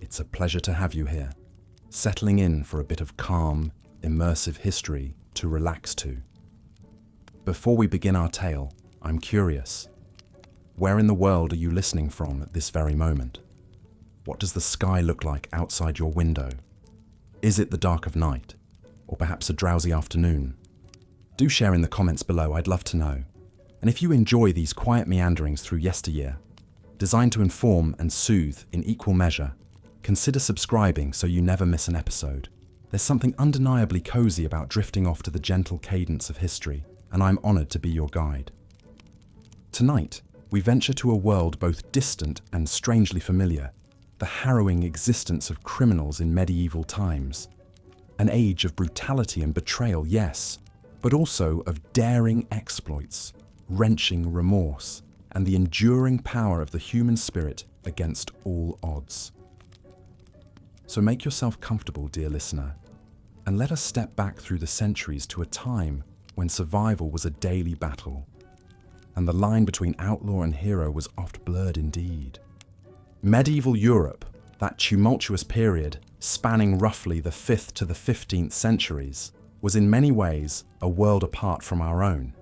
It's a pleasure to have you here, settling in for a bit of calm, immersive history to relax to. Before we begin our tale, I'm curious. Where in the world are you listening from at this very moment? What does the sky look like outside your window? Is it the dark of night, or perhaps a drowsy afternoon? Do share in the comments below, I'd love to know. And if you enjoy these quiet meanderings through yesteryear, designed to inform and soothe in equal measure, consider subscribing so you never miss an episode. There's something undeniably cozy about drifting off to the gentle cadence of history, and I'm honoured to be your guide. Tonight, we venture to a world both distant and strangely familiar, the harrowing existence of criminals in medieval times. An age of brutality and betrayal, yes, but also of daring exploits, wrenching remorse, and the enduring power of the human spirit against all odds. So make yourself comfortable, dear listener, and let us step back through the centuries to a time when survival was a daily battle, and the line between outlaw and hero was oft blurred indeed. Medieval Europe, that tumultuous period spanning roughly the 5th to the 15th centuries, was in many ways a world apart from our own.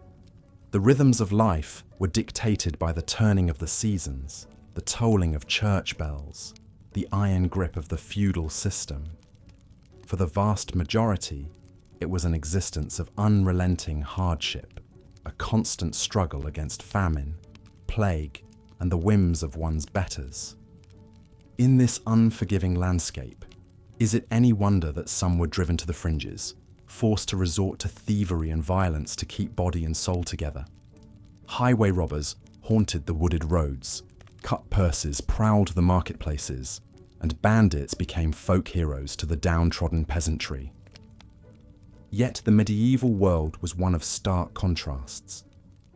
The rhythms of life were dictated by the turning of the seasons, the tolling of church bells, the iron grip of the feudal system. For the vast majority, it was an existence of unrelenting hardship, a constant struggle against famine, plague, and the whims of one's betters. In this unforgiving landscape, is it any wonder that some were driven to the fringes, forced to resort to thievery and violence to keep body and soul together? Highway robbers haunted the wooded roads, cut purses prowled the marketplaces, and bandits became folk heroes to the downtrodden peasantry. Yet the medieval world was one of stark contrasts.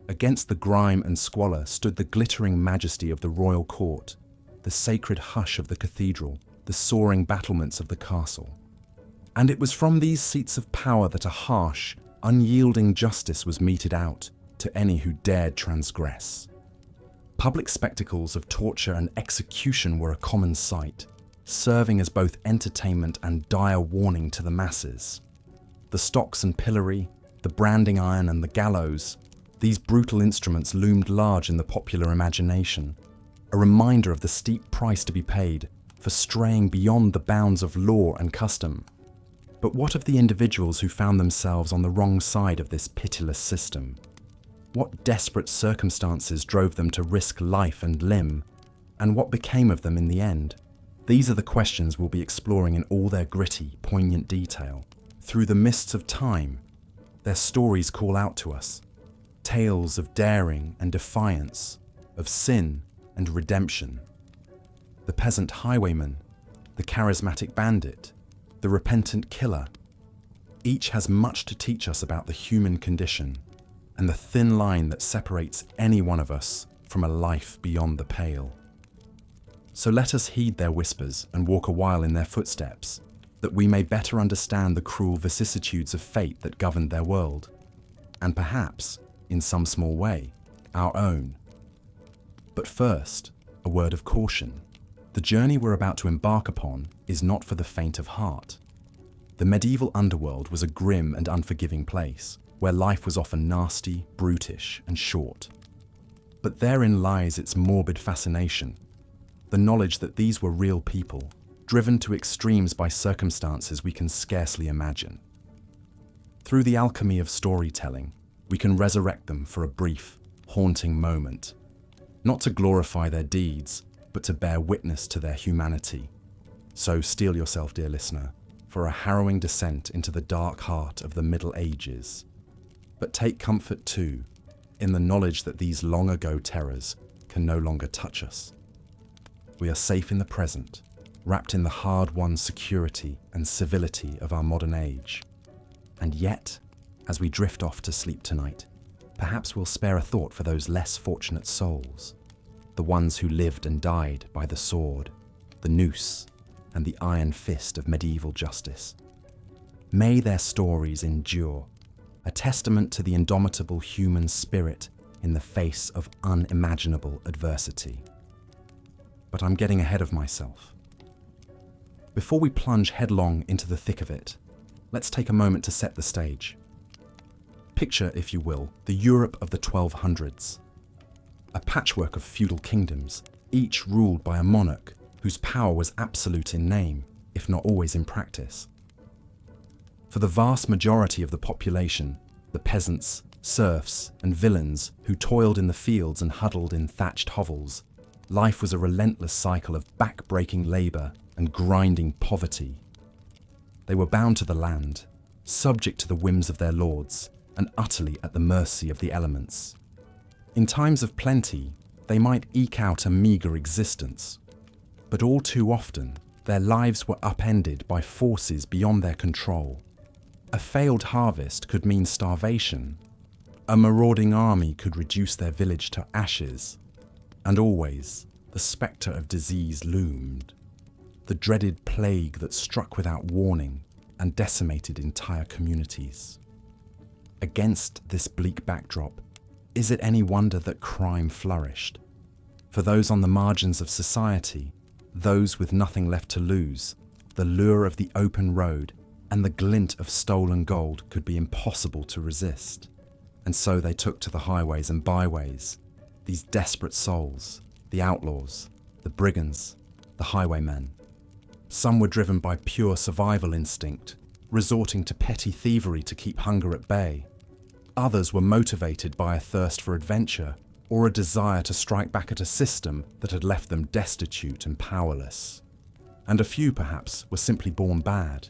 Against the grime and squalor stood the glittering majesty of the royal court, the sacred hush of the cathedral, the soaring battlements of the castle. And it was from these seats of power that a harsh, unyielding justice was meted out to any who dared transgress. Public spectacles of torture and execution were a common sight, serving as both entertainment and dire warning to the masses. The stocks and pillory, the branding iron and the gallows, these brutal instruments loomed large in the popular imagination, a reminder of the steep price to be paid for straying beyond the bounds of law and custom. But what of the individuals who found themselves on the wrong side of this pitiless system? What desperate circumstances drove them to risk life and limb? And what became of them in the end? These are the questions we'll be exploring in all their gritty, poignant detail. Through the mists of time, their stories call out to us. Tales of daring and defiance, of sin and redemption. The peasant highwayman, the charismatic bandit, the repentant killer. Each has much to teach us about the human condition and the thin line that separates any one of us from a life beyond the pale. So let us heed their whispers and walk a while in their footsteps, that we may better understand the cruel vicissitudes of fate that governed their world, and perhaps, in some small way, our own. But first, a word of caution. The journey we're about to embark upon is not for the faint of heart. The medieval underworld was a grim and unforgiving place, where life was often nasty, brutish, and short. But therein lies its morbid fascination, the knowledge that these were real people, driven to extremes by circumstances we can scarcely imagine. Through the alchemy of storytelling, we can resurrect them for a brief, haunting moment, not to glorify their deeds, but to bear witness to their humanity. So steel yourself, dear listener, for a harrowing descent into the dark heart of the Middle Ages. But take comfort too, in the knowledge that these long ago terrors can no longer touch us. We are safe in the present, wrapped in the hard-won security and civility of our modern age. And yet, as we drift off to sleep tonight, perhaps we'll spare a thought for those less fortunate souls, the ones who lived and died by the sword, the noose, and the iron fist of medieval justice. May their stories endure, a testament to the indomitable human spirit in the face of unimaginable adversity. But I'm getting ahead of myself. Before we plunge headlong into the thick of it, let's take a moment to set the stage. Picture, if you will, the Europe of the 1200s. A patchwork of feudal kingdoms, each ruled by a monarch whose power was absolute in name, if not always in practice. For the vast majority of the population, the peasants, serfs, and villeins who toiled in the fields and huddled in thatched hovels, life was a relentless cycle of back-breaking labour and grinding poverty. They were bound to the land, subject to the whims of their lords, and utterly at the mercy of the elements. In times of plenty, they might eke out a meagre existence, but all too often, their lives were upended by forces beyond their control. A failed harvest could mean starvation. A marauding army could reduce their village to ashes. And always, the spectre of disease loomed. The dreaded plague that struck without warning and decimated entire communities. Against this bleak backdrop, is it any wonder that crime flourished? For those on the margins of society, those with nothing left to lose, the lure of the open road and the glint of stolen gold could be impossible to resist. And so they took to the highways and byways, these desperate souls, the outlaws, the brigands, the highwaymen. Some were driven by pure survival instinct, resorting to petty thievery to keep hunger at bay. Others were motivated by a thirst for adventure or a desire to strike back at a system that had left them destitute and powerless. And a few, perhaps, were simply born bad,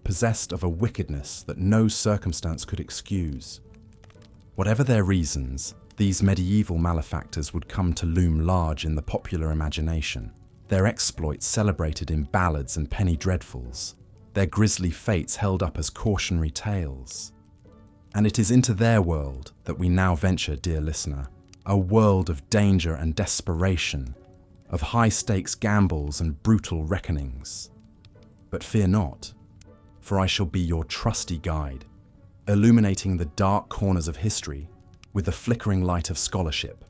possessed of a wickedness that no circumstance could excuse. Whatever their reasons, these medieval malefactors would come to loom large in the popular imagination, their exploits celebrated in ballads and penny dreadfuls, their grisly fates held up as cautionary tales. And it is into their world that we now venture, dear listener, a world of danger and desperation, of high-stakes gambles and brutal reckonings. But fear not, for I shall be your trusty guide, illuminating the dark corners of history with the flickering light of scholarship.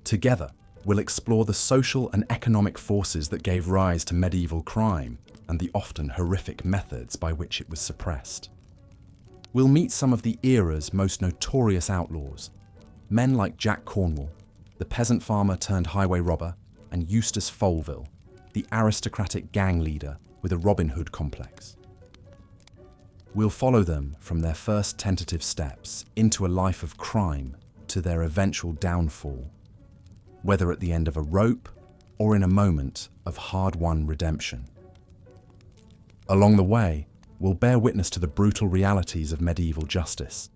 Together, we'll explore the social and economic forces that gave rise to medieval crime and the often horrific methods by which it was suppressed. We'll meet some of the era's most notorious outlaws, men like Jack Cornwall, the peasant farmer turned highway robber, and Eustace Foleville, the aristocratic gang leader with a Robin Hood complex. We'll follow them from their first tentative steps into a life of crime to their eventual downfall, whether at the end of a rope or in a moment of hard-won redemption. Along the way, we'll bear witness to the brutal realities of medieval justice,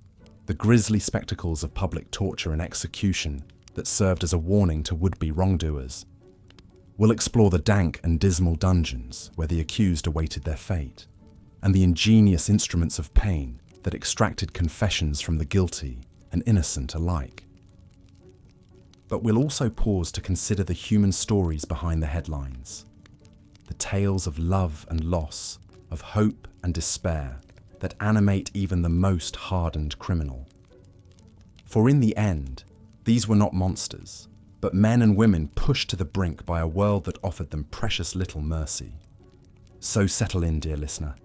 the grisly spectacles of public torture and execution that served as a warning to would-be wrongdoers. We'll explore the dank and dismal dungeons where the accused awaited their fate, and the ingenious instruments of pain that extracted confessions from the guilty and innocent alike. But we'll also pause to consider the human stories behind the headlines, the tales of love and loss, of hope and despair that animate even the most hardened criminal. For in the end, these were not monsters, but men and women pushed to the brink by a world that offered them precious little mercy. So settle in, dear listener,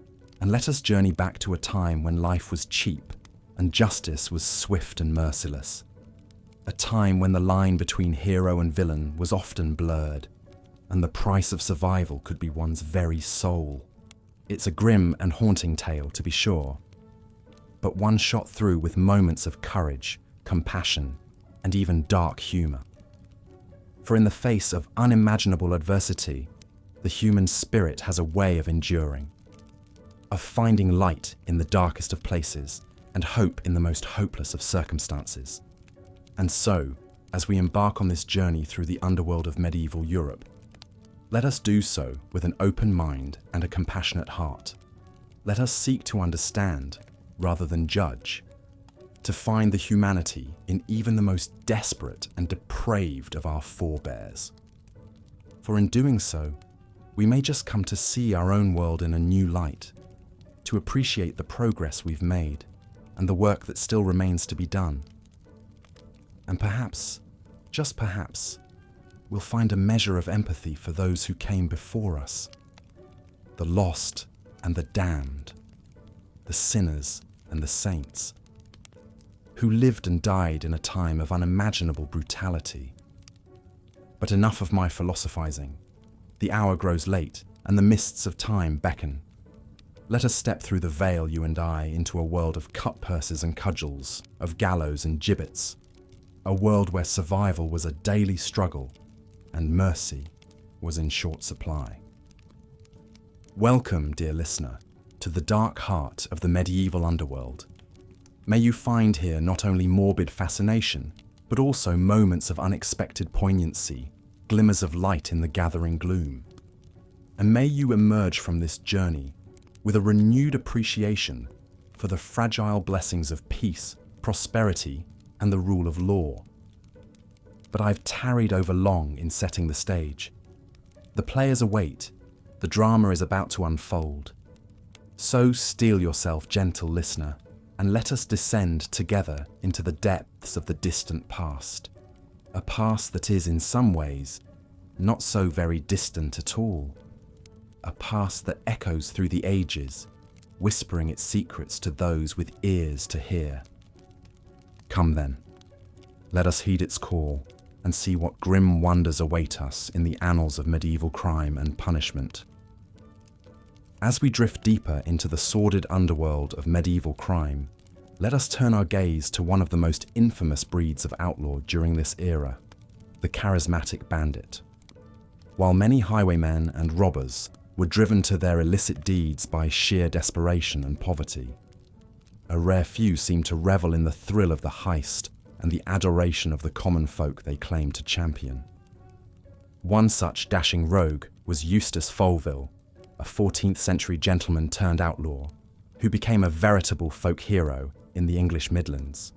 and let us journey back to a time when life was cheap and justice was swift and merciless. A time when the line between hero and villain was often blurred, and the price of survival could be one's very soul. It's a grim and haunting tale, to be sure, but one shot through with moments of courage, compassion, and even dark humour. For in the face of unimaginable adversity, the human spirit has a way of enduring, of finding light in the darkest of places and hope in the most hopeless of circumstances. And so, as we embark on this journey through the underworld of medieval Europe, let us do so with an open mind and a compassionate heart. Let us seek to understand, rather than judge, to find the humanity in even the most desperate and depraved of our forebears. For in doing so, we may just come to see our own world in a new light, to appreciate the progress we've made and the work that still remains to be done. And perhaps, just perhaps, we'll find a measure of empathy for those who came before us, the lost and the damned, the sinners and the saints, who lived and died in a time of unimaginable brutality. But enough of my philosophizing. The hour grows late, and the mists of time beckon. Let us step through the veil, you and I, into a world of cut-purses and cudgels, of gallows and gibbets, a world where survival was a daily struggle and mercy was in short supply. Welcome, dear listener, to the dark heart of the medieval underworld. May you find here not only morbid fascination, but also moments of unexpected poignancy, glimmers of light in the gathering gloom. And may you emerge from this journey with a renewed appreciation for the fragile blessings of peace, prosperity, and the rule of law. But I've tarried over long in setting the stage. The players await, the drama is about to unfold. So steel yourself, gentle listener, and let us descend together into the depths of the distant past. A past that is in some ways not so very distant at all. A past that echoes through the ages, whispering its secrets to those with ears to hear. Come then, let us heed its call and see what grim wonders await us in the annals of medieval crime and punishment. As we drift deeper into the sordid underworld of medieval crime, let us turn our gaze to one of the most infamous breeds of outlaw during this era, the charismatic bandit. While many highwaymen and robbers were driven to their illicit deeds by sheer desperation and poverty, a rare few seemed to revel in the thrill of the heist and the adoration of the common folk they claimed to champion. One such dashing rogue was Eustace Folville, a 14th century gentleman turned outlaw, who became a veritable folk hero in the English Midlands.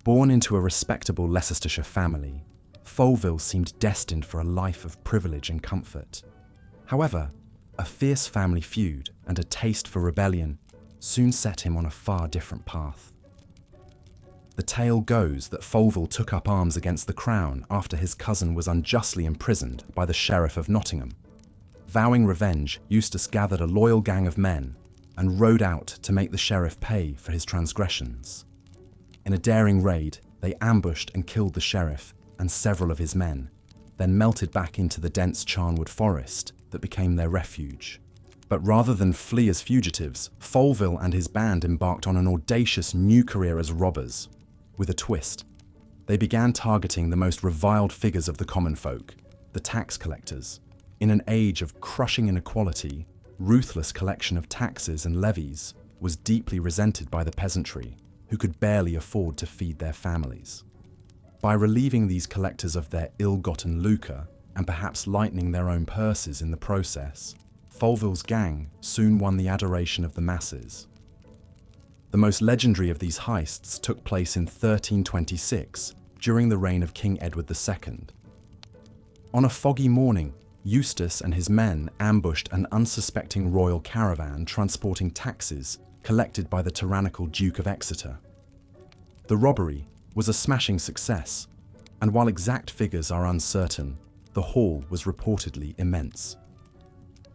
Born into a respectable Leicestershire family, Folville seemed destined for a life of privilege and comfort. However, a fierce family feud and a taste for rebellion soon set him on a far different path. The tale goes that Folville took up arms against the crown after his cousin was unjustly imprisoned by the Sheriff of Nottingham. Vowing revenge, Eustace gathered a loyal gang of men and rode out to make the sheriff pay for his transgressions. In a daring raid, they ambushed and killed the sheriff and several of his men, then melted back into the dense Charnwood forest that became their refuge. But rather than flee as fugitives, Folville and his band embarked on an audacious new career as robbers. With a twist, they began targeting the most reviled figures of the common folk, the tax collectors. In an age of crushing inequality, ruthless collection of taxes and levies was deeply resented by the peasantry, who could barely afford to feed their families. By relieving these collectors of their ill-gotten lucre, and perhaps lightening their own purses in the process, Folville's gang soon won the adoration of the masses. The most legendary of these heists took place in 1326, during the reign of King Edward II. On a foggy morning, Eustace and his men ambushed an unsuspecting royal caravan transporting taxes collected by the tyrannical Duke of Exeter. The robbery was a smashing success, and while exact figures are uncertain, the haul was reportedly immense.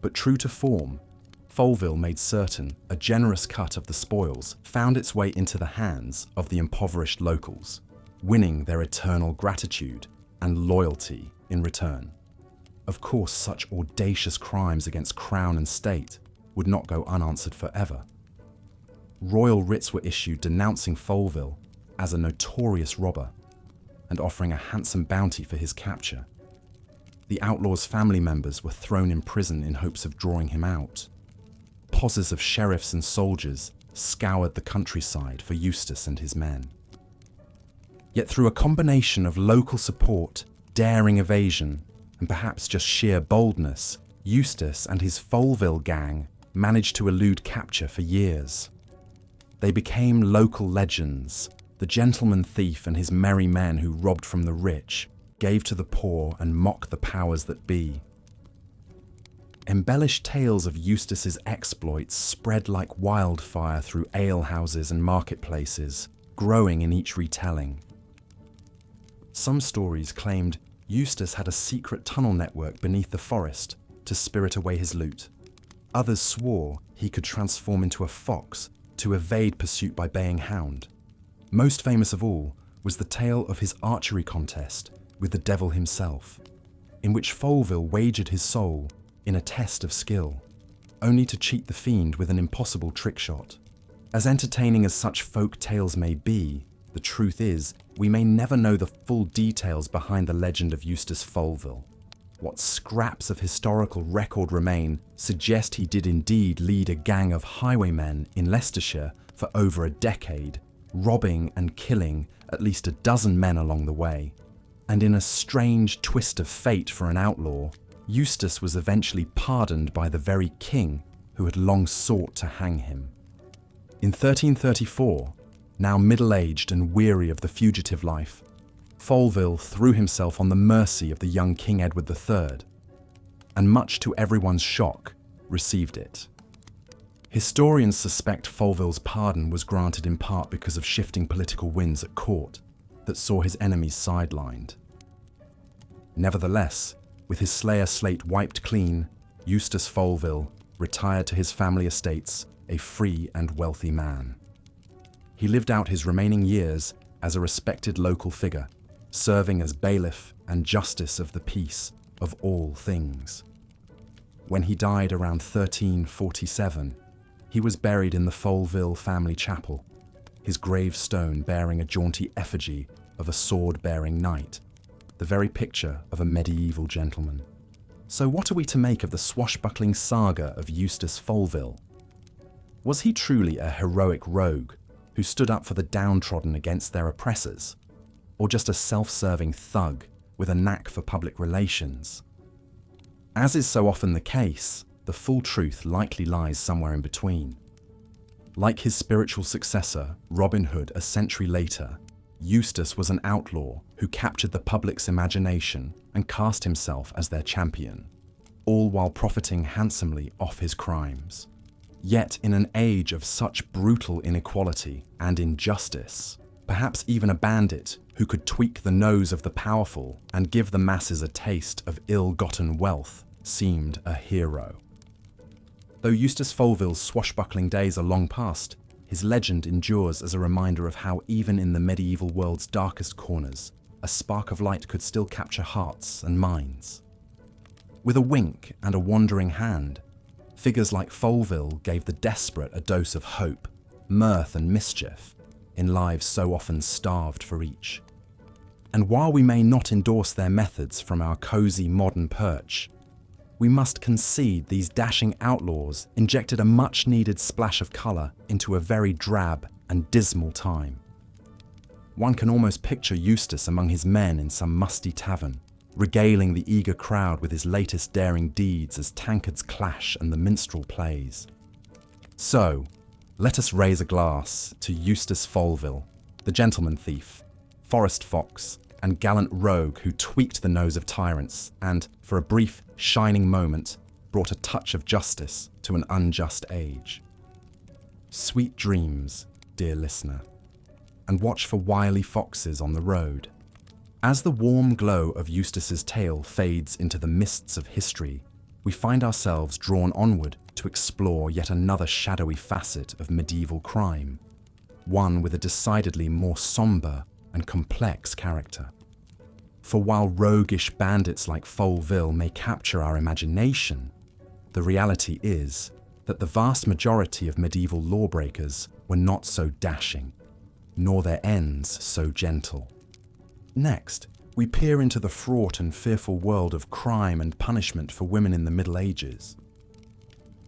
But true to form, Folville made certain a generous cut of the spoils found its way into the hands of the impoverished locals, winning their eternal gratitude and loyalty in return. Of course, such audacious crimes against crown and state would not go unanswered forever. Royal writs were issued denouncing Folville as a notorious robber and offering a handsome bounty for his capture. The outlaw's family members were thrown in prison in hopes of drawing him out. Posses of sheriffs and soldiers scoured the countryside for Eustace and his men. Yet through a combination of local support, daring evasion, and perhaps just sheer boldness, Eustace and his Folville gang managed to elude capture for years. They became local legends. The gentleman thief and his merry men who robbed from the rich, gave to the poor and mocked the powers that be. Embellished tales of Eustace's exploits spread like wildfire through alehouses and marketplaces, growing in each retelling. Some stories claimed Eustace had a secret tunnel network beneath the forest to spirit away his loot. Others swore he could transform into a fox to evade pursuit by baying hound. Most famous of all was the tale of his archery contest with the devil himself, in which Folville wagered his soul in a test of skill, only to cheat the fiend with an impossible trick shot. As entertaining as such folk tales may be, the truth is, we may never know the full details behind the legend of Eustace Folville. What scraps of historical record remain suggest he did indeed lead a gang of highwaymen in Leicestershire for over a decade, robbing and killing at least a dozen men along the way. And in a strange twist of fate for an outlaw, Eustace was eventually pardoned by the very king who had long sought to hang him. In 1334, now middle-aged and weary of the fugitive life, Folville threw himself on the mercy of the young King Edward III, and much to everyone's shock, received it. Historians suspect Folville's pardon was granted in part because of shifting political winds at court that saw his enemies sidelined. Nevertheless, with his Slayer slate wiped clean, Eustace Folville retired to his family estates, a free and wealthy man. He lived out his remaining years as a respected local figure, serving as bailiff and justice of the peace of all things. When he died around 1347, he was buried in the Folville family chapel, his gravestone bearing a jaunty effigy of a sword-bearing knight, the very picture of a medieval gentleman. So what are we to make of the swashbuckling saga of Eustace Folville? Was he truly a heroic rogue who stood up for the downtrodden against their oppressors, or just a self-serving thug with a knack for public relations? As is so often the case, the full truth likely lies somewhere in between. Like his spiritual successor, Robin Hood, a century later, Eustace was an outlaw who captured the public's imagination and cast himself as their champion, all while profiting handsomely off his crimes. Yet in an age of such brutal inequality and injustice, perhaps even a bandit who could tweak the nose of the powerful and give the masses a taste of ill-gotten wealth seemed a hero. Though Eustace Folville's swashbuckling days are long past, his legend endures as a reminder of how even in the medieval world's darkest corners, a spark of light could still capture hearts and minds. With a wink and a wandering hand, figures like Folville gave the desperate a dose of hope, mirth and mischief in lives so often starved for each. And while we may not endorse their methods from our cozy modern perch, we must concede these dashing outlaws injected a much-needed splash of colour into a very drab and dismal time. One can almost picture Eustace among his men in some musty tavern, regaling the eager crowd with his latest daring deeds as tankards clash and the minstrel plays. So, let us raise a glass to Eustace Folville, the gentleman thief, forest fox, and gallant rogue who tweaked the nose of tyrants and, for a brief, shining moment, brought a touch of justice to an unjust age. Sweet dreams, dear listener, and watch for wily foxes on the road. As the warm glow of Eustace's tale fades into the mists of history, we find ourselves drawn onward to explore yet another shadowy facet of medieval crime, one with a decidedly more sombre and complex character. For while roguish bandits like Folville may capture our imagination, the reality is that the vast majority of medieval lawbreakers were not so dashing, nor their ends so gentle. Next, we peer into the fraught and fearful world of crime and punishment for women in the Middle Ages.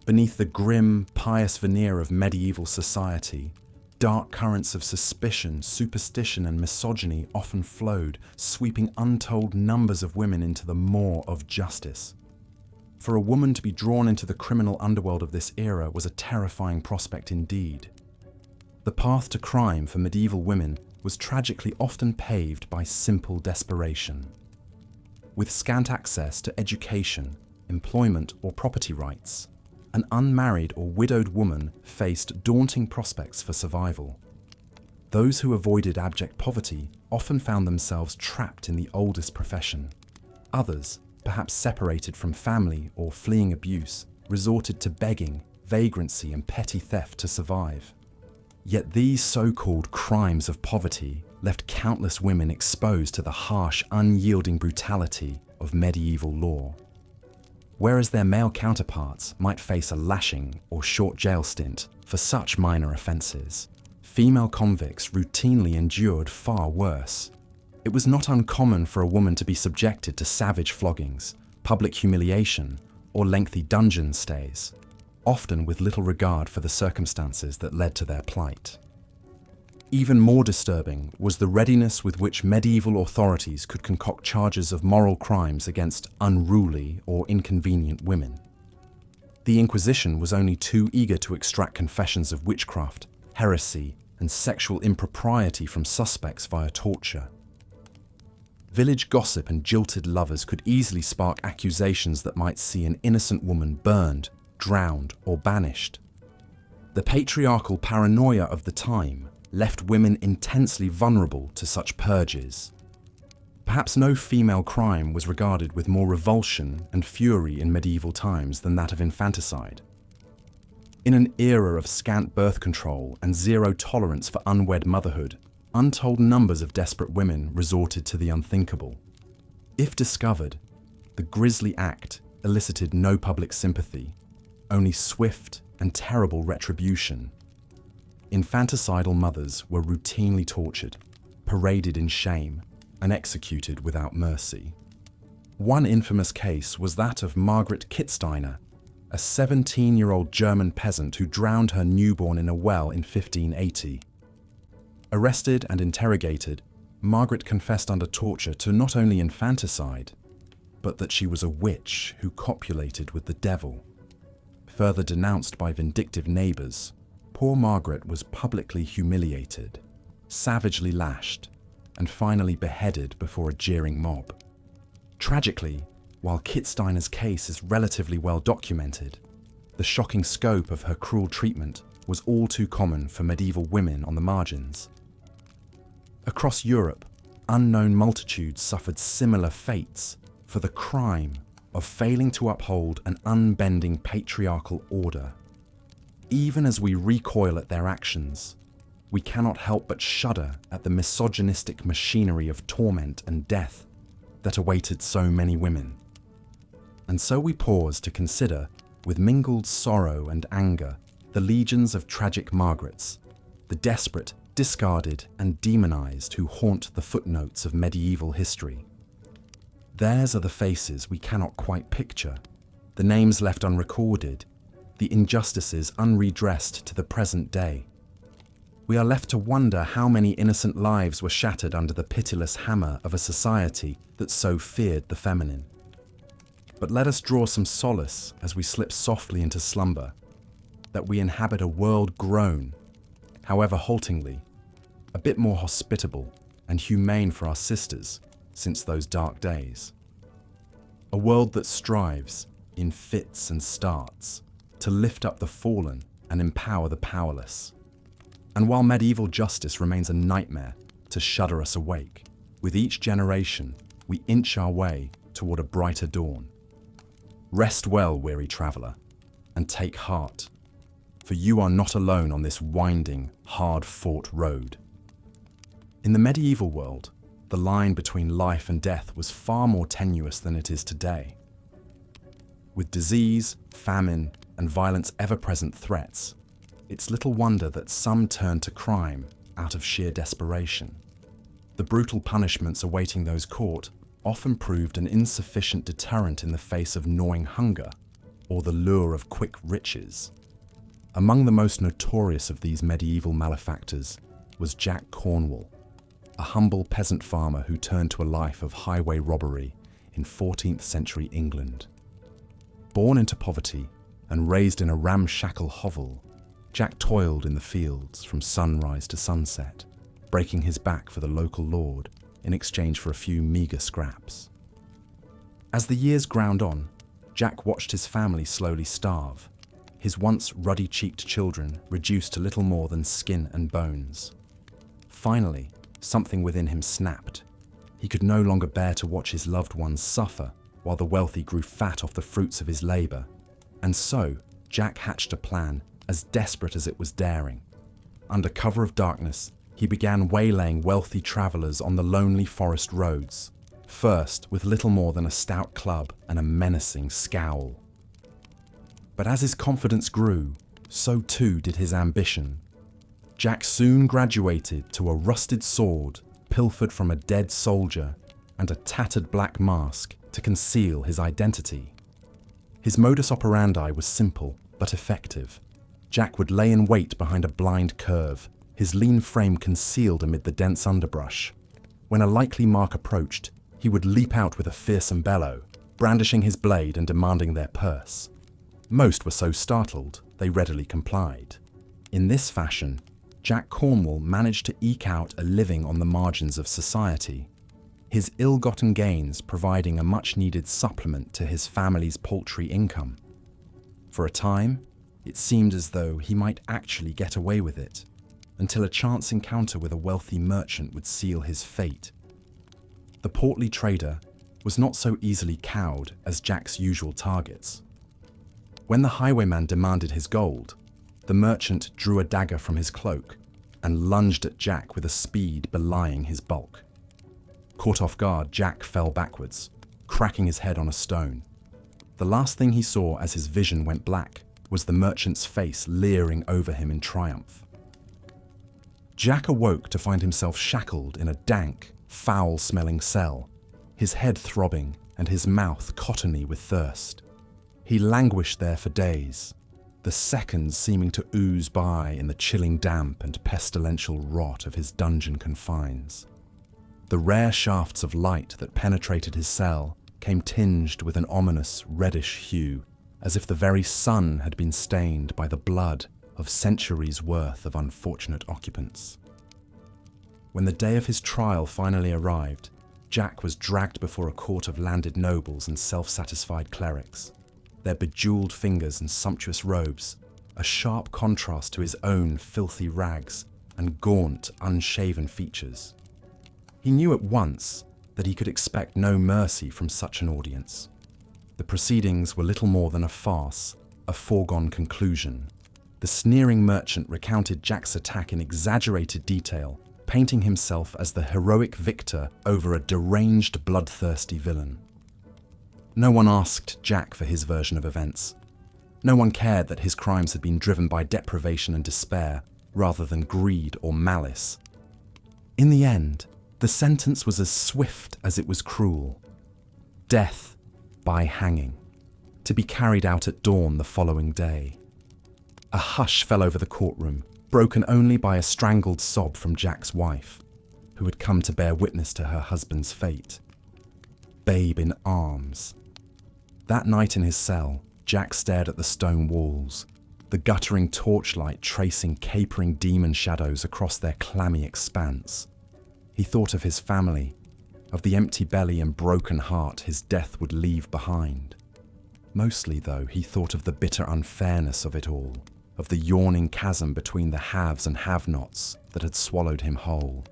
Beneath the grim, pious veneer of medieval society, dark currents of suspicion, superstition, and misogyny often flowed, sweeping untold numbers of women into the maw of justice. For a woman to be drawn into the criminal underworld of this era was a terrifying prospect indeed. The path to crime for medieval women was tragically often paved by simple desperation. With scant access to education, employment, or property rights, an unmarried or widowed woman faced daunting prospects for survival. Those who avoided abject poverty often found themselves trapped in the oldest profession, Others, perhaps separated from family or fleeing abuse, resorted to begging, vagrancy, and petty theft to survive. Yet these so-called crimes of poverty left countless women exposed to the harsh, unyielding brutality of medieval law. Whereas their male counterparts might face a lashing or short jail stint for such minor offences, female convicts routinely endured far worse. It was not uncommon for a woman to be subjected to savage floggings, public humiliation, or lengthy dungeon stays, often with little regard for the circumstances that led to their plight. Even more disturbing was the readiness with which medieval authorities could concoct charges of moral crimes against unruly or inconvenient women. The Inquisition was only too eager to extract confessions of witchcraft, heresy, and sexual impropriety from suspects via torture. Village gossip and jilted lovers could easily spark accusations that might see an innocent woman burned, drowned, or banished. The patriarchal paranoia of the time left women intensely vulnerable to such purges. Perhaps no female crime was regarded with more revulsion and fury in medieval times than that of infanticide. In an era of scant birth control and zero tolerance for unwed motherhood, untold numbers of desperate women resorted to the unthinkable. If discovered, the grisly act elicited no public sympathy, only swift and terrible retribution. Infanticidal mothers were routinely tortured, paraded in shame, and executed without mercy. One infamous case was that of Margaret Kitzsteiner, a 17-year-old German peasant who drowned her newborn in a well in 1580. Arrested and interrogated, Margaret confessed under torture to not only infanticide, but that she was a witch who copulated with the devil. Further denounced by vindictive neighbours, poor Margaret was publicly humiliated, savagely lashed, and finally beheaded before a jeering mob. Tragically, while Kitzsteiner's case is relatively well documented, the shocking scope of her cruel treatment was all too common for medieval women on the margins. Across Europe, unknown multitudes suffered similar fates for the crime of failing to uphold an unbending patriarchal order. Even as we recoil at their actions, we cannot help but shudder at the misogynistic machinery of torment and death that awaited so many women. And so we pause to consider, with mingled sorrow and anger, the legions of tragic Margarets, the desperate, discarded, and demonized who haunt the footnotes of medieval history. Theirs are the faces we cannot quite picture, the names left unrecorded, the injustices unredressed to the present day. We are left to wonder how many innocent lives were shattered under the pitiless hammer of a society that so feared the feminine. But let us draw some solace as we slip softly into slumber, that we inhabit a world grown, however haltingly, a bit more hospitable and humane for our sisters since those dark days. A world that strives, in fits and starts, to lift up the fallen and empower the powerless. And while medieval justice remains a nightmare to shudder us awake, with each generation we inch our way toward a brighter dawn. Rest well, weary traveller, and take heart, for you are not alone on this winding, hard-fought road. In the medieval world, the line between life and death was far more tenuous than it is today. With disease, famine, and violence ever-present threats, it's little wonder that some turned to crime out of sheer desperation. The brutal punishments awaiting those caught often proved an insufficient deterrent in the face of gnawing hunger or the lure of quick riches. Among the most notorious of these medieval malefactors was Jack Cornwall, a humble peasant farmer who turned to a life of highway robbery in 14th century England. Born into poverty and raised in a ramshackle hovel, Jack toiled in the fields from sunrise to sunset, breaking his back for the local lord in exchange for a few meagre scraps. As the years ground on, Jack watched his family slowly starve, his once ruddy-cheeked children reduced to little more than skin and bones. Finally, something within him snapped. He could no longer bear to watch his loved ones suffer while the wealthy grew fat off the fruits of his labor. And so, Jack hatched a plan as desperate as it was daring. Under cover of darkness, he began waylaying wealthy travelers on the lonely forest roads, first with little more than a stout club and a menacing scowl. But as his confidence grew, so too did his ambition. Jack soon graduated to a rusted sword pilfered from a dead soldier and a tattered black mask to conceal his identity. His modus operandi was simple but effective. Jack would lay in wait behind a blind curve, his lean frame concealed amid the dense underbrush. When a likely mark approached, he would leap out with a fearsome bellow, brandishing his blade and demanding their purse. Most were so startled, they readily complied. In this fashion, Jack Cornwall managed to eke out a living on the margins of society, his ill-gotten gains providing a much-needed supplement to his family's paltry income. For a time, it seemed as though he might actually get away with it, until a chance encounter with a wealthy merchant would seal his fate. The portly trader was not so easily cowed as Jack's usual targets. When the highwayman demanded his gold, the merchant drew a dagger from his cloak and lunged at Jack with a speed belying his bulk. Caught off guard, Jack fell backwards, cracking his head on a stone. The last thing he saw as his vision went black was the merchant's face leering over him in triumph. Jack awoke to find himself shackled in a dank, foul-smelling cell, his head throbbing and his mouth cottony with thirst. He languished there for days, the seconds seeming to ooze by in the chilling damp and pestilential rot of his dungeon confines. The rare shafts of light that penetrated his cell came tinged with an ominous reddish hue, as if the very sun had been stained by the blood of centuries' worth of unfortunate occupants. When the day of his trial finally arrived, Jack was dragged before a court of landed nobles and self-satisfied clerics, their bejeweled fingers and sumptuous robes, a sharp contrast to his own filthy rags and gaunt, unshaven features. He knew at once that he could expect no mercy from such an audience. The proceedings were little more than a farce, a foregone conclusion. The sneering merchant recounted Jack's attack in exaggerated detail, painting himself as the heroic victor over a deranged, bloodthirsty villain. No one asked Jack for his version of events. No one cared that his crimes had been driven by deprivation and despair, rather than greed or malice. In the end, the sentence was as swift as it was cruel. Death by hanging, to be carried out at dawn the following day. A hush fell over the courtroom, broken only by a strangled sob from Jack's wife, who had come to bear witness to her husband's fate. Babe in arms. That night in his cell, Jack stared at the stone walls, the guttering torchlight tracing capering demon shadows across their clammy expanse. He thought of his family, of the empty belly and broken heart his death would leave behind. Mostly, though, he thought of the bitter unfairness of it all, of the yawning chasm between the haves and have-nots that had swallowed him whole.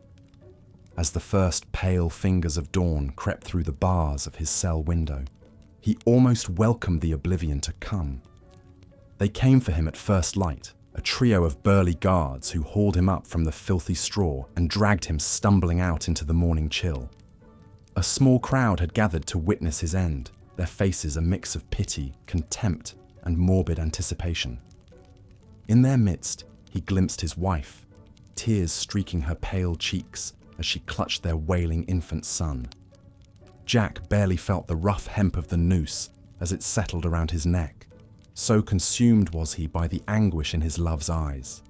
As the first pale fingers of dawn crept through the bars of his cell window, he almost welcomed the oblivion to come. They came for him at first light, a trio of burly guards who hauled him up from the filthy straw and dragged him stumbling out into the morning chill. A small crowd had gathered to witness his end, their faces a mix of pity, contempt, and morbid anticipation. In their midst, he glimpsed his wife, tears streaking her pale cheeks as she clutched their wailing infant son. Jack barely felt the rough hemp of the noose as it settled around his neck. So consumed was he by the anguish in his love's eyes.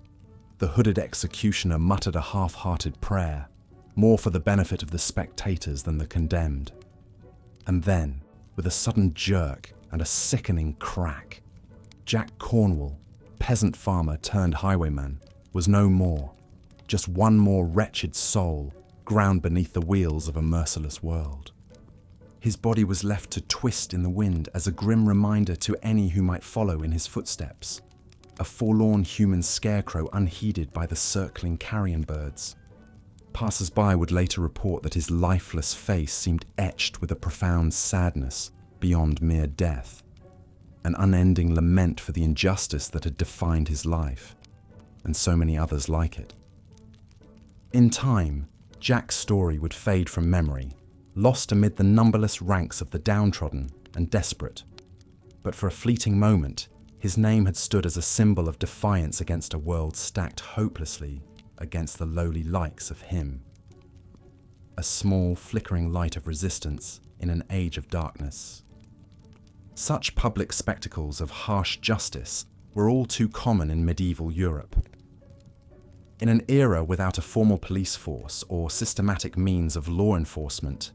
The hooded executioner muttered a half-hearted prayer, more for the benefit of the spectators than the condemned. And then, with a sudden jerk and a sickening crack, Jack Cornwall, peasant farmer turned highwayman, was no more, just one more wretched soul ground beneath the wheels of a merciless world. His body was left to twist in the wind as a grim reminder to any who might follow in his footsteps, a forlorn human scarecrow unheeded by the circling carrion birds. Passers-by would later report that his lifeless face seemed etched with a profound sadness beyond mere death, an unending lament for the injustice that had defined his life, and so many others like it. In time, Jack's story would fade from memory, lost amid the numberless ranks of the downtrodden and desperate. But for a fleeting moment, his name had stood as a symbol of defiance against a world stacked hopelessly against the lowly likes of him. A small, flickering light of resistance in an age of darkness. Such public spectacles of harsh justice were all too common in medieval Europe. In an era without a formal police force or systematic means of law enforcement,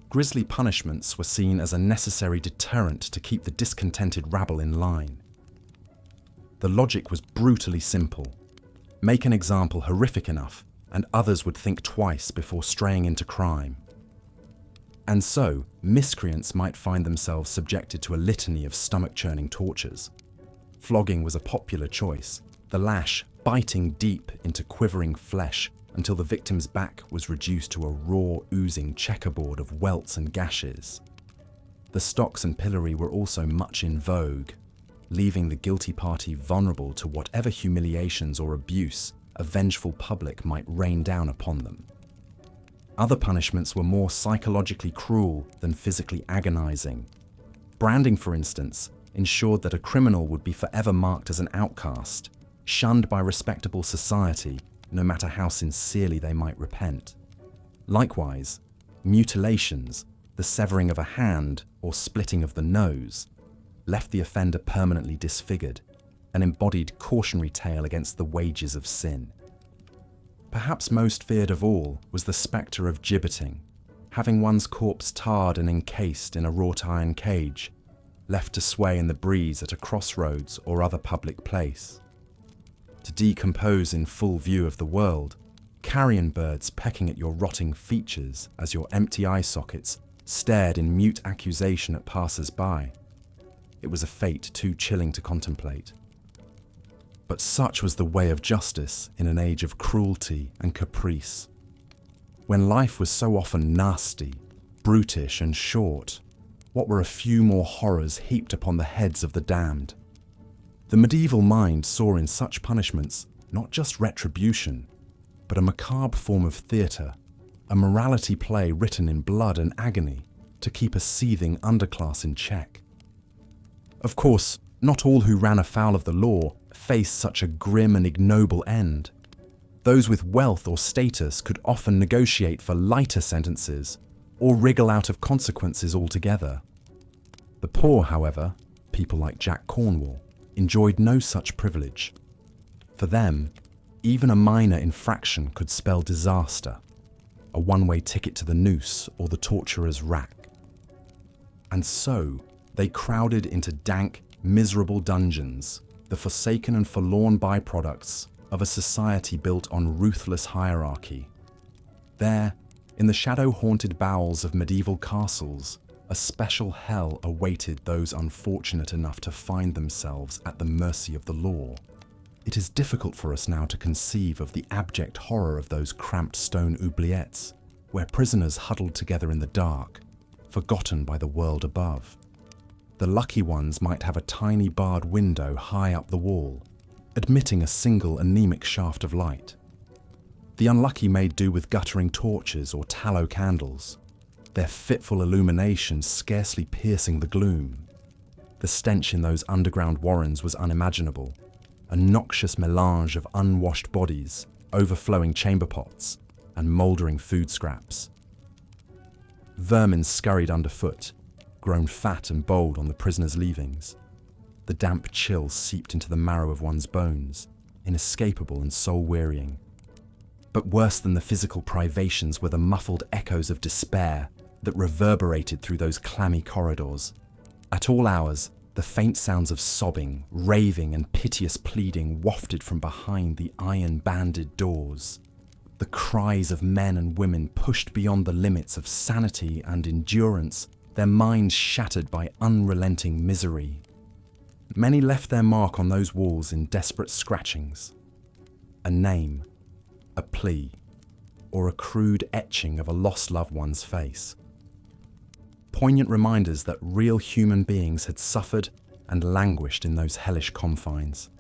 grisly punishments were seen as a necessary deterrent to keep the discontented rabble in line. The logic was brutally simple. Make an example horrific enough, and others would think twice before straying into crime. And so, miscreants might find themselves subjected to a litany of stomach-churning tortures. Flogging was a popular choice, the lash biting deep into quivering flesh until the victim's back was reduced to a raw, oozing checkerboard of welts and gashes. The stocks and pillory were also much in vogue, leaving the guilty party vulnerable to whatever humiliations or abuse a vengeful public might rain down upon them. Other punishments were more psychologically cruel than physically agonizing. Branding, for instance, ensured that a criminal would be forever marked as an outcast, shunned by respectable society, no matter how sincerely they might repent. Likewise, mutilations, the severing of a hand or splitting of the nose, left the offender permanently disfigured, an embodied cautionary tale against the wages of sin. Perhaps most feared of all was the spectre of gibbeting, having one's corpse tarred and encased in a wrought iron cage, left to sway in the breeze at a crossroads or other public place. To decompose in full view of the world, carrion birds pecking at your rotting features as your empty eye sockets stared in mute accusation at passers-by. It was a fate too chilling to contemplate. But such was the way of justice in an age of cruelty and caprice. When life was so often nasty, brutish and short, what were a few more horrors heaped upon the heads of the damned? The medieval mind saw in such punishments not just retribution, but a macabre form of theatre, a morality play written in blood and agony to keep a seething underclass in check. Of course, not all who ran afoul of the law faced such a grim and ignoble end. Those with wealth or status could often negotiate for lighter sentences or wriggle out of consequences altogether. The poor, however, people like Jack Cornwall, enjoyed no such privilege. For them, even a minor infraction could spell disaster, a one-way ticket to the noose or the torturer's rack. And so, they crowded into dank, miserable dungeons, the forsaken and forlorn byproducts of a society built on ruthless hierarchy. There, in the shadow-haunted bowels of medieval castles, a special hell awaited those unfortunate enough to find themselves at the mercy of the law. It is difficult for us now to conceive of the abject horror of those cramped stone oubliettes, where prisoners huddled together in the dark, forgotten by the world above. The lucky ones might have a tiny barred window high up the wall, admitting a single anemic shaft of light. The unlucky made do with guttering torches or tallow candles, their fitful illumination scarcely piercing the gloom. The stench in those underground warrens was unimaginable, a noxious melange of unwashed bodies, overflowing chamber pots, and mouldering food scraps. Vermin scurried underfoot, grown fat and bold on the prisoner's leavings. The damp chill seeped into the marrow of one's bones, inescapable and soul-wearying. But worse than the physical privations were the muffled echoes of despair that reverberated through those clammy corridors. At all hours, the faint sounds of sobbing, raving, and piteous pleading wafted from behind the iron-banded doors. The cries of men and women pushed beyond the limits of sanity and endurance, their minds shattered by unrelenting misery. Many left their mark on those walls in desperate scratchings. A name, a plea, or a crude etching of a lost loved one's face. Poignant reminders that real human beings had suffered and languished in those hellish confines.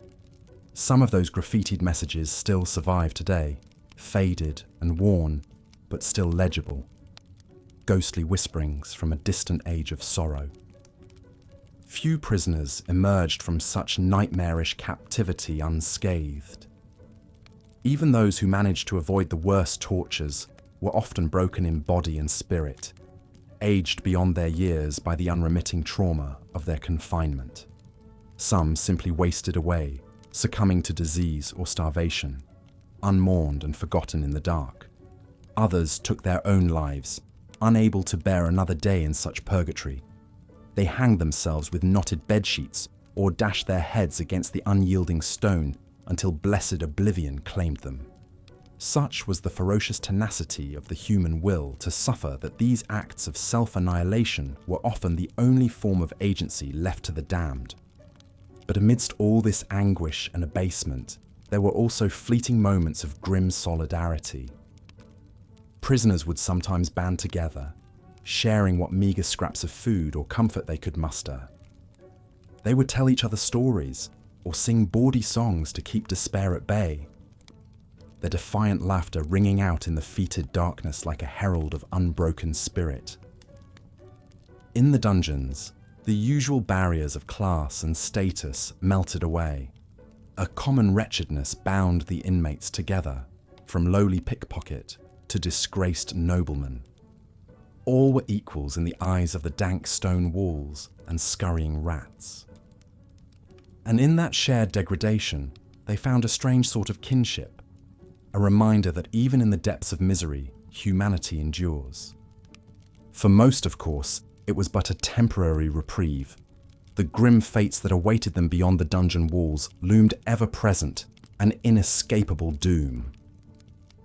Some of those graffitied messages still survive today, faded and worn, but still legible. Ghostly whisperings from a distant age of sorrow. Few prisoners emerged from such nightmarish captivity unscathed. Even those who managed to avoid the worst tortures were often broken in body and spirit, aged beyond their years by the unremitting trauma of their confinement. Some simply wasted away, succumbing to disease or starvation, unmourned and forgotten in the dark. Others took their own lives, unable to bear another day in such purgatory. They hanged themselves with knotted bedsheets or dashed their heads against the unyielding stone until blessed oblivion claimed them. Such was the ferocious tenacity of the human will to suffer that these acts of self-annihilation were often the only form of agency left to the damned. But amidst all this anguish and abasement, there were also fleeting moments of grim solidarity. Prisoners would sometimes band together, sharing what meagre scraps of food or comfort they could muster. They would tell each other stories or sing bawdy songs to keep despair at bay, their defiant laughter ringing out in the fetid darkness like a herald of unbroken spirit. In the dungeons, the usual barriers of class and status melted away. A common wretchedness bound the inmates together, from lowly pickpocket to disgraced nobleman. All were equals in the eyes of the dank stone walls and scurrying rats. And in that shared degradation, they found a strange sort of kinship, a reminder that even in the depths of misery, humanity endures. For most, of course, it was but a temporary reprieve. The grim fates that awaited them beyond the dungeon walls loomed ever-present, an inescapable doom.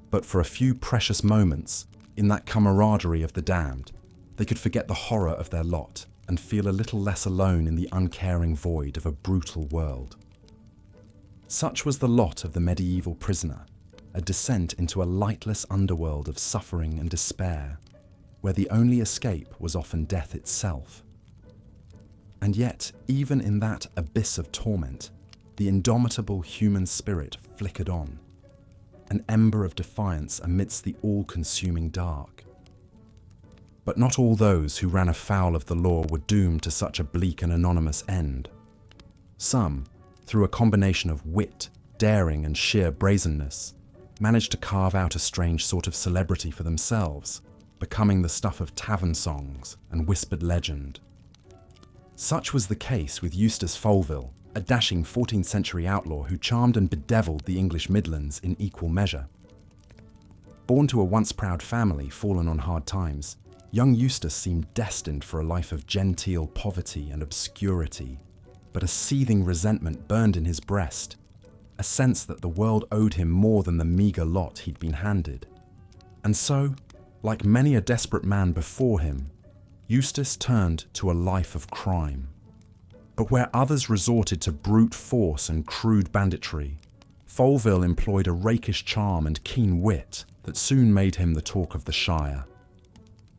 But for a few precious moments, in that camaraderie of the damned, they could forget the horror of their lot and feel a little less alone in the uncaring void of a brutal world. Such was the lot of the medieval prisoner, a descent into a lightless underworld of suffering and despair, where the only escape was often death itself. And yet, even in that abyss of torment, the indomitable human spirit flickered on, an ember of defiance amidst the all-consuming dark. But not all those who ran afoul of the law were doomed to such a bleak and anonymous end. Some, through a combination of wit, daring, and sheer brazenness, managed to carve out a strange sort of celebrity for themselves, becoming the stuff of tavern songs and whispered legend. Such was the case with Eustace Folville, a dashing 14th century outlaw who charmed and bedeviled the English Midlands in equal measure. Born to a once proud family fallen on hard times, young Eustace seemed destined for a life of genteel poverty and obscurity, but a seething resentment burned in his breast, a sense that the world owed him more than the meagre lot he'd been handed. And so, like many a desperate man before him, Eustace turned to a life of crime. But where others resorted to brute force and crude banditry, Folville employed a rakish charm and keen wit that soon made him the talk of the Shire.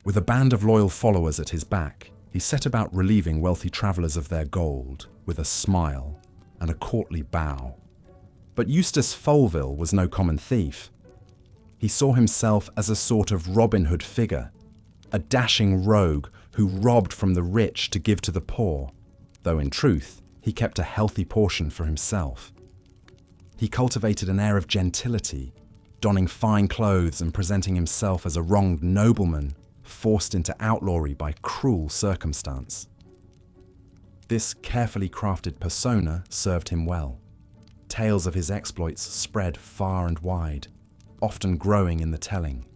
With a band of loyal followers at his back, he set about relieving wealthy travellers of their gold with a smile and a courtly bow. But Eustace Folville was no common thief. He saw himself as a sort of Robin Hood figure, a dashing rogue who robbed from the rich to give to the poor, though in truth, he kept a healthy portion for himself. He cultivated an air of gentility, donning fine clothes and presenting himself as a wronged nobleman, forced into outlawry by cruel circumstance. This carefully crafted persona served him well. Tales of his exploits spread far and wide, often growing in the telling.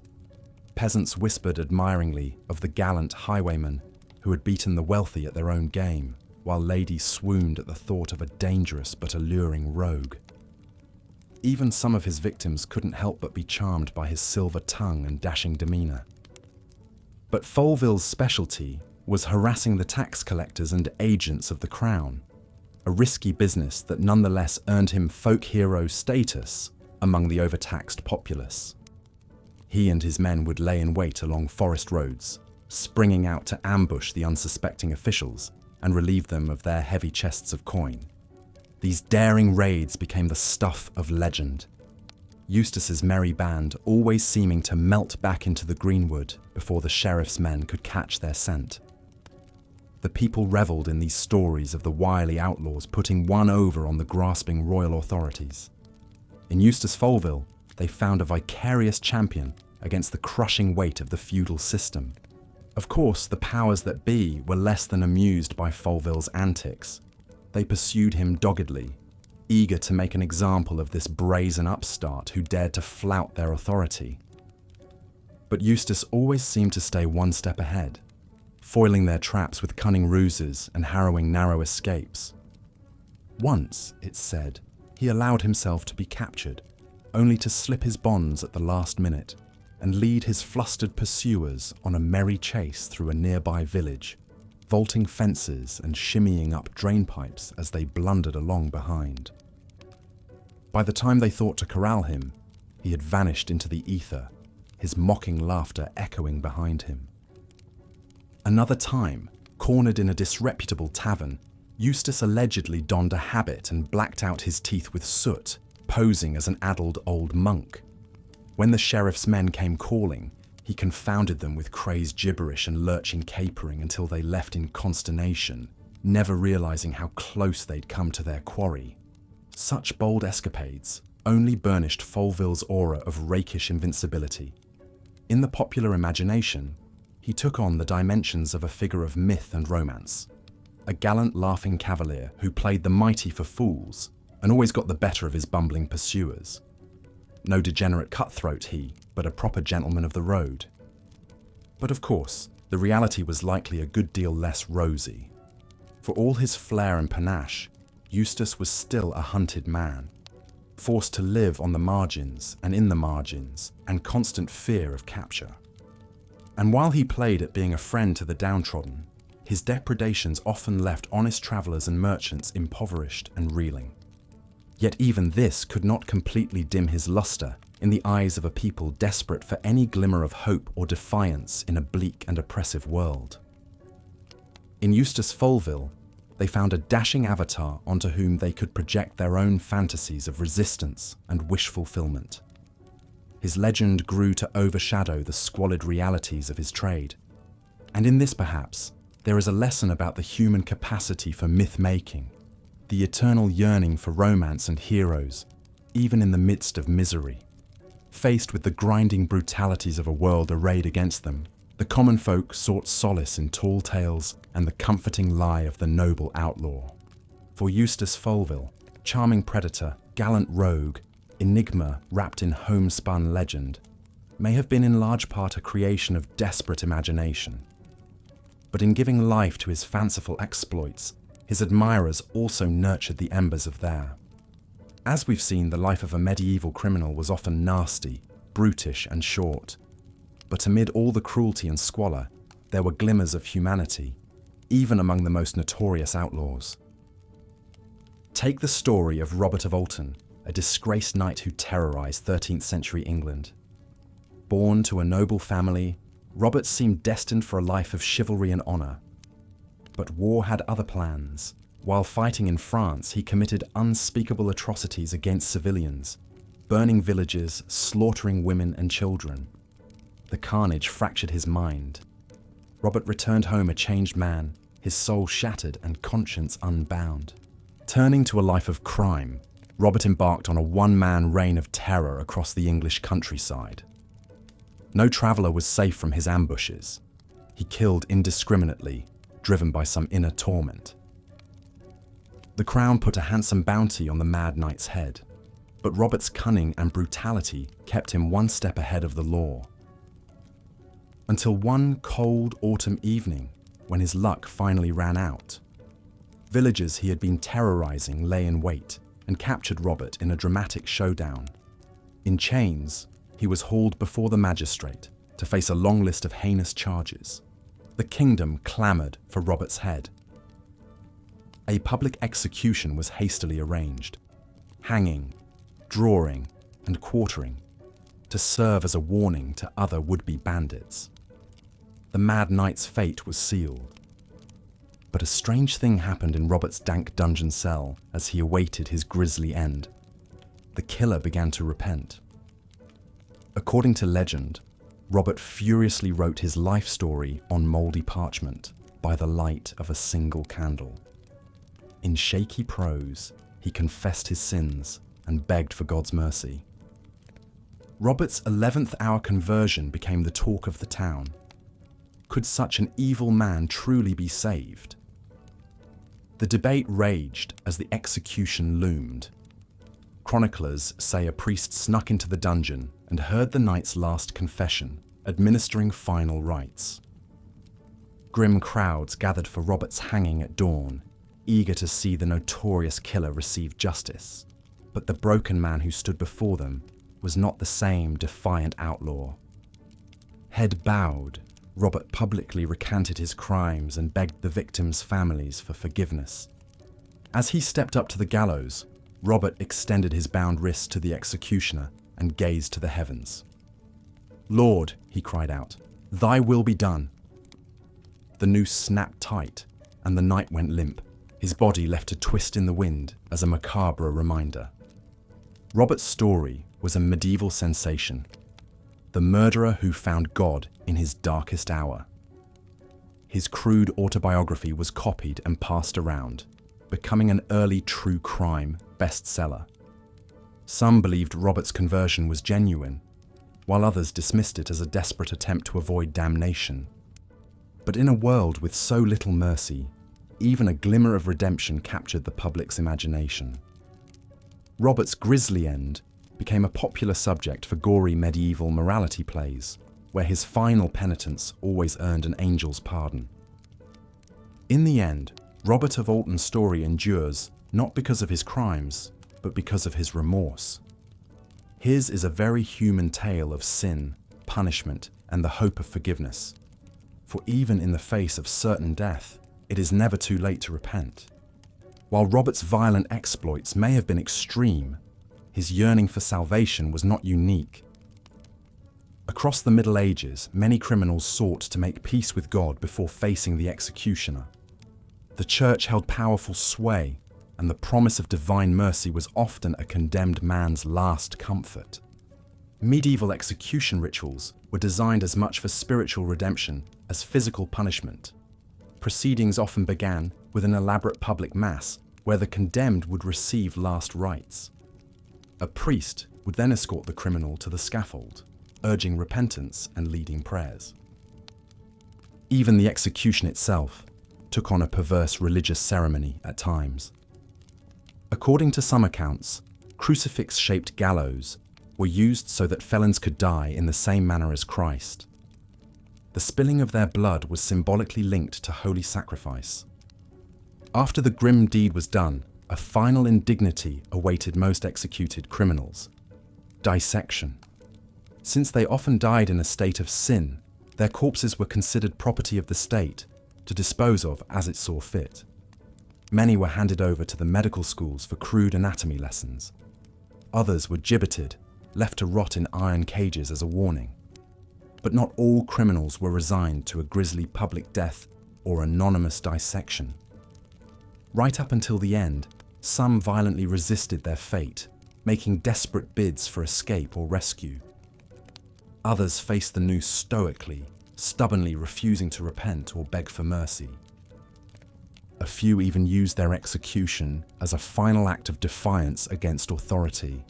Peasants whispered admiringly of the gallant highwayman who had beaten the wealthy at their own game, while ladies swooned at the thought of a dangerous but alluring rogue. Even some of his victims couldn't help but be charmed by his silver tongue and dashing demeanour. But Folville's specialty was harassing the tax collectors and agents of the crown, a risky business that nonetheless earned him folk hero status among the overtaxed populace. He and his men would lay in wait along forest roads, springing out to ambush the unsuspecting officials and relieve them of their heavy chests of coin. These daring raids became the stuff of legend. Eustace's merry band always seeming to melt back into the greenwood before the sheriff's men could catch their scent. The people revelled in these stories of the wily outlaws putting one over on the grasping royal authorities. In Eustace Folville, they found a vicarious champion against the crushing weight of the feudal system. Of course, the powers that be were less than amused by Folville's antics. They pursued him doggedly, eager to make an example of this brazen upstart who dared to flout their authority. But Eustace always seemed to stay one step ahead, foiling their traps with cunning ruses and harrowing narrow escapes. Once, it's said, he allowed himself to be captured, only to slip his bonds at the last minute and lead his flustered pursuers on a merry chase through a nearby village, vaulting fences and shimmying up drainpipes as they blundered along behind. By the time they thought to corral him, he had vanished into the ether, his mocking laughter echoing behind him. Another time, cornered in a disreputable tavern, Eustace allegedly donned a habit and blacked out his teeth with soot, posing as an addled old monk. When the sheriff's men came calling, he confounded them with crazed gibberish and lurching capering until they left in consternation, never realizing how close they'd come to their quarry. Such bold escapades only burnished Folville's aura of rakish invincibility. In the popular imagination, he took on the dimensions of a figure of myth and romance, a gallant laughing cavalier who played the mighty for fools and always got the better of his bumbling pursuers. No degenerate cutthroat he, but a proper gentleman of the road. But of course, the reality was likely a good deal less rosy. For all his flair and panache, Eustace was still a hunted man, forced to live on the margins and in the margins, and constant fear of capture. And while he played at being a friend to the downtrodden, his depredations often left honest travellers and merchants impoverished and reeling. Yet even this could not completely dim his lustre in the eyes of a people desperate for any glimmer of hope or defiance in a bleak and oppressive world. In Eustace Folville, they found a dashing avatar onto whom they could project their own fantasies of resistance and wish fulfillment. His legend grew to overshadow the squalid realities of his trade. And in this, perhaps, there is a lesson about the human capacity for myth-making, the eternal yearning for romance and heroes, even in the midst of misery. Faced with the grinding brutalities of a world arrayed against them, the common folk sought solace in tall tales and the comforting lie of the noble outlaw. For Eustace Folville, charming predator, gallant rogue, enigma wrapped in homespun legend, may have been in large part a creation of desperate imagination. But in giving life to his fanciful exploits, his admirers also nurtured the embers of their. As we've seen, the life of a medieval criminal was often nasty, brutish and short. But amid all the cruelty and squalor, there were glimmers of humanity, even among the most notorious outlaws. Take the story of Robert of Alton, a disgraced knight who terrorized 13th century England. Born to a noble family, Robert seemed destined for a life of chivalry and honor. But war had other plans. While fighting in France, he committed unspeakable atrocities against civilians, burning villages, slaughtering women and children. The carnage fractured his mind. Robert returned home a changed man, his soul shattered and conscience unbound. Turning to a life of crime, Robert embarked on a one-man reign of terror across the English countryside. No traveller was safe from his ambushes. He killed indiscriminately, driven by some inner torment. The crown put a handsome bounty on the mad knight's head, but Robert's cunning and brutality kept him one step ahead of the law. Until one cold autumn evening, when his luck finally ran out. Villagers he had been terrorizing lay in wait and captured Robert in a dramatic showdown. In chains, he was hauled before the magistrate to face a long list of heinous charges. The kingdom clamored for Robert's head. A public execution was hastily arranged. Hanging, drawing, and quartering. to serve as a warning to other would-be bandits. The Mad Knight's fate was sealed. But a strange thing happened in Robert's dank dungeon cell as he awaited his grisly end. The killer began to repent. According to legend, Robert furiously wrote his life story on mouldy parchment by the light of a single candle. In shaky prose, he confessed his sins and begged for God's mercy. Robert's 11th hour conversion became the talk of the town. Could such an evil man truly be saved? The debate raged as the execution loomed. Chroniclers say a priest snuck into the dungeon and heard the knight's last confession, administering final rites. Grim crowds gathered for Robert's hanging at dawn, eager to see the notorious killer receive justice. But the broken man who stood before them was not the same defiant outlaw. Head bowed, Robert publicly recanted his crimes and begged the victims' families for forgiveness. As he stepped up to the gallows, Robert extended his bound wrists to the executioner and gazed to the heavens. "Lord," he cried out, "thy will be done." The noose snapped tight, and the knight went limp, his body left to twist in the wind as a macabre reminder. Robert's story was a medieval sensation, the murderer who found God in his darkest hour. His crude autobiography was copied and passed around, becoming an early true crime bestseller. Some believed Robert's conversion was genuine, while others dismissed it as a desperate attempt to avoid damnation. But in a world with so little mercy, even a glimmer of redemption captured the public's imagination. Robert's grisly end became a popular subject for gory medieval morality plays, where his final penitence always earned an angel's pardon. In the end, Robert of Alton's story endures not because of his crimes, but because of his remorse. His is a very human tale of sin, punishment, and the hope of forgiveness. For even in the face of certain death, it is never too late to repent. While Robert's violent exploits may have been extreme, his yearning for salvation was not unique. Across the Middle Ages, many criminals sought to make peace with God before facing the executioner. The church held powerful sway, and the promise of divine mercy was often a condemned man's last comfort. Medieval execution rituals were designed as much for spiritual redemption as physical punishment. Proceedings often began with an elaborate public mass where the condemned would receive last rites. A priest would then escort the criminal to the scaffold, urging repentance and leading prayers. Even the execution itself took on a perverse religious ceremony at times. According to some accounts, crucifix-shaped gallows were used so that felons could die in the same manner as Christ. The spilling of their blood was symbolically linked to holy sacrifice. After the grim deed was done, a final indignity awaited most executed criminals: dissection. Since they often died in a state of sin, their corpses were considered property of the state to dispose of as it saw fit. Many were handed over to the medical schools for crude anatomy lessons. Others were gibbeted, left to rot in iron cages as a warning. But not all criminals were resigned to a grisly public death or anonymous dissection. Right up until the end, some violently resisted their fate, making desperate bids for escape or rescue. Others faced the noose stoically, stubbornly refusing to repent or beg for mercy. A few even used their execution as a final act of defiance against authority.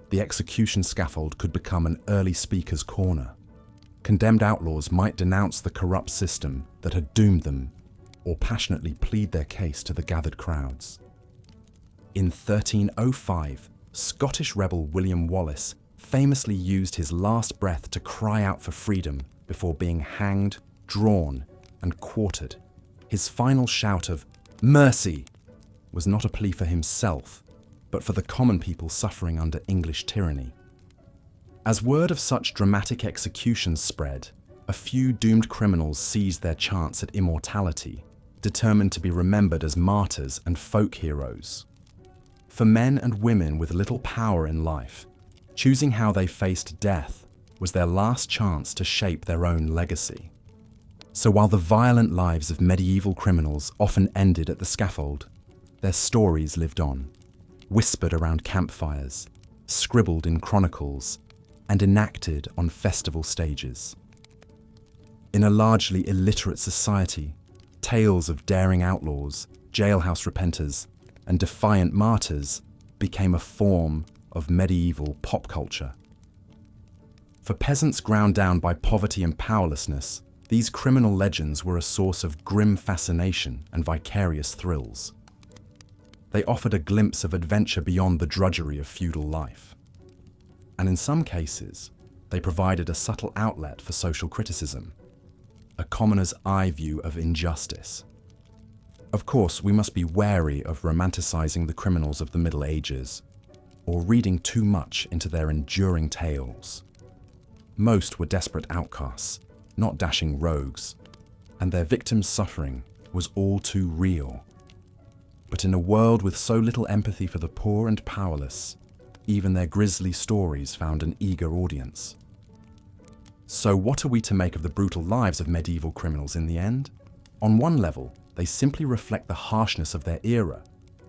The execution scaffold could become an early speaker's corner. Condemned outlaws might denounce the corrupt system that had doomed them, or passionately plead their case to the gathered crowds. In 1305, Scottish rebel William Wallace famously used his last breath to cry out for freedom before being hanged, drawn, and quartered. His final shout of "Mercy!" was not a plea for himself, but for the common people suffering under English tyranny. As word of such dramatic executions spread, a few doomed criminals seized their chance at immortality, determined to be remembered as martyrs and folk heroes. For men and women with little power in life, Choosing how they faced death was their last chance to shape their own legacy. So while the violent lives of medieval criminals often ended at the scaffold, their stories lived on, whispered around campfires, scribbled in chronicles, and enacted on festival stages. In a largely illiterate society, tales of daring outlaws, jailhouse repenters, and defiant martyrs became a form of medieval pop culture. For peasants ground down by poverty and powerlessness, these criminal legends were a source of grim fascination and vicarious thrills. They offered a glimpse of adventure beyond the drudgery of feudal life. And in some cases, they provided a subtle outlet for social criticism, a commoner's eye view of injustice. Of course, we must be wary of romanticizing the criminals of the Middle Ages, or reading too much into their enduring tales. Most were desperate outcasts, not dashing rogues, and their victims' suffering was all too real. But in a world with so little empathy for the poor and powerless, even their grisly stories found an eager audience. So what are we to make of the brutal lives of medieval criminals in the end? On one level, they simply reflect the harshness of their era,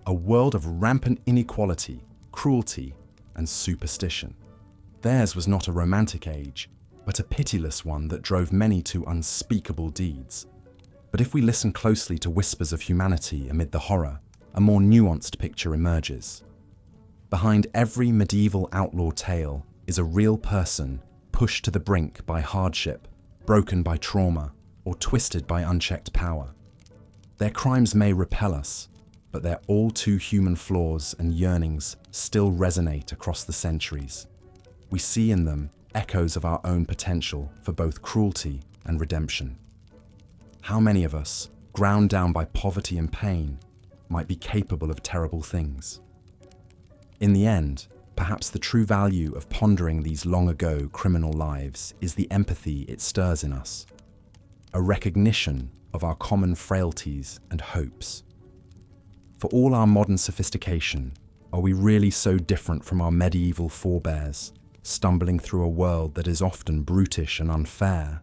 a world of rampant inequality, cruelty, and superstition. Theirs was not a romantic age, but a pitiless one that drove many to unspeakable deeds. But if we listen closely to whispers of humanity amid the horror, a more nuanced picture emerges. Behind every medieval outlaw tale is a real person pushed to the brink by hardship, broken by trauma, or twisted by unchecked power. Their crimes may repel us, but their all-too-human flaws and yearnings still resonate across the centuries. We see in them echoes of our own potential for both cruelty and redemption. How many of us, ground down by poverty and pain, might be capable of terrible things? In the end, perhaps the true value of pondering these long-ago criminal lives is the empathy it stirs in us, a recognition of our common frailties and hopes. For all our modern sophistication, are we really so different from our medieval forebears, stumbling through a world that is often brutish and unfair?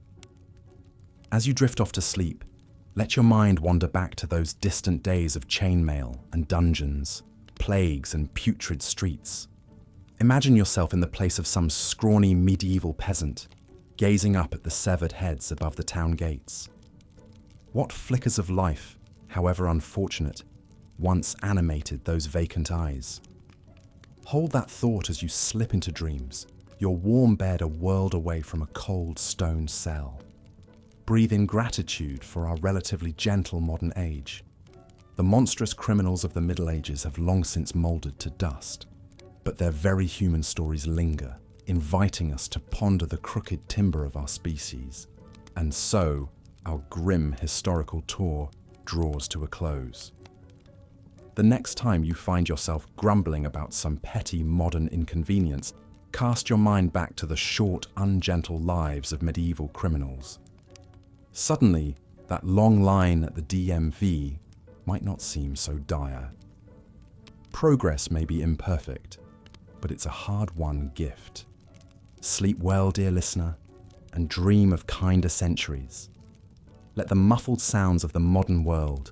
As you drift off to sleep, let your mind wander back to those distant days of chainmail and dungeons, plagues and putrid streets. Imagine yourself in the place of some scrawny medieval peasant, gazing up at the severed heads above the town gates. What flickers of life, however unfortunate, once animated those vacant eyes? Hold that thought as you slip into dreams, your warm bed a world away from a cold stone cell. Breathe in gratitude for our relatively gentle modern age. The monstrous criminals of the Middle Ages have long since mouldered to dust, but their very human stories linger, inviting us to ponder the crooked timber of our species. And so, our grim historical tour draws to a close. The next time you find yourself grumbling about some petty modern inconvenience, cast your mind back to the short, ungentle lives of medieval criminals. Suddenly, that long line at the DMV might not seem so dire. Progress may be imperfect, but it's a hard-won gift. Sleep well, dear listener, and dream of kinder centuries. Let the muffled sounds of the modern world,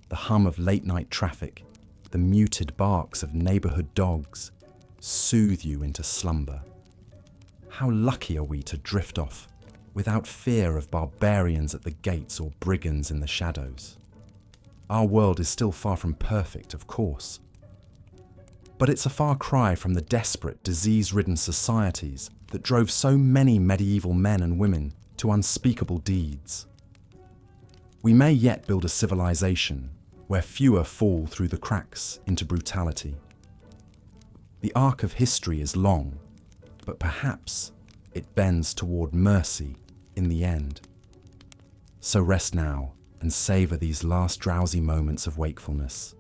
the hum of late-night traffic, the muted barks of neighborhood dogs, soothe you into slumber. How lucky are we to drift off without fear of barbarians at the gates or brigands in the shadows. Our world is still far from perfect, of course, but it's a far cry from the desperate, disease-ridden societies that drove so many medieval men and women to unspeakable deeds. We may yet build a civilization where fewer fall through the cracks into brutality. The arc of history is long, but perhaps it bends toward mercy in the end. So rest now and savor these last drowsy moments of wakefulness,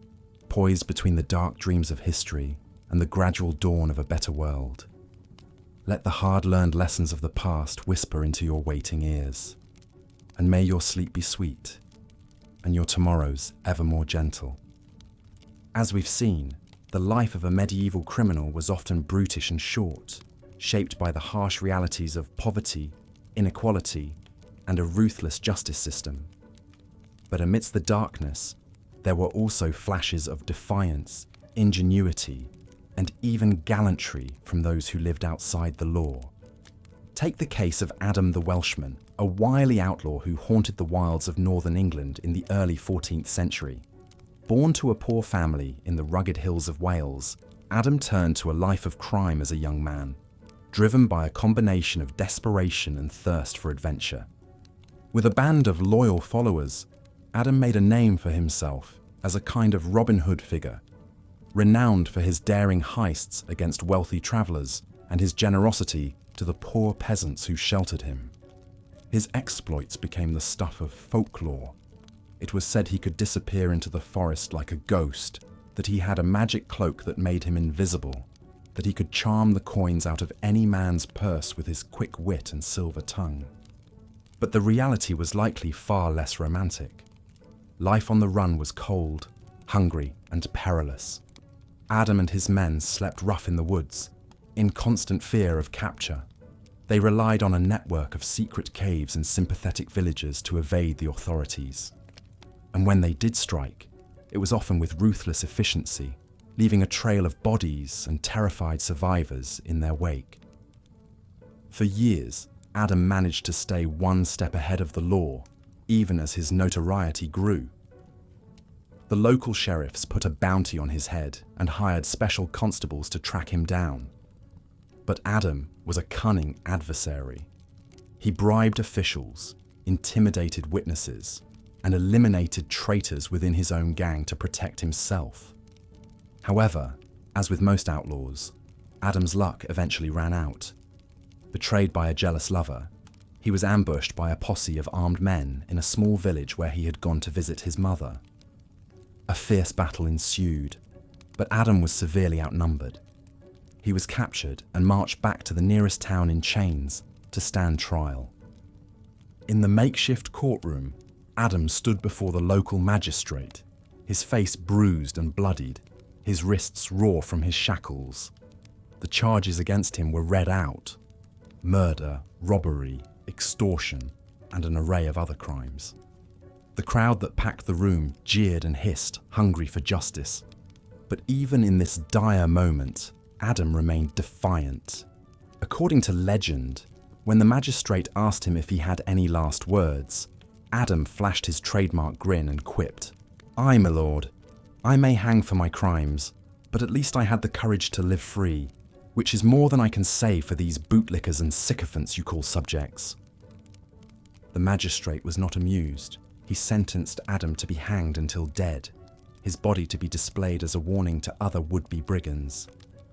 poised between the dark dreams of history and the gradual dawn of a better world. Let the hard-learned lessons of the past whisper into your waiting ears, and may your sleep be sweet, and your tomorrows ever more gentle. As we've seen, the life of a medieval criminal was often brutish and short, shaped by the harsh realities of poverty, inequality, and a ruthless justice system. But amidst the darkness, there were also flashes of defiance, ingenuity, and even gallantry from those who lived outside the law. Take the case of Adam the Welshman, a wily outlaw who haunted the wilds of northern England in the early 14th century. Born to a poor family in the rugged hills of Wales, Adam turned to a life of crime as a young man, driven by a combination of desperation and thirst for adventure. With a band of loyal followers, Adam made a name for himself as a kind of Robin Hood figure, renowned for his daring heists against wealthy travelers and his generosity to the poor peasants who sheltered him. His exploits became the stuff of folklore. It was said he could disappear into the forest like a ghost, that he had a magic cloak that made him invisible, that he could charm the coins out of any man's purse with his quick wit and silver tongue. But the reality was likely far less romantic. Life on the run was cold, hungry, and perilous. Adam and his men slept rough in the woods, in constant fear of capture. They relied on a network of secret caves and sympathetic villagers to evade the authorities. And when they did strike, it was often with ruthless efficiency, leaving a trail of bodies and terrified survivors in their wake. For years, Adam managed to stay one step ahead of the law, even as his notoriety grew. The local sheriffs put a bounty on his head and hired special constables to track him down. But Adam was a cunning adversary. He bribed officials, intimidated witnesses, and eliminated traitors within his own gang to protect himself. However, as with most outlaws, Adam's luck eventually ran out. Betrayed by a jealous lover, he was ambushed by a posse of armed men in a small village where he had gone to visit his mother. A fierce battle ensued, but Adam was severely outnumbered. He was captured and marched back to the nearest town in chains to stand trial. In the makeshift courtroom, Adam stood before the local magistrate, his face bruised and bloodied, his wrists raw from his shackles. The charges against him were read out: murder, robbery, extortion, and an array of other crimes. The crowd that packed the room jeered and hissed, hungry for justice. But even in this dire moment, Adam remained defiant. According to legend, when the magistrate asked him if he had any last words, Adam flashed his trademark grin and quipped, "Aye, my lord, I may hang for my crimes, but at least I had the courage to live free, which is more than I can say for these bootlickers and sycophants you call subjects." The magistrate was not amused. He sentenced Adam to be hanged until dead, his body to be displayed as a warning to other would-be brigands.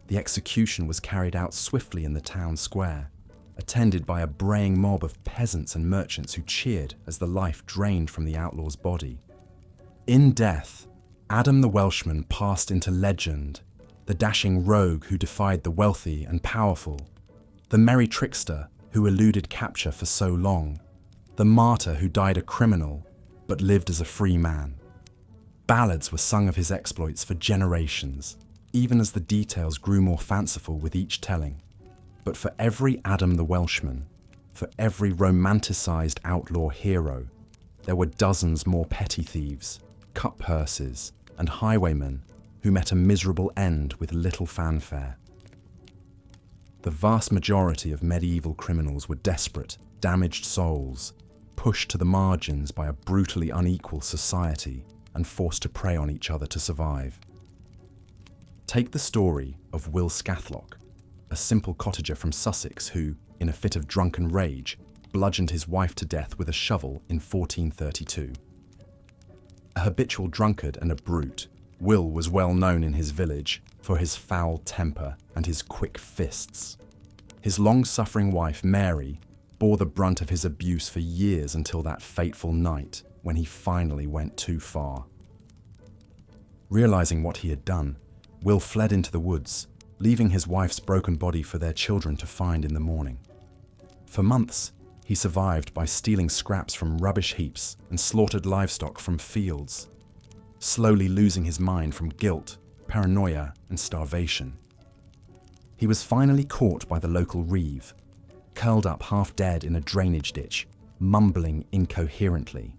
The execution was carried out swiftly in the town square, attended by a braying mob of peasants and merchants who cheered as the life drained from the outlaw's body. In death, Adam the Welshman passed into legend, the dashing rogue who defied the wealthy and powerful, the merry trickster who eluded capture for so long, the martyr who died a criminal but lived as a free man. Ballads were sung of his exploits for generations, even as the details grew more fanciful with each telling. But for every Adam the Welshman, for every romanticized outlaw hero, there were dozens more petty thieves, cut purses, and highwaymen who met a miserable end with little fanfare. The vast majority of medieval criminals were desperate, damaged souls, pushed to the margins by a brutally unequal society and forced to prey on each other to survive. Take the story of Will Scathlock, a simple cottager from Sussex who, in a fit of drunken rage, bludgeoned his wife to death with a shovel in 1432. A habitual drunkard and a brute, Will was well known in his village for his foul temper and his quick fists. His long-suffering wife, Mary, bore the brunt of his abuse for years until that fateful night when he finally went too far. Realizing what he had done, Will fled into the woods, leaving his wife's broken body for their children to find in the morning. For months, he survived by stealing scraps from rubbish heaps and slaughtered livestock from fields, slowly losing his mind from guilt, paranoia, and starvation. He was finally caught by the local reeve, curled up half dead in a drainage ditch, mumbling incoherently.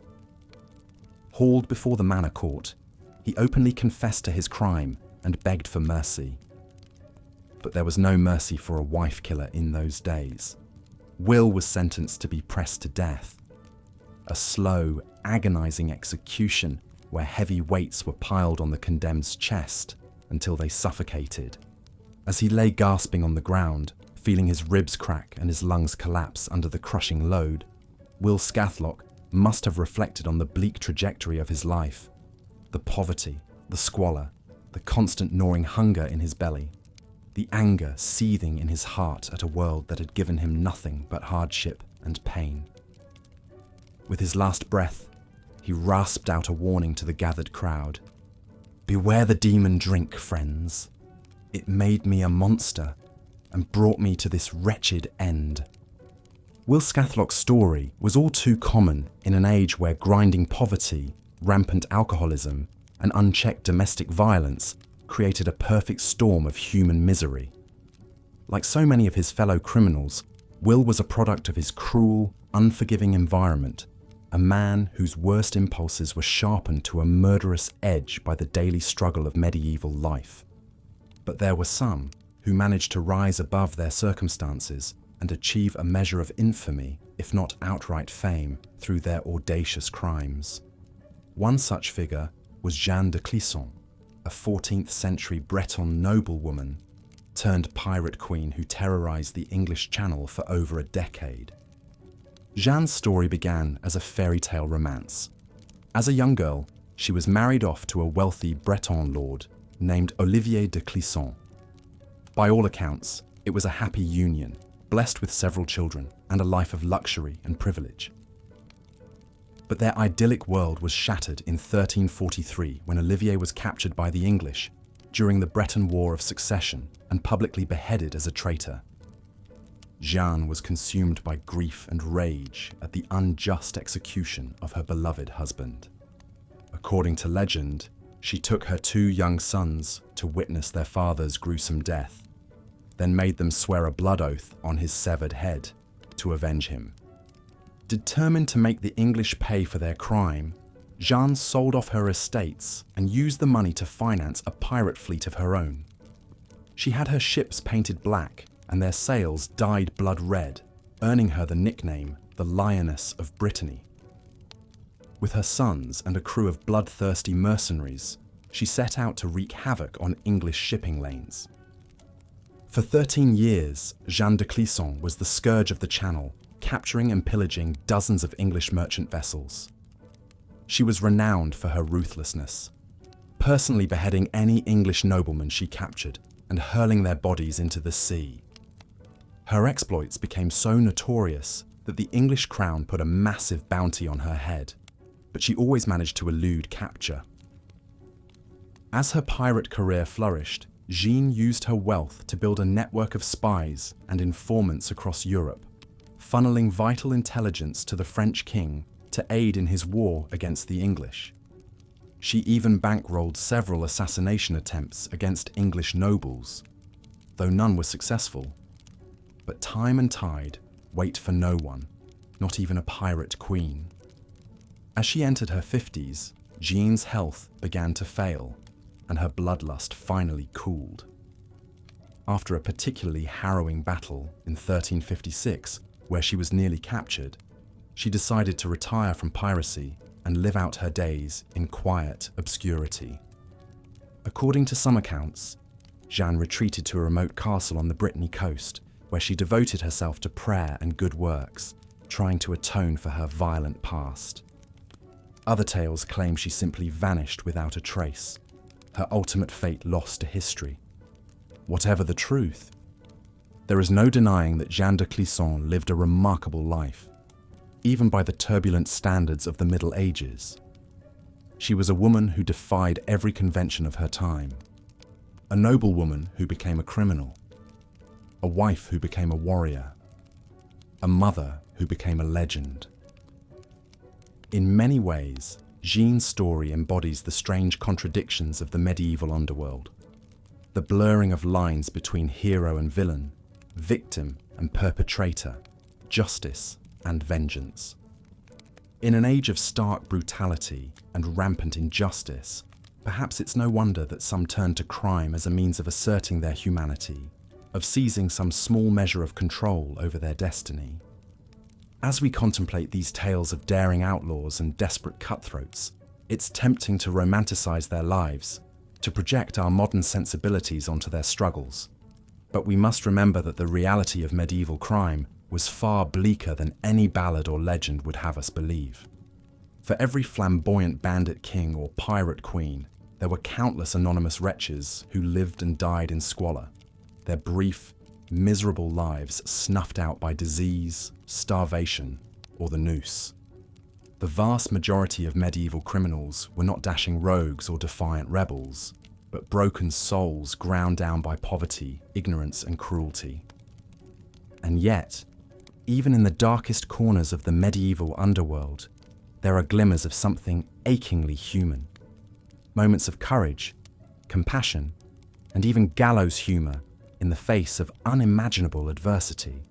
Hauled before the manor court, he openly confessed to his crime and begged for mercy. But there was no mercy for a wife killer in those days. Will was sentenced to be pressed to death. A slow, agonizing execution where heavy weights were piled on the condemned's chest until they suffocated. As he lay gasping on the ground, feeling his ribs crack and his lungs collapse under the crushing load, Will Scathlock must have reflected on the bleak trajectory of his life, the poverty, the squalor, the constant gnawing hunger in his belly, the anger seething in his heart at a world that had given him nothing but hardship and pain. With his last breath, he rasped out a warning to the gathered crowd. "Beware the demon drink, friends. It made me a monster and brought me to this wretched end." Will Scathlock's story was all too common in an age where grinding poverty, rampant alcoholism, and unchecked domestic violence created a perfect storm of human misery. Like so many of his fellow criminals, Will was a product of his cruel, unforgiving environment, a man whose worst impulses were sharpened to a murderous edge by the daily struggle of medieval life. But there were some who managed to rise above their circumstances and achieve a measure of infamy, if not outright fame, through their audacious crimes. One such figure was Jeanne de Clisson, a 14th century Breton noblewoman turned pirate queen who terrorized the English Channel for over a decade. Jeanne's story began as a fairy tale romance. As a young girl, she was married off to a wealthy Breton lord named Olivier de Clisson. By all accounts, it was a happy union, blessed with several children and a life of luxury and privilege. But their idyllic world was shattered in 1343 when Olivier was captured by the English during the Breton War of Succession and publicly beheaded as a traitor. Jeanne was consumed by grief and rage at the unjust execution of her beloved husband. According to legend, she took her 2 young sons to witness their father's gruesome death, then made them swear a blood oath on his severed head to avenge him. Determined to make the English pay for their crime, Jeanne sold off her estates and used the money to finance a pirate fleet of her own. She had her ships painted black and their sails dyed blood red, earning her the nickname the Lioness of Brittany. With her sons and a crew of bloodthirsty mercenaries, she set out to wreak havoc on English shipping lanes. For 13 years, Jeanne de Clisson was the scourge of the Channel, capturing and pillaging dozens of English merchant vessels. She was renowned for her ruthlessness, personally beheading any English nobleman she captured and hurling their bodies into the sea. Her exploits became so notorious that the English crown put a massive bounty on her head, but she always managed to elude capture. As her pirate career flourished, Jeanne used her wealth to build a network of spies and informants across Europe, funneling vital intelligence to the French king to aid in his war against the English. She even bankrolled several assassination attempts against English nobles, though none were successful. But time and tide wait for no one, not even a pirate queen. As she entered her 50s, Jeanne's health began to fail, and her bloodlust finally cooled. After a particularly harrowing battle in 1356, where she was nearly captured, she decided to retire from piracy and live out her days in quiet obscurity. According to some accounts, Jeanne retreated to a remote castle on the Brittany coast, where she devoted herself to prayer and good works, trying to atone for her violent past. Other tales claim she simply vanished without a trace, her ultimate fate lost to history. Whatever the truth, there is no denying that Jeanne de Clisson lived a remarkable life, even by the turbulent standards of the Middle Ages. She was a woman who defied every convention of her time, a noblewoman who became a criminal, a wife who became a warrior, a mother who became a legend. In many ways, Jeanne's story embodies the strange contradictions of the medieval underworld. the blurring of lines between hero and villain, victim and perpetrator, justice and vengeance. In an age of stark brutality and rampant injustice, perhaps it's no wonder that some turn to crime as a means of asserting their humanity, of seizing some small measure of control over their destiny. As we contemplate these tales of daring outlaws and desperate cutthroats, it's tempting to romanticize their lives, to project our modern sensibilities onto their struggles. But we must remember that the reality of medieval crime was far bleaker than any ballad or legend would have us believe. For every flamboyant bandit king or pirate queen, there were countless anonymous wretches who lived and died in squalor, their brief, miserable lives snuffed out by disease, starvation, or the noose. The vast majority of medieval criminals were not dashing rogues or defiant rebels, but broken souls ground down by poverty, ignorance, and cruelty. And yet, even in the darkest corners of the medieval underworld, there are glimmers of something achingly human. Moments of courage, compassion, and even gallows humor in the face of unimaginable adversity.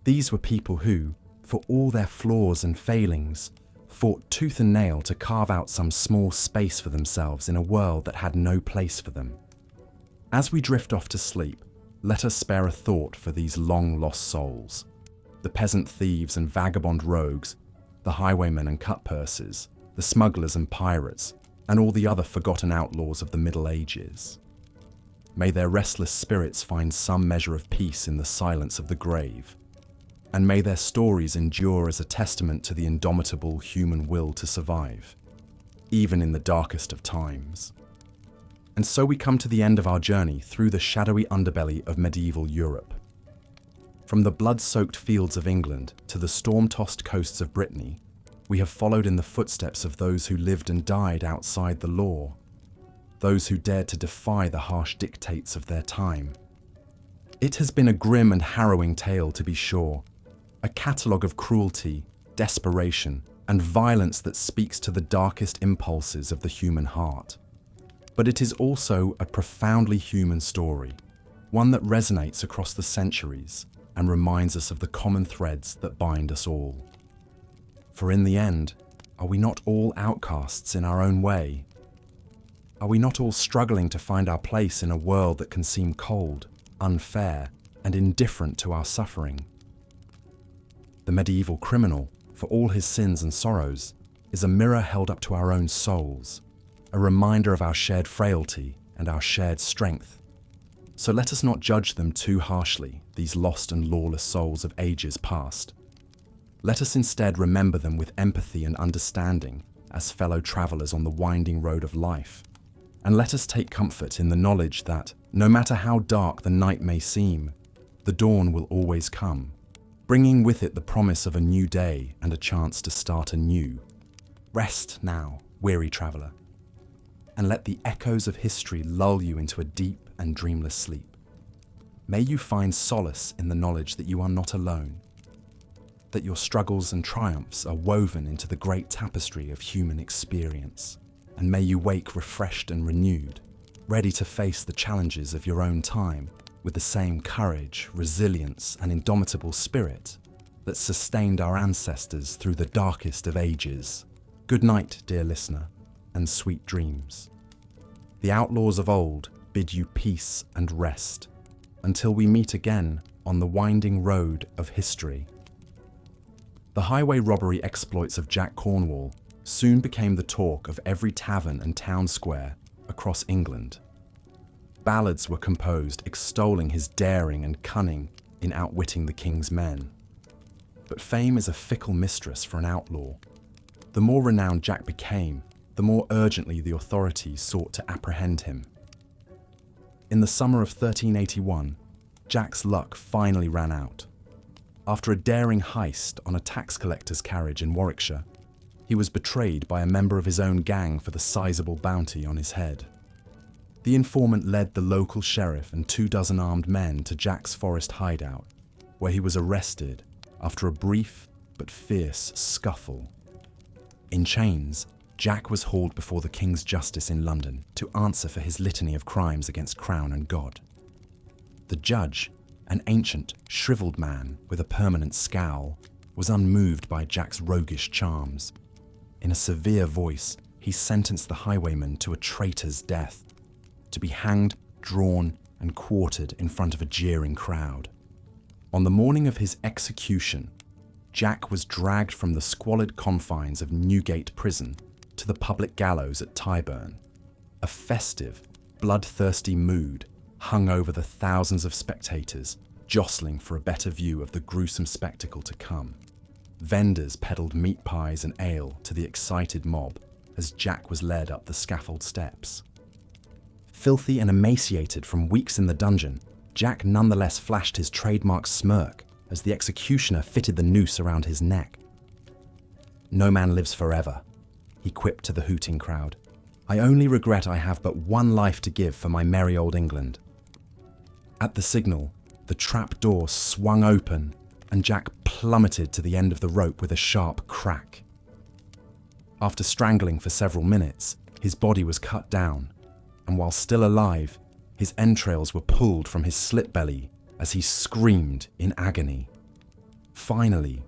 These were people who, for all their flaws and failings, fought tooth and nail to carve out some small space for themselves in a world that had no place for them. As we drift off to sleep, let us spare a thought for these long-lost souls, the peasant thieves and vagabond rogues, the highwaymen and cutpursers, the smugglers and pirates, and all the other forgotten outlaws of the Middle Ages. May their restless spirits find some measure of peace in the silence of the grave, and may their stories endure as a testament to the indomitable human will to survive, even in the darkest of times. And so we come to the end of our journey through the shadowy underbelly of medieval Europe. From the blood-soaked fields of England to the storm-tossed coasts of Brittany, we have followed in the footsteps of those who lived and died outside the law, those who dared to defy the harsh dictates of their time. It has been a grim and harrowing tale, to be sure, a catalogue of cruelty, desperation, and violence that speaks to the darkest impulses of the human heart. But it is also a profoundly human story, one that resonates across the centuries and reminds us of the common threads that bind us all. For in the end, are we not all outcasts in our own way? Are we not all struggling to find our place in a world that can seem cold, unfair, and indifferent to our suffering? The medieval criminal, for all his sins and sorrows, is a mirror held up to our own souls, a reminder of our shared frailty and our shared strength. So let us not judge them too harshly, these lost and lawless souls of ages past. Let us instead remember them with empathy and understanding as fellow travelers on the winding road of life. And let us take comfort in the knowledge that, no matter how dark the night may seem, the dawn will always come, bringing with it the promise of a new day and a chance to start anew. Rest now, weary traveler, and let the echoes of history lull you into a deep and dreamless sleep. May you find solace in the knowledge that you are not alone, that your struggles and triumphs are woven into the great tapestry of human experience, and may you wake refreshed and renewed, ready to face the challenges of your own time with the same courage, resilience, and indomitable spirit that sustained our ancestors through the darkest of ages. Good night, dear listener, and sweet dreams. The outlaws of old bid you peace and rest, until we meet again on the winding road of history. The highway robbery exploits of Jack Cornwall soon became the talk of every tavern and town square across England. Ballads were composed extolling his daring and cunning in outwitting the king's men. But fame is a fickle mistress for an outlaw. The more renowned Jack became, the more urgently the authorities sought to apprehend him. In the summer of 1381, Jack's luck finally ran out. After a daring heist on a tax collector's carriage in Warwickshire, he was betrayed by a member of his own gang for the sizable bounty on his head. The informant led the local sheriff and 24 armed men to Jack's forest hideout, where he was arrested after a brief but fierce scuffle. In chains, Jack was hauled before the King's Justice in London to answer for his litany of crimes against Crown and God. The judge, an ancient, shriveled man with a permanent scowl, was unmoved by Jack's roguish charms. In a severe voice, he sentenced the highwayman to a traitor's death, to be hanged, drawn, and quartered in front of a jeering crowd. On the morning of his execution, Jack was dragged from the squalid confines of Newgate Prison to the public gallows at Tyburn. A festive, bloodthirsty mood hung over the thousands of spectators jostling for a better view of the gruesome spectacle to come. Vendors peddled meat pies and ale to the excited mob as Jack was led up the scaffold steps. Filthy and emaciated from weeks in the dungeon, Jack nonetheless flashed his trademark smirk as the executioner fitted the noose around his neck. "No man lives forever," he quipped to the hooting crowd. "I only regret I have but one life to give for my merry old England." At the signal, the trap door swung open and Jack plummeted to the end of the rope with a sharp crack. After strangling for several minutes, his body was cut down, and while still alive, his entrails were pulled from his slit belly as he screamed in agony. Finally,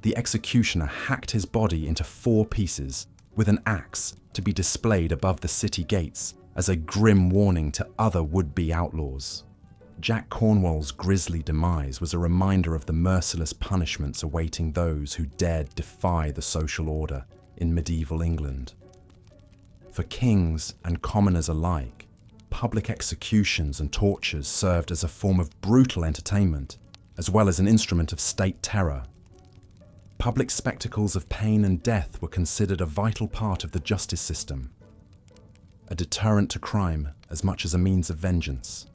the executioner hacked his body into 4 pieces with an axe to be displayed above the city gates as a grim warning to other would-be outlaws. Jack Cornwall's grisly demise was a reminder of the merciless punishments awaiting those who dared defy the social order in medieval England. For kings and commoners alike, public executions and tortures served as a form of brutal entertainment, as well as an instrument of state terror. Public spectacles of pain and death were considered a vital part of the justice system, a deterrent to crime as much as a means of vengeance.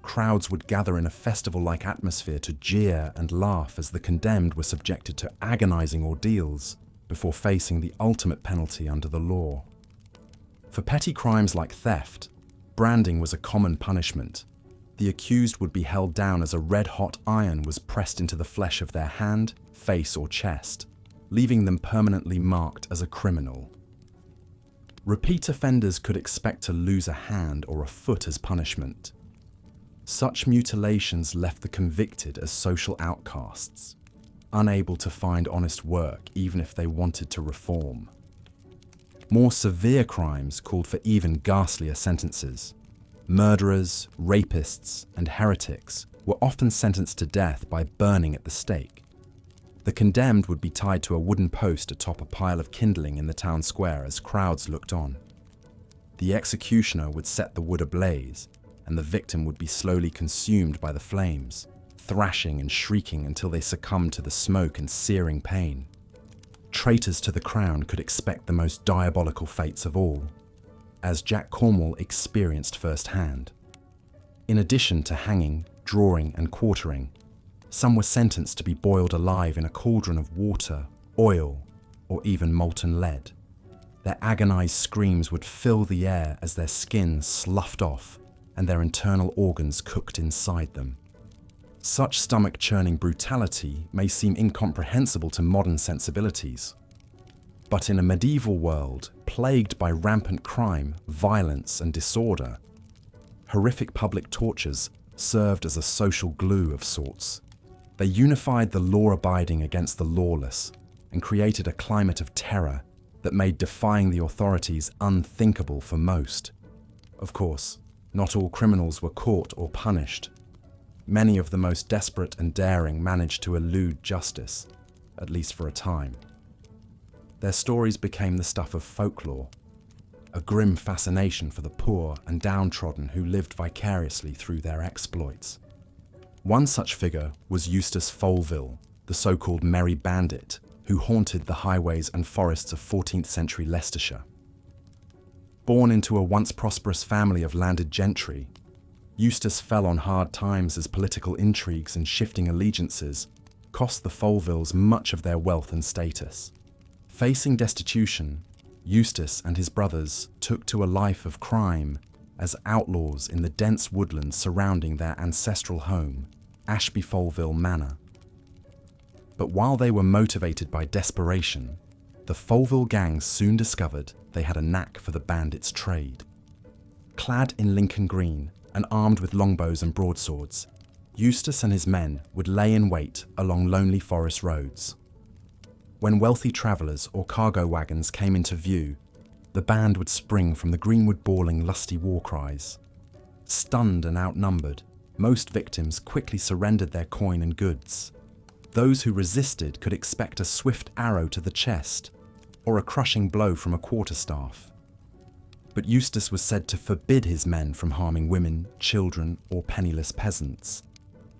Crowds would gather in a festival-like atmosphere to jeer and laugh as the condemned were subjected to agonizing ordeals before facing the ultimate penalty under the law. For petty crimes like theft, branding was a common punishment. The accused would be held down as a red-hot iron was pressed into the flesh of their hand, face, or chest, leaving them permanently marked as a criminal. Repeat offenders could expect to lose a hand or a foot as punishment. Such mutilations left the convicted as social outcasts, unable to find honest work even if they wanted to reform. More severe crimes called for even ghastlier sentences. Murderers, rapists, and heretics were often sentenced to death by burning at the stake. The condemned would be tied to a wooden post atop a pile of kindling in the town square as crowds looked on. The executioner would set the wood ablaze, and the victim would be slowly consumed by the flames, thrashing and shrieking until they succumbed to the smoke and searing pain. Traitors to the crown could expect the most diabolical fates of all, as Jack Cornwall experienced firsthand. In addition to hanging, drawing, and quartering, some were sentenced to be boiled alive in a cauldron of water, oil, or even molten lead. Their agonized screams would fill the air as their skin sloughed off and their internal organs cooked inside them. Such stomach-churning brutality may seem incomprehensible to modern sensibilities. But in a medieval world plagued by rampant crime, violence, and disorder, horrific public tortures served as a social glue of sorts. They unified the law-abiding against the lawless and created a climate of terror that made defying the authorities unthinkable for most. Of course, not all criminals were caught or punished. Many of the most desperate and daring managed to elude justice, at least for a time. Their stories became the stuff of folklore, a grim fascination for the poor and downtrodden who lived vicariously through their exploits. One such figure was Eustace Folville, the so-called Merry Bandit, who haunted the highways and forests of 14th century Leicestershire. Born into a once prosperous family of landed gentry, Eustace fell on hard times as political intrigues and shifting allegiances cost the Folvilles much of their wealth and status. Facing destitution, Eustace and his brothers took to a life of crime as outlaws in the dense woodlands surrounding their ancestral home, Ashby Folville Manor. But while they were motivated by desperation, the Foleville gang soon discovered they had a knack for the bandits' trade. Clad in Lincoln green and armed with longbows and broadswords, Eustace and his men would lay in wait along lonely forest roads. When wealthy travellers or cargo wagons came into view, the band would spring from the greenwood bawling lusty war cries. Stunned and outnumbered, most victims quickly surrendered their coin and goods. Those who resisted could expect a swift arrow to the chest or a crushing blow from a quarterstaff. But Eustace was said to forbid his men from harming women, children, or penniless peasants.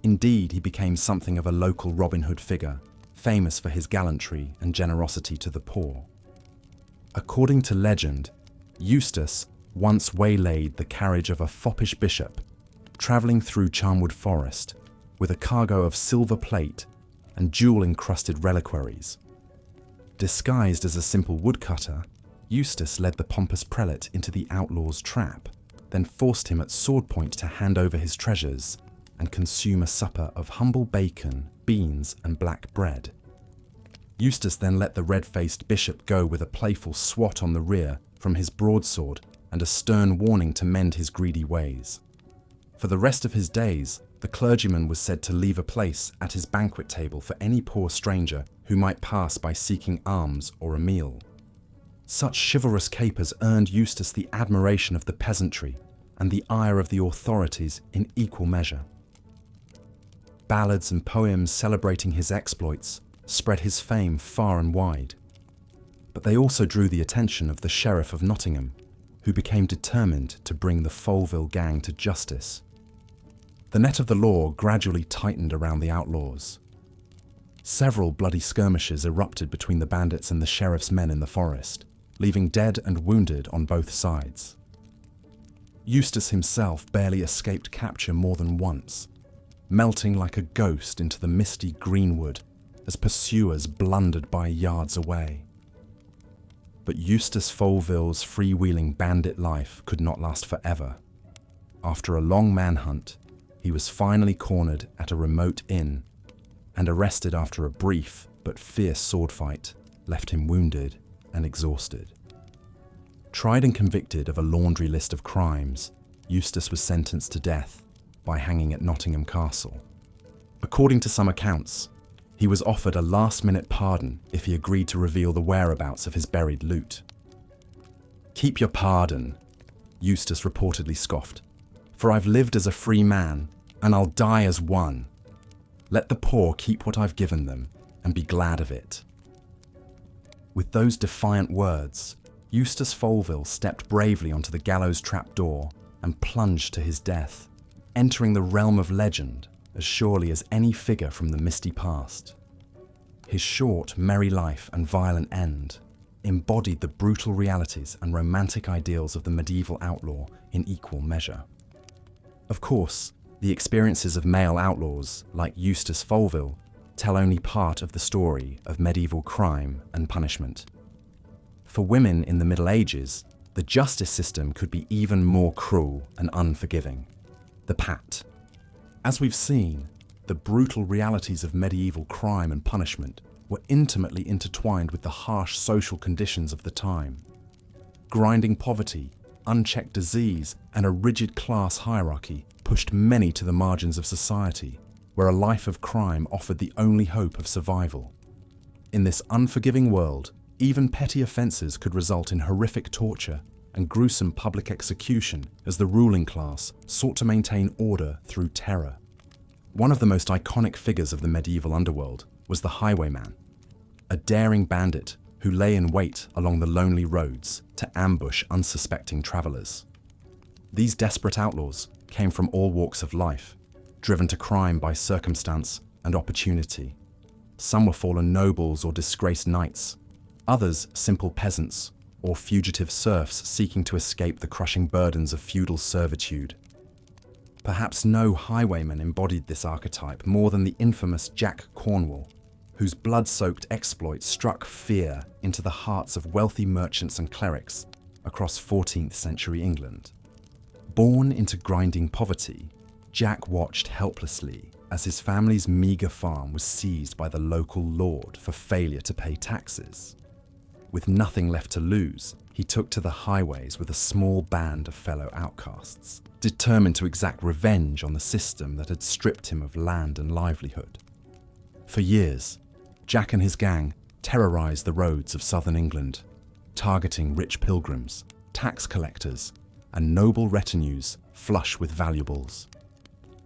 Indeed, he became something of a local Robin Hood figure, famous for his gallantry and generosity to the poor. According to legend, Eustace once waylaid the carriage of a foppish bishop, travelling through Charnwood Forest with a cargo of silver plate and jewel-encrusted reliquaries. Disguised as a simple woodcutter, Eustace led the pompous prelate into the outlaw's trap, then forced him at sword point to hand over his treasures and consume a supper of humble bacon, beans, and black bread. Eustace then let the red-faced bishop go with a playful swat on the rear from his broadsword and a stern warning to mend his greedy ways. For the rest of his days, the clergyman was said to leave a place at his banquet table for any poor stranger who might pass by seeking alms or a meal. Such chivalrous capers earned Eustace the admiration of the peasantry and the ire of the authorities in equal measure. Ballads and poems celebrating his exploits spread his fame far and wide. But they also drew the attention of the Sheriff of Nottingham, who became determined to bring the Foleville gang to justice. The net of the law gradually tightened around the outlaws. Several bloody skirmishes erupted between the bandits and the sheriff's men in the forest, leaving dead and wounded on both sides. Eustace himself barely escaped capture more than once, melting like a ghost into the misty greenwood as pursuers blundered by yards away. But Eustace Foleville's freewheeling bandit life could not last forever. After a long manhunt, he was finally cornered at a remote inn and arrested after a brief but fierce sword fight left him wounded and exhausted. Tried and convicted of a laundry list of crimes, Eustace was sentenced to death by hanging at Nottingham Castle. According to some accounts, he was offered a last-minute pardon if he agreed to reveal the whereabouts of his buried loot. "Keep your pardon," Eustace reportedly scoffed, "for I've lived as a free man, and I'll die as one. Let the poor keep what I've given them, and be glad of it." With those defiant words, Eustace Foleville stepped bravely onto the gallows trapdoor and plunged to his death, entering the realm of legend as surely as any figure from the misty past. His short, merry life and violent end embodied the brutal realities and romantic ideals of the medieval outlaw in equal measure. Of course, the experiences of male outlaws like Eustace Foleville tell only part of the story of medieval crime and punishment. For women in the Middle Ages, the justice system could be even more cruel and unforgiving. The Pat. As we've seen, the brutal realities of medieval crime and punishment were intimately intertwined with the harsh social conditions of the time. Grinding poverty, unchecked disease, and a rigid class hierarchy pushed many to the margins of society, where a life of crime offered the only hope of survival. In this unforgiving world, even petty offences could result in horrific torture and gruesome public execution as the ruling class sought to maintain order through terror. One of the most iconic figures of the medieval underworld was the highwayman, a daring bandit who lay in wait along the lonely roads to ambush unsuspecting travellers. These desperate outlaws came from all walks of life, driven to crime by circumstance and opportunity. Some were fallen nobles or disgraced knights, others simple peasants or fugitive serfs seeking to escape the crushing burdens of feudal servitude. Perhaps no highwayman embodied this archetype more than the infamous Jack Cornwall, whose blood-soaked exploits struck fear into the hearts of wealthy merchants and clerics across 14th century England. Born into grinding poverty, Jack watched helplessly as his family's meagre farm was seized by the local lord for failure to pay taxes. With nothing left to lose, he took to the highways with a small band of fellow outcasts, determined to exact revenge on the system that had stripped him of land and livelihood. For years, Jack and his gang terrorized the roads of southern England, targeting rich pilgrims, tax collectors, and noble retinues flush with valuables.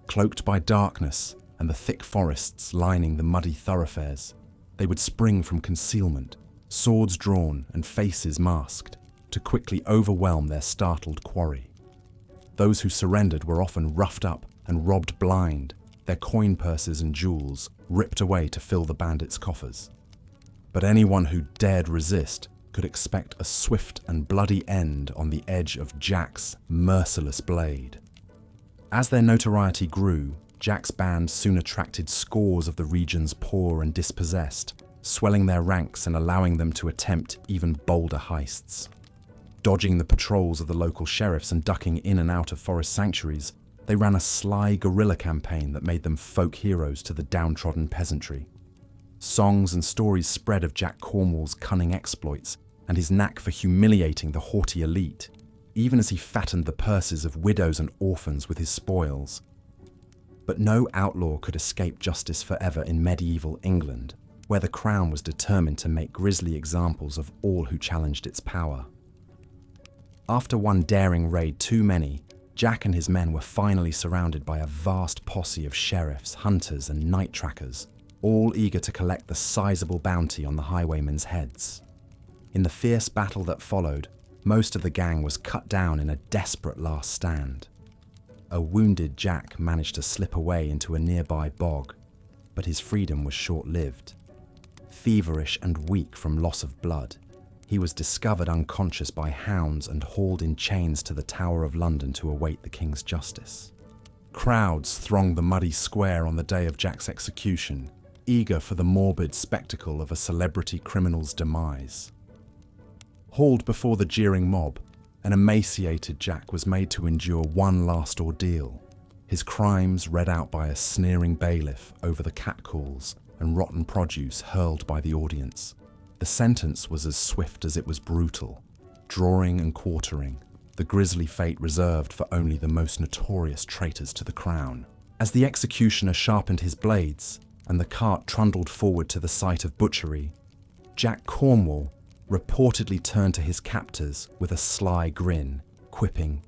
Cloaked by darkness and the thick forests lining the muddy thoroughfares, they would spring from concealment, swords drawn and faces masked, to quickly overwhelm their startled quarry. Those who surrendered were often roughed up and robbed blind, their coin purses and jewels ripped away to fill the bandits' coffers. But anyone who dared resist could expect a swift and bloody end on the edge of Jack's merciless blade. As their notoriety grew, Jack's band soon attracted scores of the region's poor and dispossessed, swelling their ranks and allowing them to attempt even bolder heists. Dodging the patrols of the local sheriffs and ducking in and out of forest sanctuaries, they ran a sly guerrilla campaign that made them folk heroes to the downtrodden peasantry. Songs and stories spread of Jack Cornwall's cunning exploits and his knack for humiliating the haughty elite, even as he fattened the purses of widows and orphans with his spoils. But no outlaw could escape justice forever in medieval England, where the crown was determined to make grisly examples of all who challenged its power. After one daring raid too many, Jack and his men were finally surrounded by a vast posse of sheriffs, hunters, and night trackers, all eager to collect the sizable bounty on the highwaymen's heads. In the fierce battle that followed, most of the gang was cut down in a desperate last stand. A wounded Jack managed to slip away into a nearby bog, but his freedom was short-lived. Feverish and weak from loss of blood, he was discovered unconscious by hounds and hauled in chains to the Tower of London to await the King's justice. Crowds thronged the muddy square on the day of Jack's execution, eager for the morbid spectacle of a celebrity criminal's demise. Hauled before the jeering mob, an emaciated Jack was made to endure one last ordeal, his crimes read out by a sneering bailiff over the catcalls and rotten produce hurled by the audience. The sentence was as swift as it was brutal, drawing and quartering, the grisly fate reserved for only the most notorious traitors to the crown. As the executioner sharpened his blades and the cart trundled forward to the site of butchery, Jack Cornwall reportedly turned to his captors with a sly grin, quipping,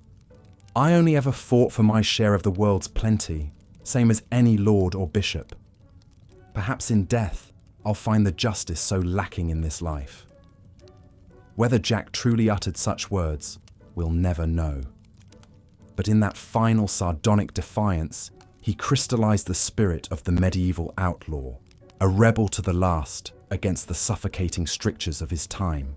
"I only ever fought for my share of the world's plenty, same as any lord or bishop. Perhaps in death, I'll find the justice so lacking in this life." Whether Jack truly uttered such words, we'll never know. But in that final sardonic defiance, he crystallized the spirit of the medieval outlaw, a rebel to the last against the suffocating strictures of his time.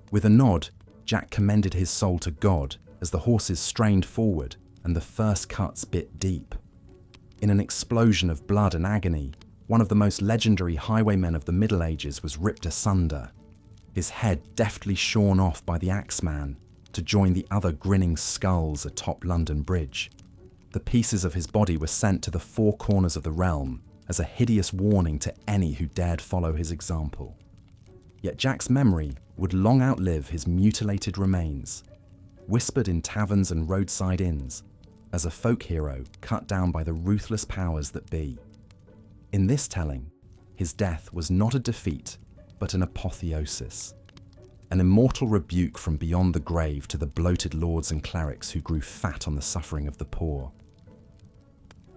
With a nod, Jack commended his soul to God as the horses strained forward and the first cuts bit deep. In an explosion of blood and agony, one of the most legendary highwaymen of the Middle Ages was ripped asunder, his head deftly shorn off by the axeman to join the other grinning skulls atop London Bridge. The pieces of his body were sent to the four corners of the realm as a hideous warning to any who dared follow his example. Yet Jack's memory would long outlive his mutilated remains, whispered in taverns and roadside inns, as a folk hero cut down by the ruthless powers that be. In this telling, his death was not a defeat, but an apotheosis, an immortal rebuke from beyond the grave to the bloated lords and clerics who grew fat on the suffering of the poor.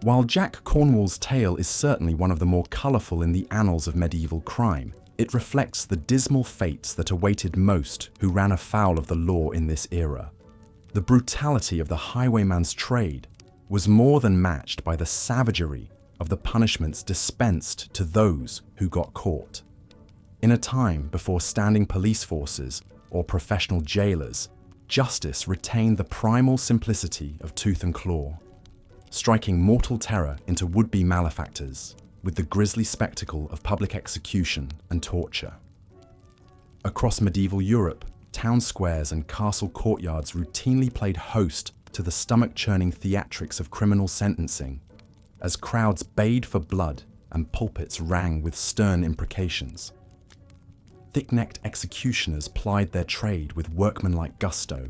While Jack Cornwall's tale is certainly one of the more colourful in the annals of medieval crime, it reflects the dismal fates that awaited most who ran afoul of the law in this era. The brutality of the highwayman's trade was more than matched by the savagery of the punishments dispensed to those who got caught. In a time before standing police forces or professional jailers, justice retained the primal simplicity of tooth and claw, striking mortal terror into would-be malefactors with the grisly spectacle of public execution and torture. Across medieval Europe, town squares and castle courtyards routinely played host to the stomach-churning theatrics of criminal sentencing, as crowds bayed for blood and pulpits rang with stern imprecations. thick-necked executioners plied their trade with workmanlike gusto,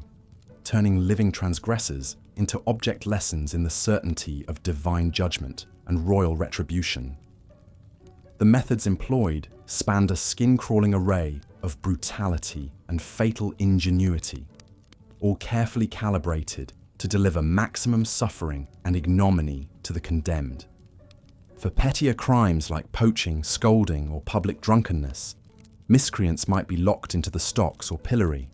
turning living transgressors into object lessons in the certainty of divine judgment and royal retribution. The methods employed spanned a skin-crawling array of brutality and fatal ingenuity, all carefully calibrated to deliver maximum suffering and ignominy to the condemned. For pettier crimes like poaching, scolding, or public drunkenness, miscreants might be locked into the stocks or pillory,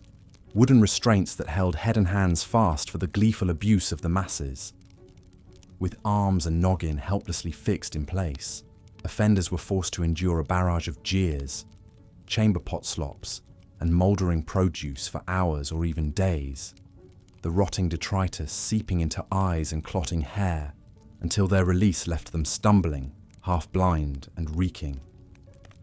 wooden restraints that held head and hands fast for the gleeful abuse of the masses. With arms and noggin helplessly fixed in place, offenders were forced to endure a barrage of jeers, chamber pot slops, and mouldering produce for hours or even days, the rotting detritus seeping into eyes and clotting hair until their release left them stumbling, half-blind and reeking.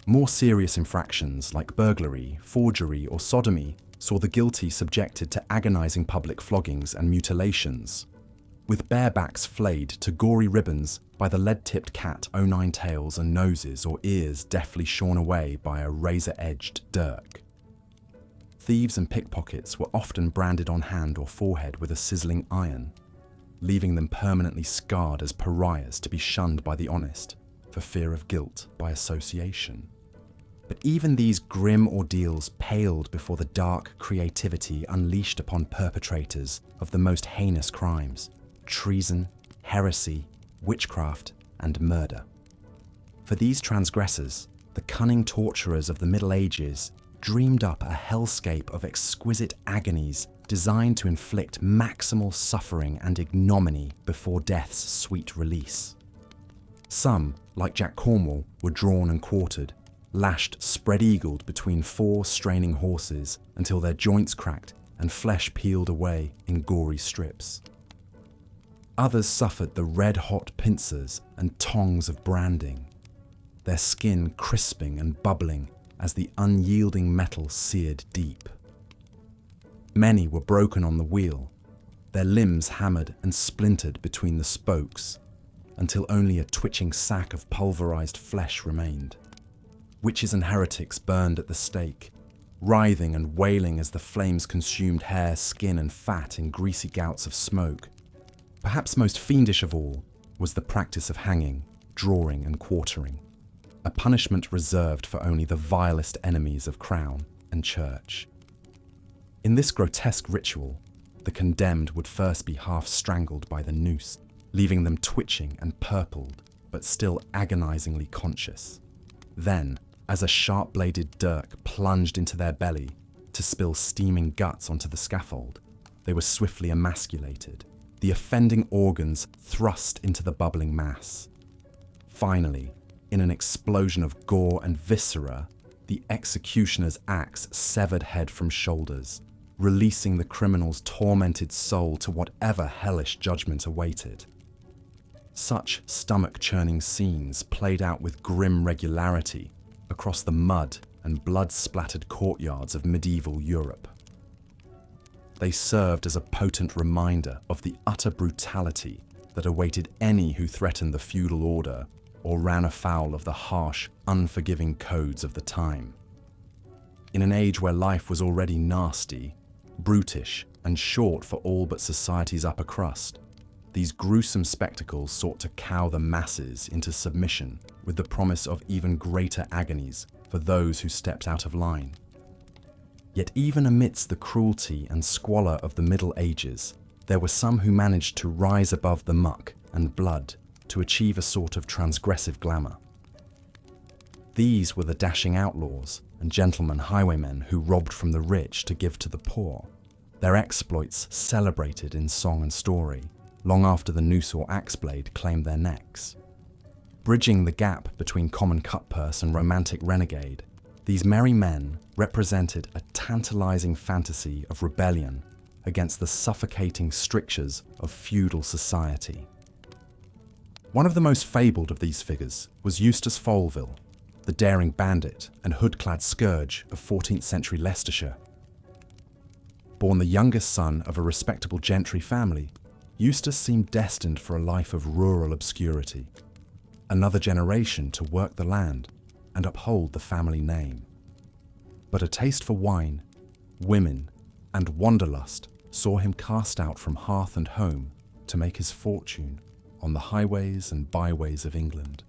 More serious infractions like burglary, forgery, or sodomy saw the guilty subjected to agonizing public floggings and mutilations, with barebacks flayed to gory ribbons by the lead-tipped cat o' nine tails and noses or ears deftly shorn away by a razor-edged dirk. Thieves and pickpockets were often branded on hand or forehead with a sizzling iron, leaving them permanently scarred as pariahs to be shunned by the honest for fear of guilt by association. But even these grim ordeals paled before the dark creativity unleashed upon perpetrators of the most heinous crimes: treason, heresy, witchcraft, and murder. For these transgressors, the cunning torturers of the Middle Ages dreamed up a hellscape of exquisite agonies designed to inflict maximal suffering and ignominy before death's sweet release. Some, like Jack Cornwall, were drawn and quartered, lashed spread-eagled between four straining horses until their joints cracked and flesh peeled away in gory strips. Others suffered the red-hot pincers and tongs of branding, their skin crisping and bubbling as the unyielding metal seared deep. Many were broken on the wheel, their limbs hammered and splintered between the spokes, until only a twitching sack of pulverized flesh remained. Witches and heretics burned at the stake, writhing and wailing as the flames consumed hair, skin, and fat in greasy gouts of smoke. Perhaps most fiendish of all was the practice of hanging, drawing, and quartering, a punishment reserved for only the vilest enemies of crown and church. In this grotesque ritual, the condemned would first be half strangled by the noose, leaving them twitching and purpled, but still agonizingly conscious. Then, as a sharp-bladed dirk plunged into their belly to spill steaming guts onto the scaffold, they were swiftly emasculated, the offending organs thrust into the bubbling mass. Finally, in an explosion of gore and viscera, the executioner's axe severed head from shoulders, releasing the criminal's tormented soul to whatever hellish judgment awaited. Such stomach-churning scenes played out with grim regularity across the mud and blood-splattered courtyards of medieval Europe. They served as a potent reminder of the utter brutality that awaited any who threatened the feudal order or ran afoul of the harsh, unforgiving codes of the time. In an age where life was already nasty, brutish, and short for all but society's upper crust, these gruesome spectacles sought to cow the masses into submission with the promise of even greater agonies for those who stepped out of line. Yet even amidst the cruelty and squalor of the Middle Ages, there were some who managed to rise above the muck and blood to achieve a sort of transgressive glamour. These were the dashing outlaws and gentlemen highwaymen who robbed from the rich to give to the poor, their exploits celebrated in song and story, long after the noose or axe blade claimed their necks. Bridging the gap between common cutpurse and romantic renegade, these merry men represented a tantalizing fantasy of rebellion against the suffocating strictures of feudal society. One of the most fabled of these figures was Eustace Foleville, the daring bandit and hood-clad scourge of 14th century Leicestershire. Born the youngest son of a respectable gentry family, Eustace seemed destined for a life of rural obscurity, another generation to work the land and uphold the family name. But a taste for wine, women, and wanderlust saw him cast out from hearth and home to make his fortune on the highways and byways of England.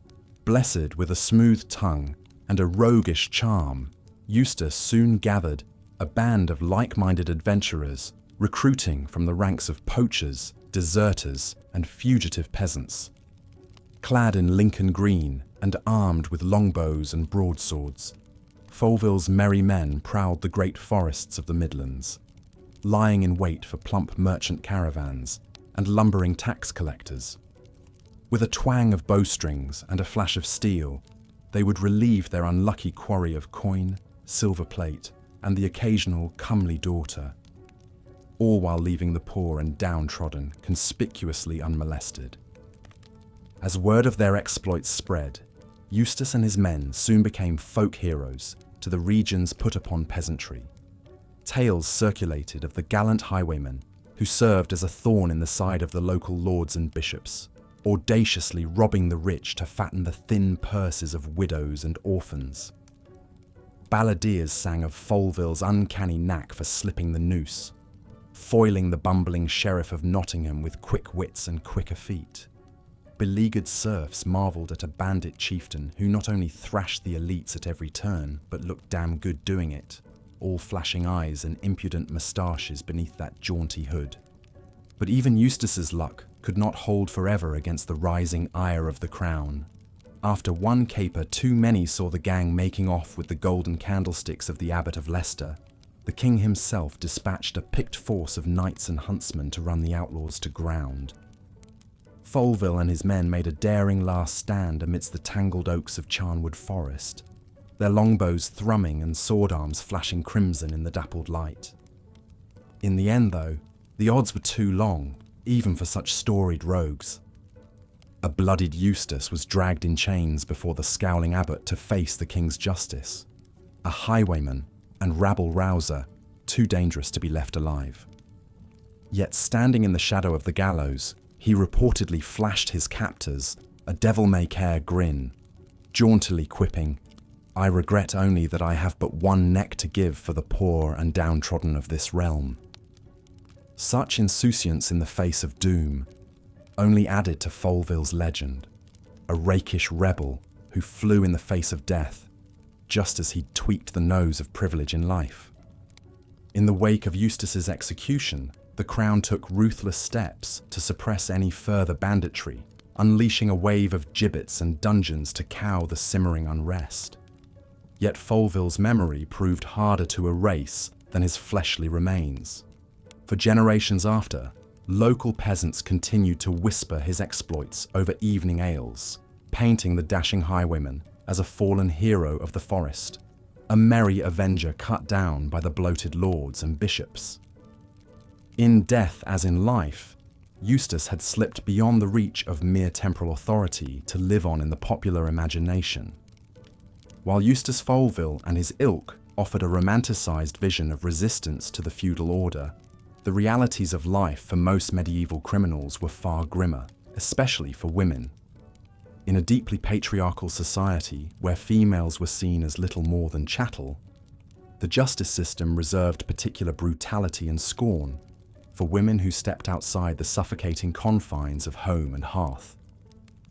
Blessed with a smooth tongue and a roguish charm, Eustace soon gathered a band of like-minded adventurers, recruiting from the ranks of poachers, deserters, and fugitive peasants. Clad in Lincoln green and armed with longbows and broadswords, Foleville's merry men prowled the great forests of the Midlands, lying in wait for plump merchant caravans and lumbering tax collectors. With a twang of bowstrings and a flash of steel, they would relieve their unlucky quarry of coin, silver plate, and the occasional comely daughter, all while leaving the poor and downtrodden conspicuously unmolested. As word of their exploits spread, Eustace and his men soon became folk heroes to the region's put-upon peasantry. Tales circulated of the gallant highwaymen who served as a thorn in the side of the local lords and bishops, audaciously robbing the rich to fatten the thin purses of widows and orphans. Balladeers sang of Foleville's uncanny knack for slipping the noose, foiling the bumbling sheriff of Nottingham with quick wits and quicker feet. Beleaguered serfs marvelled at a bandit chieftain who not only thrashed the elites at every turn, but looked damn good doing it, all flashing eyes and impudent moustaches beneath that jaunty hood. But even Eustace's luck could not hold forever against the rising ire of the crown. After one caper too many saw the gang making off with the golden candlesticks of the Abbot of Leicester, the king himself dispatched a picked force of knights and huntsmen to run the outlaws to ground. Foleville and his men made a daring last stand amidst the tangled oaks of Charnwood Forest, their longbows thrumming and sword arms flashing crimson in the dappled light. In the end, though, the odds were too long, even for such storied rogues. A bloodied Eustace was dragged in chains before the scowling abbot to face the king's justice, a highwayman and rabble-rouser too dangerous to be left alive. Yet standing in the shadow of the gallows, he reportedly flashed his captors a devil-may-care grin, jauntily quipping, "I regret only that I have but one neck to give for the poor and downtrodden of this realm." Such insouciance in the face of doom only added to Foleville's legend, a rakish rebel who flew in the face of death, just as he'd tweaked the nose of privilege in life. In the wake of Eustace's execution, the crown took ruthless steps to suppress any further banditry, unleashing a wave of gibbets and dungeons to cow the simmering unrest. Yet Foleville's memory proved harder to erase than his fleshly remains. For generations after, local peasants continued to whisper his exploits over evening ales, painting the dashing highwayman as a fallen hero of the forest, a merry avenger cut down by the bloated lords and bishops. In death as in life, Eustace had slipped beyond the reach of mere temporal authority to live on in the popular imagination. While Eustace Foleville and his ilk offered a romanticized vision of resistance to the feudal order, the realities of life for most medieval criminals were far grimmer, especially for women. In a deeply patriarchal society where females were seen as little more than chattel, the justice system reserved particular brutality and scorn for women who stepped outside the suffocating confines of home and hearth.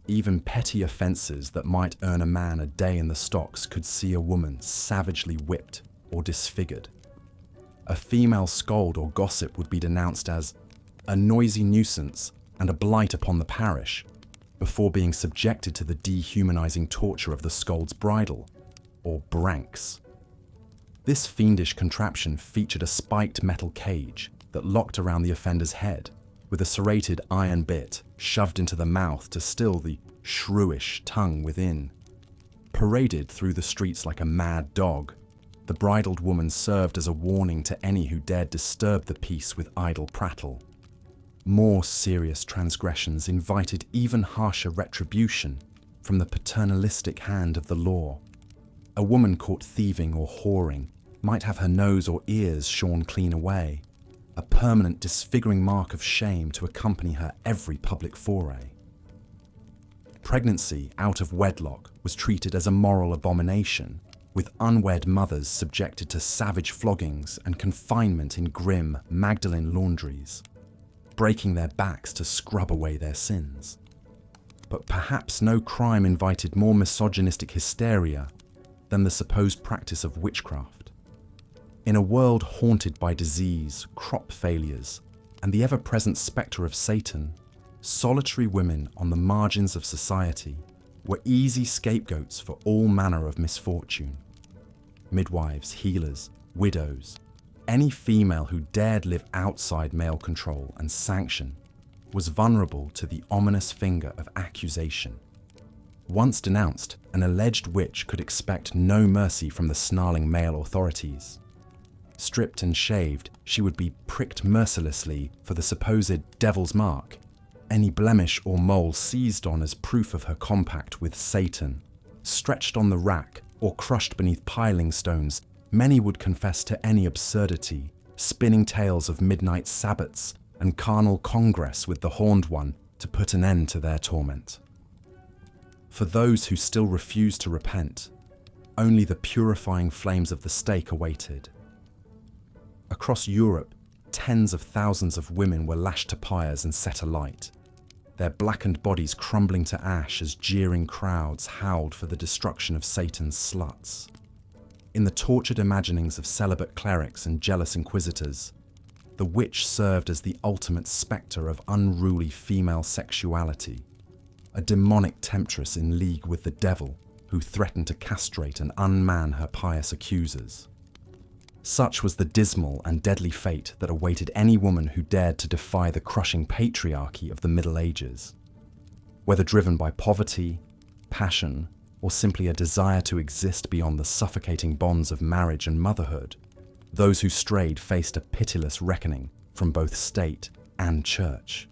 Even petty offences that might earn a man a day in the stocks could see a woman savagely whipped or disfigured. A female scold or gossip would be denounced as a noisy nuisance and a blight upon the parish, before being subjected to the dehumanizing torture of the scold's bridle, or branks. This fiendish contraption featured a spiked metal cage that locked around the offender's head, with a serrated iron bit shoved into the mouth to still the shrewish tongue within. Paraded through the streets like a mad dog, the bridled woman served as a warning to any who dared disturb the peace with idle prattle. More serious transgressions invited even harsher retribution from the paternalistic hand of the law. A woman caught thieving or whoring might have her nose or ears shorn clean away, a permanent disfiguring mark of shame to accompany her every public foray. Pregnancy out of wedlock was treated as a moral abomination, with unwed mothers subjected to savage floggings and confinement in grim Magdalene laundries, breaking their backs to scrub away their sins. But perhaps no crime invited more misogynistic hysteria than the supposed practice of witchcraft. In a world haunted by disease, crop failures, and the ever-present spectre of Satan, solitary women on the margins of society were easy scapegoats for all manner of misfortune. Midwives, healers, widows, any female who dared live outside male control and sanction was vulnerable to the ominous finger of accusation. Once denounced, an alleged witch could expect no mercy from the snarling male authorities. Stripped and shaved, she would be pricked mercilessly for the supposed devil's mark, any blemish or mole seized on as proof of her compact with Satan. Stretched on the rack or crushed beneath piling stones, many would confess to any absurdity, spinning tales of midnight sabbats and carnal congress with the horned one to put an end to their torment. For those who still refused to repent, only the purifying flames of the stake awaited. Across Europe, tens of thousands of women were lashed to pyres and set alight, their blackened bodies crumbling to ash as jeering crowds howled for the destruction of Satan's sluts. In the tortured imaginings of celibate clerics and jealous inquisitors, the witch served as the ultimate spectre of unruly female sexuality, a demonic temptress in league with the devil who threatened to castrate and unman her pious accusers. Such was the dismal and deadly fate that awaited any woman who dared to defy the crushing patriarchy of the Middle Ages. Whether driven by poverty, passion, or simply a desire to exist beyond the suffocating bonds of marriage and motherhood, those who strayed faced a pitiless reckoning from both state and church.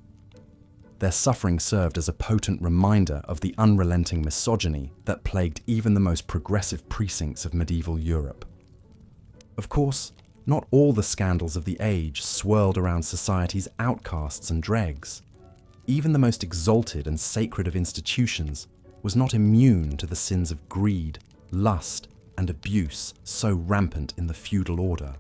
Their suffering served as a potent reminder of the unrelenting misogyny that plagued even the most progressive precincts of medieval Europe. Of course, not all the scandals of the age swirled around society's outcasts and dregs. Even the most exalted and sacred of institutions was not immune to the sins of greed, lust, and abuse so rampant in the feudal order.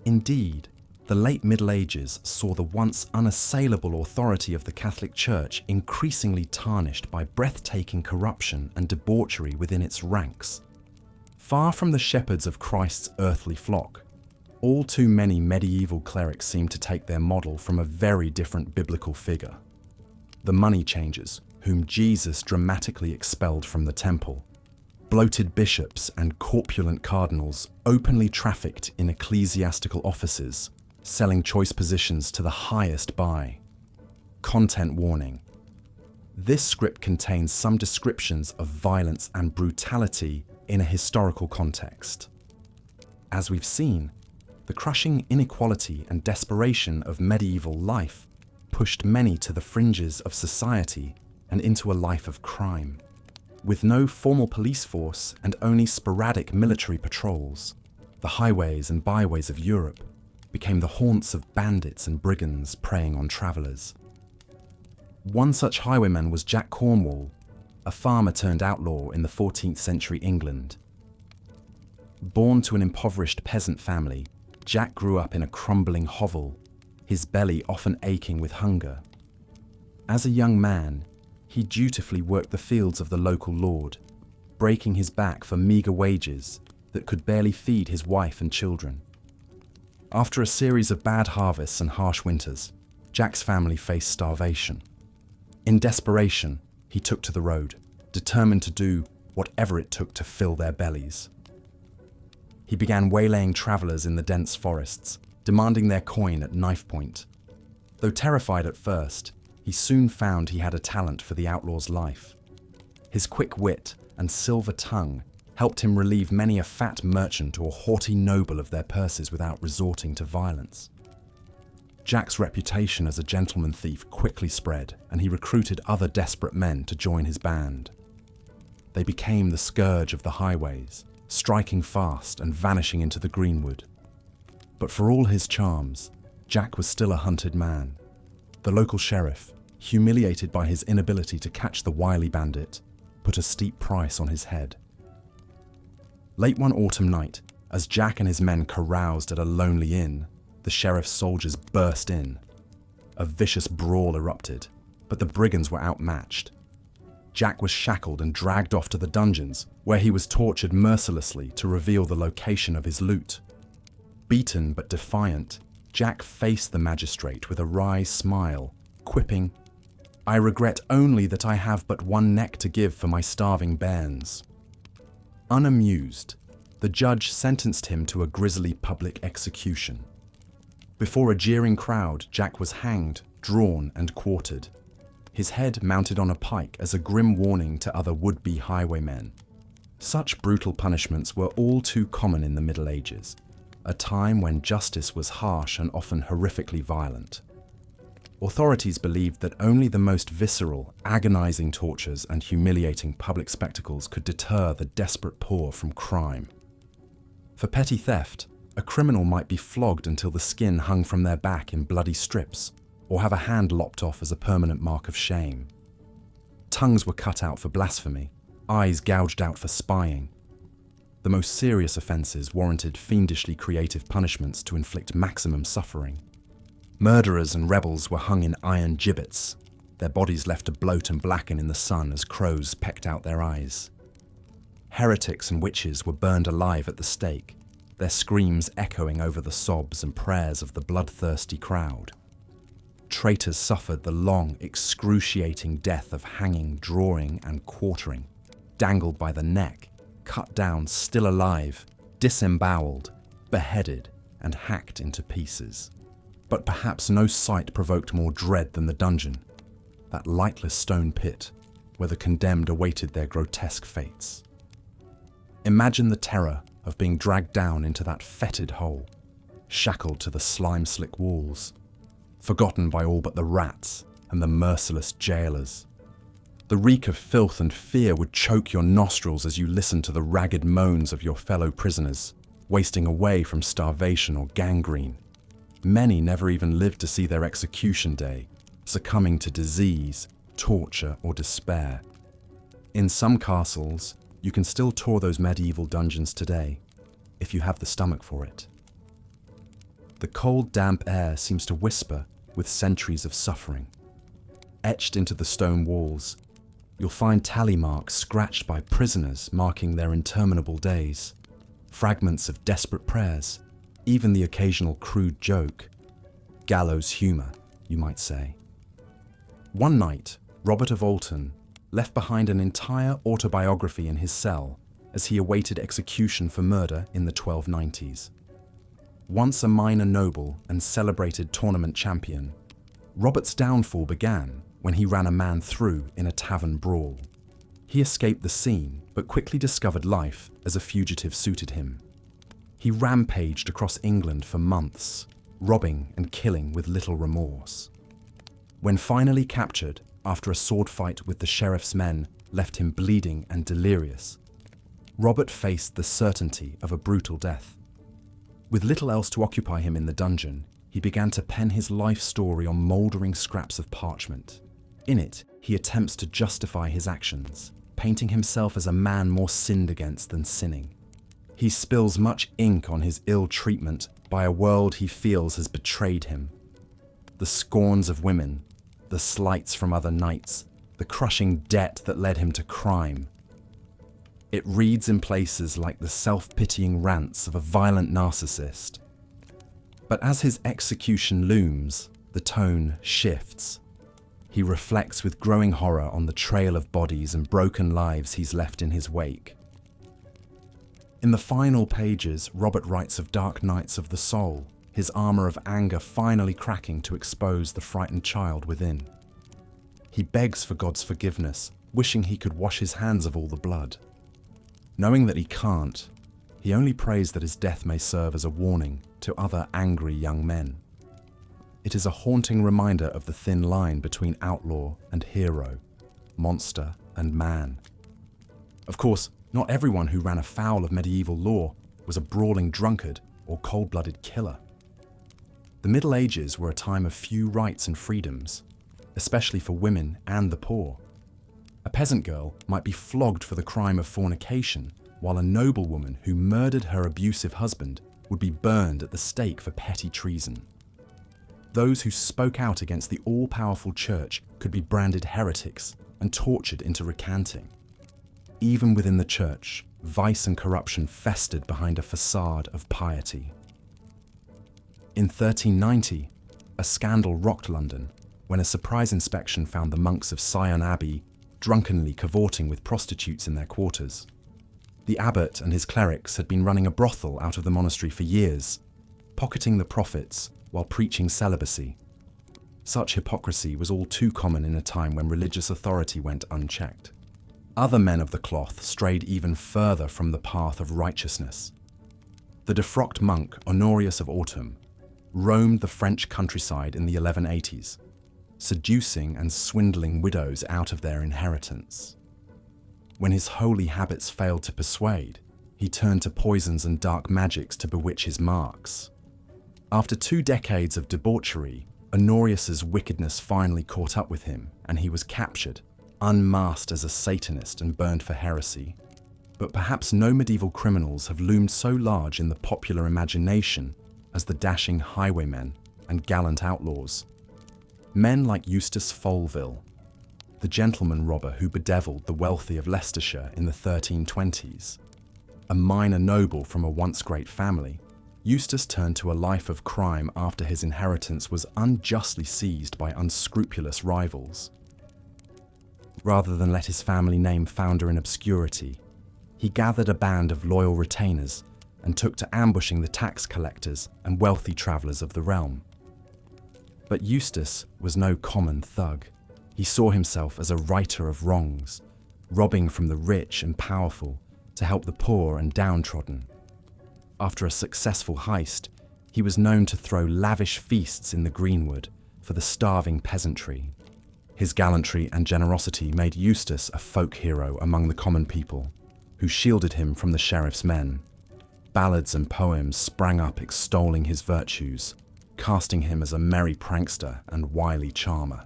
Indeed, the late Middle Ages saw the once unassailable authority of the Catholic Church increasingly tarnished by breathtaking corruption and debauchery within its ranks. Far from the shepherds of Christ's earthly flock, all too many medieval clerics seemed to take their model from a very different biblical figure: the money changers, whom Jesus dramatically expelled from the temple. Bloated bishops and corpulent cardinals openly trafficked in ecclesiastical offices, selling choice positions to the highest buy. Content warning. This script contains some descriptions of violence and brutality in a historical context. As we've seen, the crushing inequality and desperation of medieval life pushed many to the fringes of society and into a life of crime. With no formal police force and only sporadic military patrols, the highways and byways of Europe became the haunts of bandits and brigands preying on travellers. One such highwayman was Jack Cornwall, a farmer turned outlaw in the 14th century England. Born to an impoverished peasant family, Jack grew up in a crumbling hovel, his belly often aching with hunger. As a young man, he dutifully worked the fields of the local lord, breaking his back for meagre wages that could barely feed his wife and children. After a series of bad harvests and harsh winters, Jack's family faced starvation. In desperation, he took to the road, determined to do whatever it took to fill their bellies. He began waylaying travellers in the dense forests, demanding their coin at knife point. Though terrified at first, he soon found he had a talent for the outlaw's life. His quick wit and silver tongue helped him relieve many a fat merchant or haughty noble of their purses without resorting to violence. Jack's reputation as a gentleman thief quickly spread, and he recruited other desperate men to join his band. They became the scourge of the highways, striking fast and vanishing into the greenwood. But for all his charms, Jack was still a hunted man. The local sheriff, humiliated by his inability to catch the wily bandit, put a steep price on his head. Late one autumn night, as Jack and his men caroused at a lonely inn, the sheriff's soldiers burst in. A vicious brawl erupted, but the brigands were outmatched. Jack was shackled and dragged off to the dungeons, where he was tortured mercilessly to reveal the location of his loot. Beaten but defiant, Jack faced the magistrate with a wry smile, quipping, "I regret only that I have but one neck to give for my starving bairns." Unamused, the judge sentenced him to a grisly public execution. Before a jeering crowd, Jack was hanged, drawn, and quartered, his head mounted on a pike as a grim warning to other would-be highwaymen. Such brutal punishments were all too common in the Middle Ages, a time when justice was harsh and often horrifically violent. Authorities believed that only the most visceral, agonizing tortures and humiliating public spectacles could deter the desperate poor from crime. For petty theft, a criminal might be flogged until the skin hung from their back in bloody strips, or have a hand lopped off as a permanent mark of shame. Tongues were cut out for blasphemy, eyes gouged out for spying. The most serious offences warranted fiendishly creative punishments to inflict maximum suffering. Murderers and rebels were hung in iron gibbets, their bodies left to bloat and blacken in the sun as crows pecked out their eyes. Heretics and witches were burned alive at the stake, their screams echoing over the sobs and prayers of the bloodthirsty crowd. Traitors suffered the long, excruciating death of hanging, drawing, and quartering, dangled by the neck, cut down still alive, disemboweled, beheaded, and hacked into pieces. But perhaps no sight provoked more dread than the dungeon, that lightless stone pit where the condemned awaited their grotesque fates. Imagine the terror of being dragged down into that fetid hole, shackled to the slime-slick walls, forgotten by all but the rats and the merciless jailers. The reek of filth and fear would choke your nostrils as you listened to the ragged moans of your fellow prisoners, wasting away from starvation or gangrene. Many never even lived to see their execution day, succumbing to disease, torture, or despair. In some castles, you can still tour those medieval dungeons today, if you have the stomach for it. The cold, damp air seems to whisper with centuries of suffering. Etched into the stone walls, you'll find tally marks scratched by prisoners marking their interminable days, fragments of desperate prayers, even the occasional crude joke. Gallows humour, you might say. One night, Robert of Alton left behind an entire autobiography in his cell as he awaited execution for murder in the 1290s. Once a minor noble and celebrated tournament champion, Robert's downfall began when he ran a man through in a tavern brawl. He escaped the scene, but quickly discovered life as a fugitive suited him. He rampaged across England for months, robbing and killing with little remorse. When finally captured, after a sword fight with the sheriff's men left him bleeding and delirious, Robert faced the certainty of a brutal death. With little else to occupy him in the dungeon, he began to pen his life story on mouldering scraps of parchment. In it, he attempts to justify his actions, painting himself as a man more sinned against than sinning. He spills much ink on his ill treatment by a world he feels has betrayed him. The scorns of women, the slights from other knights, the crushing debt that led him to crime. It reads in places like the self-pitying rants of a violent narcissist. But as his execution looms, the tone shifts. He reflects with growing horror on the trail of bodies and broken lives he's left in his wake. In the final pages, Robert writes of dark nights of the soul, his armor of anger finally cracking to expose the frightened child within. He begs for God's forgiveness, wishing he could wash his hands of all the blood. Knowing that he can't, he only prays that his death may serve as a warning to other angry young men. It is a haunting reminder of the thin line between outlaw and hero, monster and man. Of course, not everyone who ran afoul of medieval law was a brawling drunkard or cold-blooded killer. The Middle Ages were a time of few rights and freedoms, especially for women and the poor. A peasant girl might be flogged for the crime of fornication, while a noblewoman who murdered her abusive husband would be burned at the stake for petty treason. Those who spoke out against the all-powerful church could be branded heretics and tortured into recanting. Even within the church, vice and corruption festered behind a facade of piety. In 1390, a scandal rocked London when a surprise inspection found the monks of Sion Abbey drunkenly cavorting with prostitutes in their quarters. The abbot and his clerics had been running a brothel out of the monastery for years, pocketing the profits while preaching celibacy. Such hypocrisy was all too common in a time when religious authority went unchecked. Other men of the cloth strayed even further from the path of righteousness. The defrocked monk Honorius of Autumn roamed the French countryside in the 1180s, seducing and swindling widows out of their inheritance. When his holy habits failed to persuade, he turned to poisons and dark magics to bewitch his marks. After 2 decades of debauchery, Honorius's wickedness finally caught up with him, and he was captured, unmasked as a Satanist and burned for heresy. But perhaps no medieval criminals have loomed so large in the popular imagination as the dashing highwaymen and gallant outlaws. Men like Eustace Foleville, the gentleman robber who bedeviled the wealthy of Leicestershire in the 1320s. A minor noble from a once great family, Eustace turned to a life of crime after his inheritance was unjustly seized by unscrupulous rivals. Rather than let his family name founder in obscurity, he gathered a band of loyal retainers and took to ambushing the tax collectors and wealthy travellers of the realm. But Eustace was no common thug. He saw himself as a righter of wrongs, robbing from the rich and powerful to help the poor and downtrodden. After a successful heist, he was known to throw lavish feasts in the greenwood for the starving peasantry. His gallantry and generosity made Eustace a folk hero among the common people, who shielded him from the sheriff's men. Ballads and poems sprang up extolling his virtues, casting him as a merry prankster and wily charmer.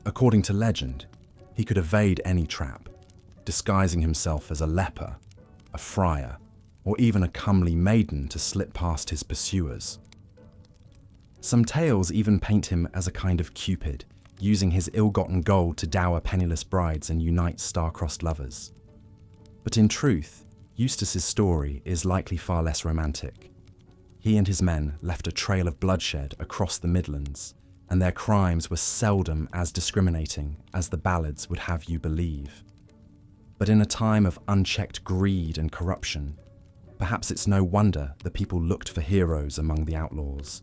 According to legend, he could evade any trap, disguising himself as a leper, a friar, or even a comely maiden to slip past his pursuers. Some tales even paint him as a kind of Cupid, using his ill-gotten gold to dower penniless brides and unite star-crossed lovers. But in truth, Eustace's story is likely far less romantic. He and his men left a trail of bloodshed across the Midlands, and their crimes were seldom as discriminating as the ballads would have you believe. But in a time of unchecked greed and corruption, perhaps it's no wonder that people looked for heroes among the outlaws.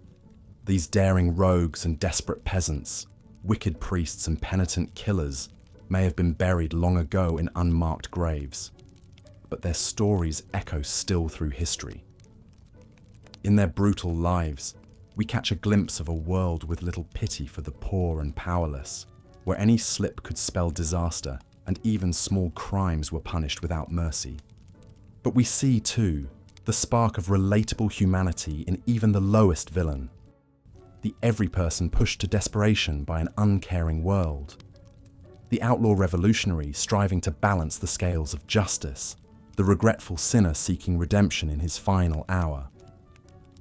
These daring rogues and desperate peasants, wicked priests and penitent killers may have been buried long ago in unmarked graves, but their stories echo still through history. In their brutal lives, we catch a glimpse of a world with little pity for the poor and powerless, where any slip could spell disaster and even small crimes were punished without mercy. But we see, too, the spark of relatable humanity in even the lowest villain. The every person pushed to desperation by an uncaring world. The outlaw revolutionary striving to balance the scales of justice. The regretful sinner seeking redemption in his final hour.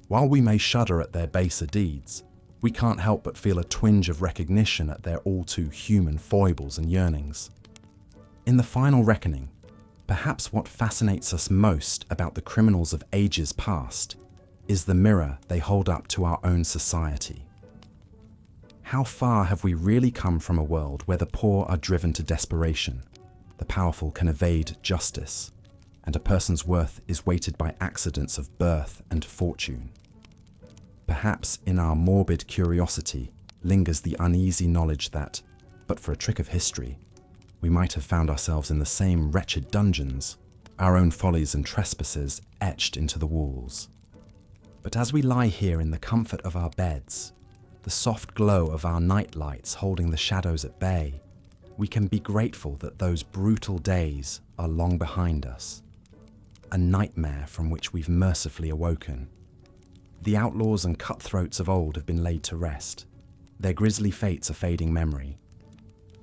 While we may shudder at their baser deeds, we can't help but feel a twinge of recognition at their all-too-human foibles and yearnings. In the final reckoning, perhaps what fascinates us most about the criminals of ages past is the mirror they hold up to our own society. How far have we really come from a world where the poor are driven to desperation, the powerful can evade justice, and a person's worth is weighted by accidents of birth and fortune? Perhaps in our morbid curiosity lingers the uneasy knowledge that, but for a trick of history, we might have found ourselves in the same wretched dungeons, our own follies and trespasses etched into the walls. But as we lie here in the comfort of our beds, the soft glow of our night lights holding the shadows at bay, we can be grateful that those brutal days are long behind us. A nightmare from which we've mercifully awoken. The outlaws and cutthroats of old have been laid to rest. Their grisly fates are fading memory.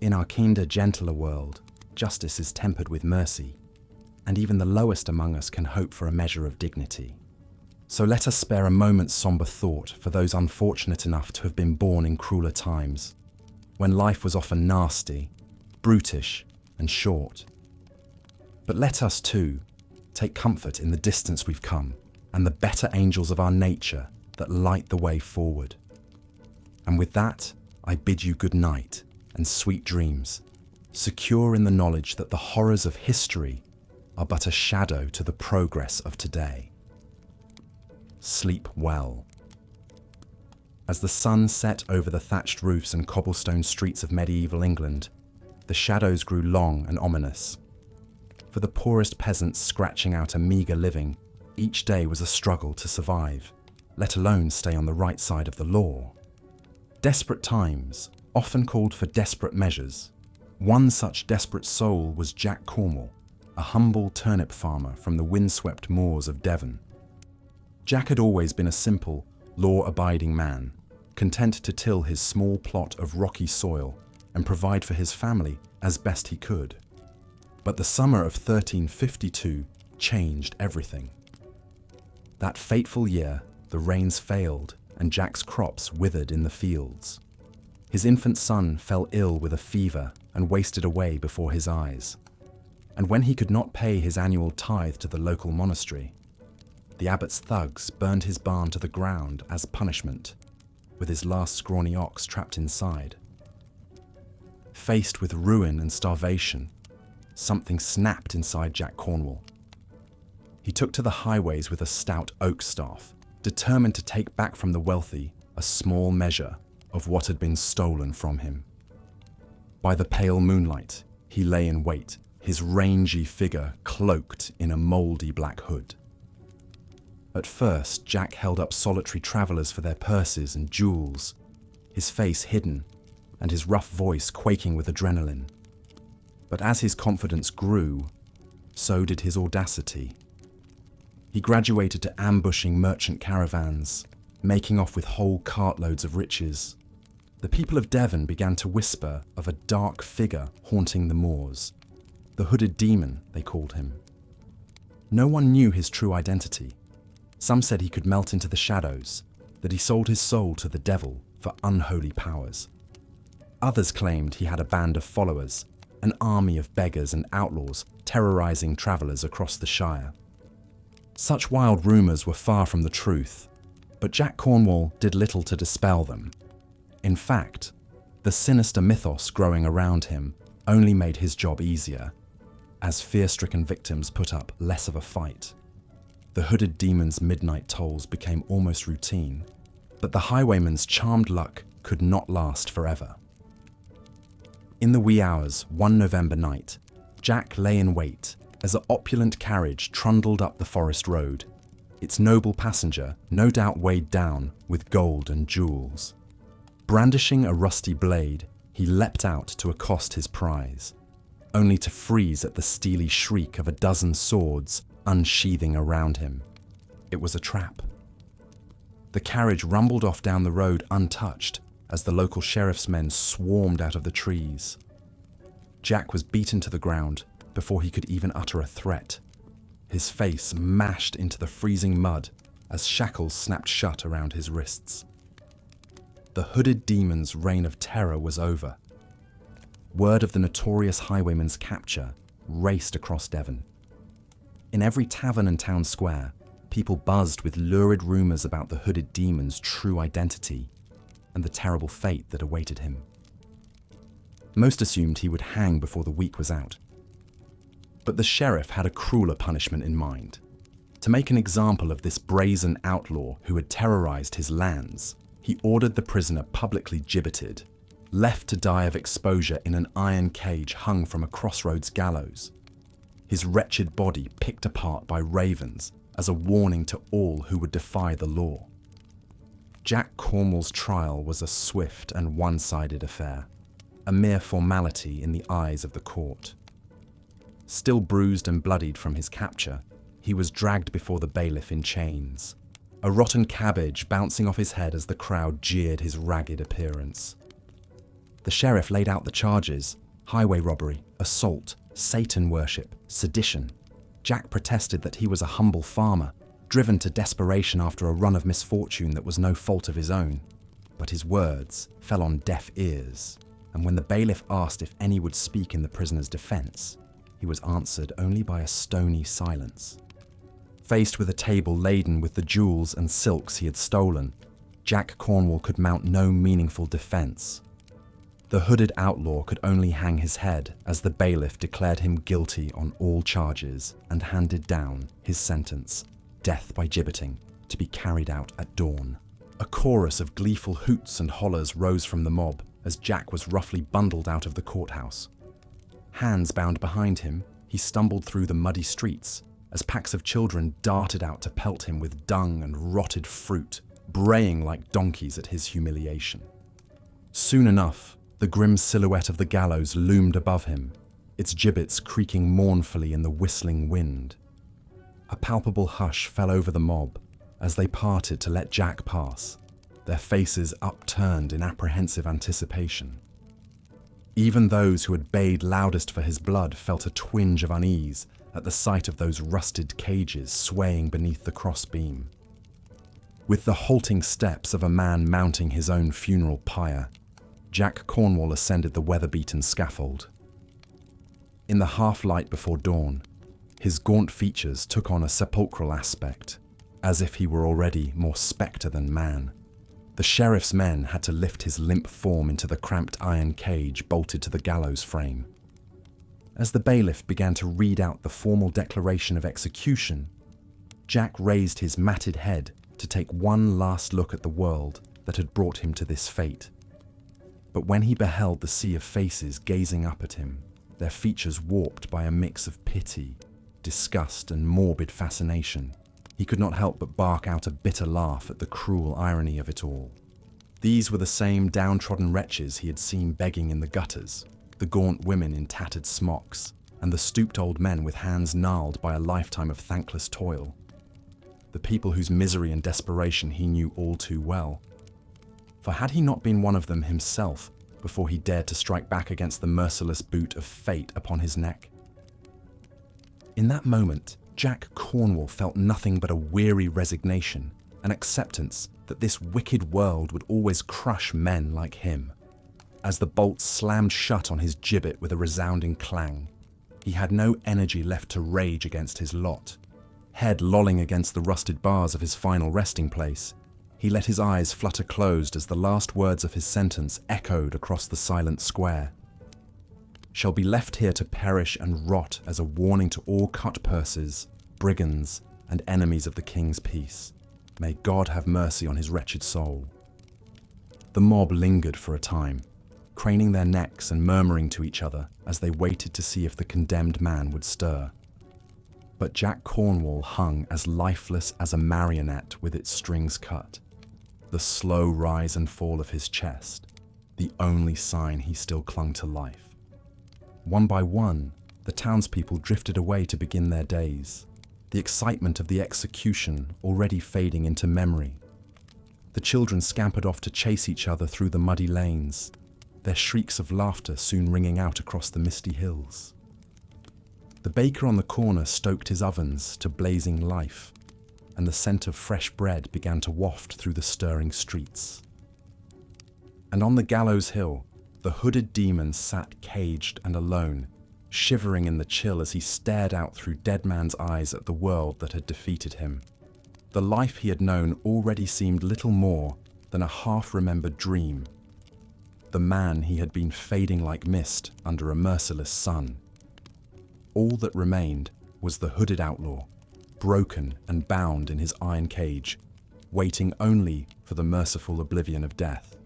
In our kinder, gentler world, justice is tempered with mercy. and even the lowest among us can hope for a measure of dignity. So let us spare a moment's somber thought for those unfortunate enough to have been born in crueler times, when life was often nasty, brutish, and short. But let us, too, take comfort in the distance we've come and the better angels of our nature that light the way forward. And with that, I bid you good night and sweet dreams, secure in the knowledge that the horrors of history are but a shadow to the progress of today. Sleep well. As the sun set over the thatched roofs and cobblestone streets of medieval England, the shadows grew long and ominous. For the poorest peasants scratching out a meagre living, each day was a struggle to survive, let alone stay on the right side of the law. Desperate times often called for desperate measures. One such desperate soul was Jack Cornwall, a humble turnip farmer from the windswept moors of Devon. Jack had always been a simple, law-abiding man, content to till his small plot of rocky soil and provide for his family as best he could. But the summer of 1352 changed everything. That fateful year, the rains failed and Jack's crops withered in the fields. His infant son fell ill with a fever and wasted away before his eyes. And when he could not pay his annual tithe to the local monastery, the abbot's thugs burned his barn to the ground as punishment, with his last scrawny ox trapped inside. Faced with ruin and starvation, something snapped inside Jack Cornwall. He took to the highways with a stout oak staff, determined to take back from the wealthy a small measure of what had been stolen from him. By the pale moonlight, he lay in wait, his rangy figure cloaked in a mouldy black hood. At first, Jack held up solitary travellers for their purses and jewels, his face hidden and his rough voice quaking with adrenaline. But as his confidence grew, so did his audacity. He graduated to ambushing merchant caravans, making off with whole cartloads of riches. The people of Devon began to whisper of a dark figure haunting the moors. The hooded demon, they called him. No one knew his true identity. Some said he could melt into the shadows, that he sold his soul to the devil for unholy powers. Others claimed he had a band of followers, an army of beggars and outlaws terrorizing travellers across the Shire. Such wild rumours were far from the truth, but Jack Cornwall did little to dispel them. In fact, the sinister mythos growing around him only made his job easier, as fear-stricken victims put up less of a fight. The hooded demon's midnight tolls became almost routine, but the highwayman's charmed luck could not last forever. In the wee hours one November night, Jack lay in wait as an opulent carriage trundled up the forest road, its noble passenger no doubt weighed down with gold and jewels. Brandishing a rusty blade, he leapt out to accost his prize, only to freeze at the steely shriek of a dozen swords unsheathing around him. It was a trap. The carriage rumbled off down the road untouched as the local sheriff's men swarmed out of the trees. Jack was beaten to the ground before he could even utter a threat, his face mashed into the freezing mud as shackles snapped shut around his wrists. The hooded demon's reign of terror was over. Word of the notorious highwayman's capture raced across Devon. In every tavern and town square, people buzzed with lurid rumours about the hooded demon's true identity and the terrible fate that awaited him. Most assumed he would hang before the week was out. But the sheriff had a crueler punishment in mind. To make an example of this brazen outlaw who had terrorised his lands, he ordered the prisoner publicly gibbeted, left to die of exposure in an iron cage hung from a crossroads gallows, his wretched body picked apart by ravens as a warning to all who would defy the law. Jack Cornwall's trial was a swift and one-sided affair, a mere formality in the eyes of the court. Still bruised and bloodied from his capture, he was dragged before the bailiff in chains, a rotten cabbage bouncing off his head as the crowd jeered his ragged appearance. The sheriff laid out the charges: highway robbery, assault, Satan worship, sedition. Jack protested that he was a humble farmer, driven to desperation after a run of misfortune that was no fault of his own. But his words fell on deaf ears, and when the bailiff asked if any would speak in the prisoner's defense, he was answered only by a stony silence. Faced with a table laden with the jewels and silks he had stolen, Jack Cornwall could mount no meaningful defense. The hooded outlaw could only hang his head as the bailiff declared him guilty on all charges and handed down his sentence, death by gibbeting, to be carried out at dawn. A chorus of gleeful hoots and hollers rose from the mob as Jack was roughly bundled out of the courthouse. Hands bound behind him, he stumbled through the muddy streets as packs of children darted out to pelt him with dung and rotted fruit, braying like donkeys at his humiliation. Soon enough, the grim silhouette of the gallows loomed above him, its gibbets creaking mournfully in the whistling wind. A palpable hush fell over the mob as they parted to let Jack pass, their faces upturned in apprehensive anticipation. Even those who had bayed loudest for his blood felt a twinge of unease at the sight of those rusted cages swaying beneath the crossbeam. With the halting steps of a man mounting his own funeral pyre, Jack Cornwall ascended the weather-beaten scaffold. In the half-light before dawn, his gaunt features took on a sepulchral aspect, as if he were already more spectre than man. The sheriff's men had to lift his limp form into the cramped iron cage bolted to the gallows frame. As the bailiff began to read out the formal declaration of execution, Jack raised his matted head to take one last look at the world that had brought him to this fate. But when he beheld the sea of faces gazing up at him, their features warped by a mix of pity, disgust, and morbid fascination, he could not help but bark out a bitter laugh at the cruel irony of it all. These were the same downtrodden wretches he had seen begging in the gutters, the gaunt women in tattered smocks, and the stooped old men with hands gnarled by a lifetime of thankless toil. The people whose misery and desperation he knew all too well. For had he not been one of them himself before he dared to strike back against the merciless boot of fate upon his neck? In that moment, Jack Cornwall felt nothing but a weary resignation, an acceptance that this wicked world would always crush men like him. As the bolts slammed shut on his gibbet with a resounding clang, he had no energy left to rage against his lot. Head lolling against the rusted bars of his final resting place, he let his eyes flutter closed as the last words of his sentence echoed across the silent square. Shall be left here to perish and rot as a warning to all cut-purses, brigands, and enemies of the king's peace. May God have mercy on his wretched soul. The mob lingered for a time, craning their necks and murmuring to each other as they waited to see if the condemned man would stir. But Jack Cornwall hung as lifeless as a marionette with its strings cut, the slow rise and fall of his chest, the only sign he still clung to life. One by one, the townspeople drifted away to begin their days, the excitement of the execution already fading into memory. The children scampered off to chase each other through the muddy lanes, their shrieks of laughter soon ringing out across the misty hills. The baker on the corner stoked his ovens to blazing life, and the scent of fresh bread began to waft through the stirring streets. And on the gallows hill, the hooded demon sat caged and alone, shivering in the chill as he stared out through dead man's eyes at the world that had defeated him. The life he had known already seemed little more than a half-remembered dream. The man he had been fading like mist under a merciless sun. All that remained was the hooded outlaw, broken and bound in his iron cage, waiting only for the merciful oblivion of death.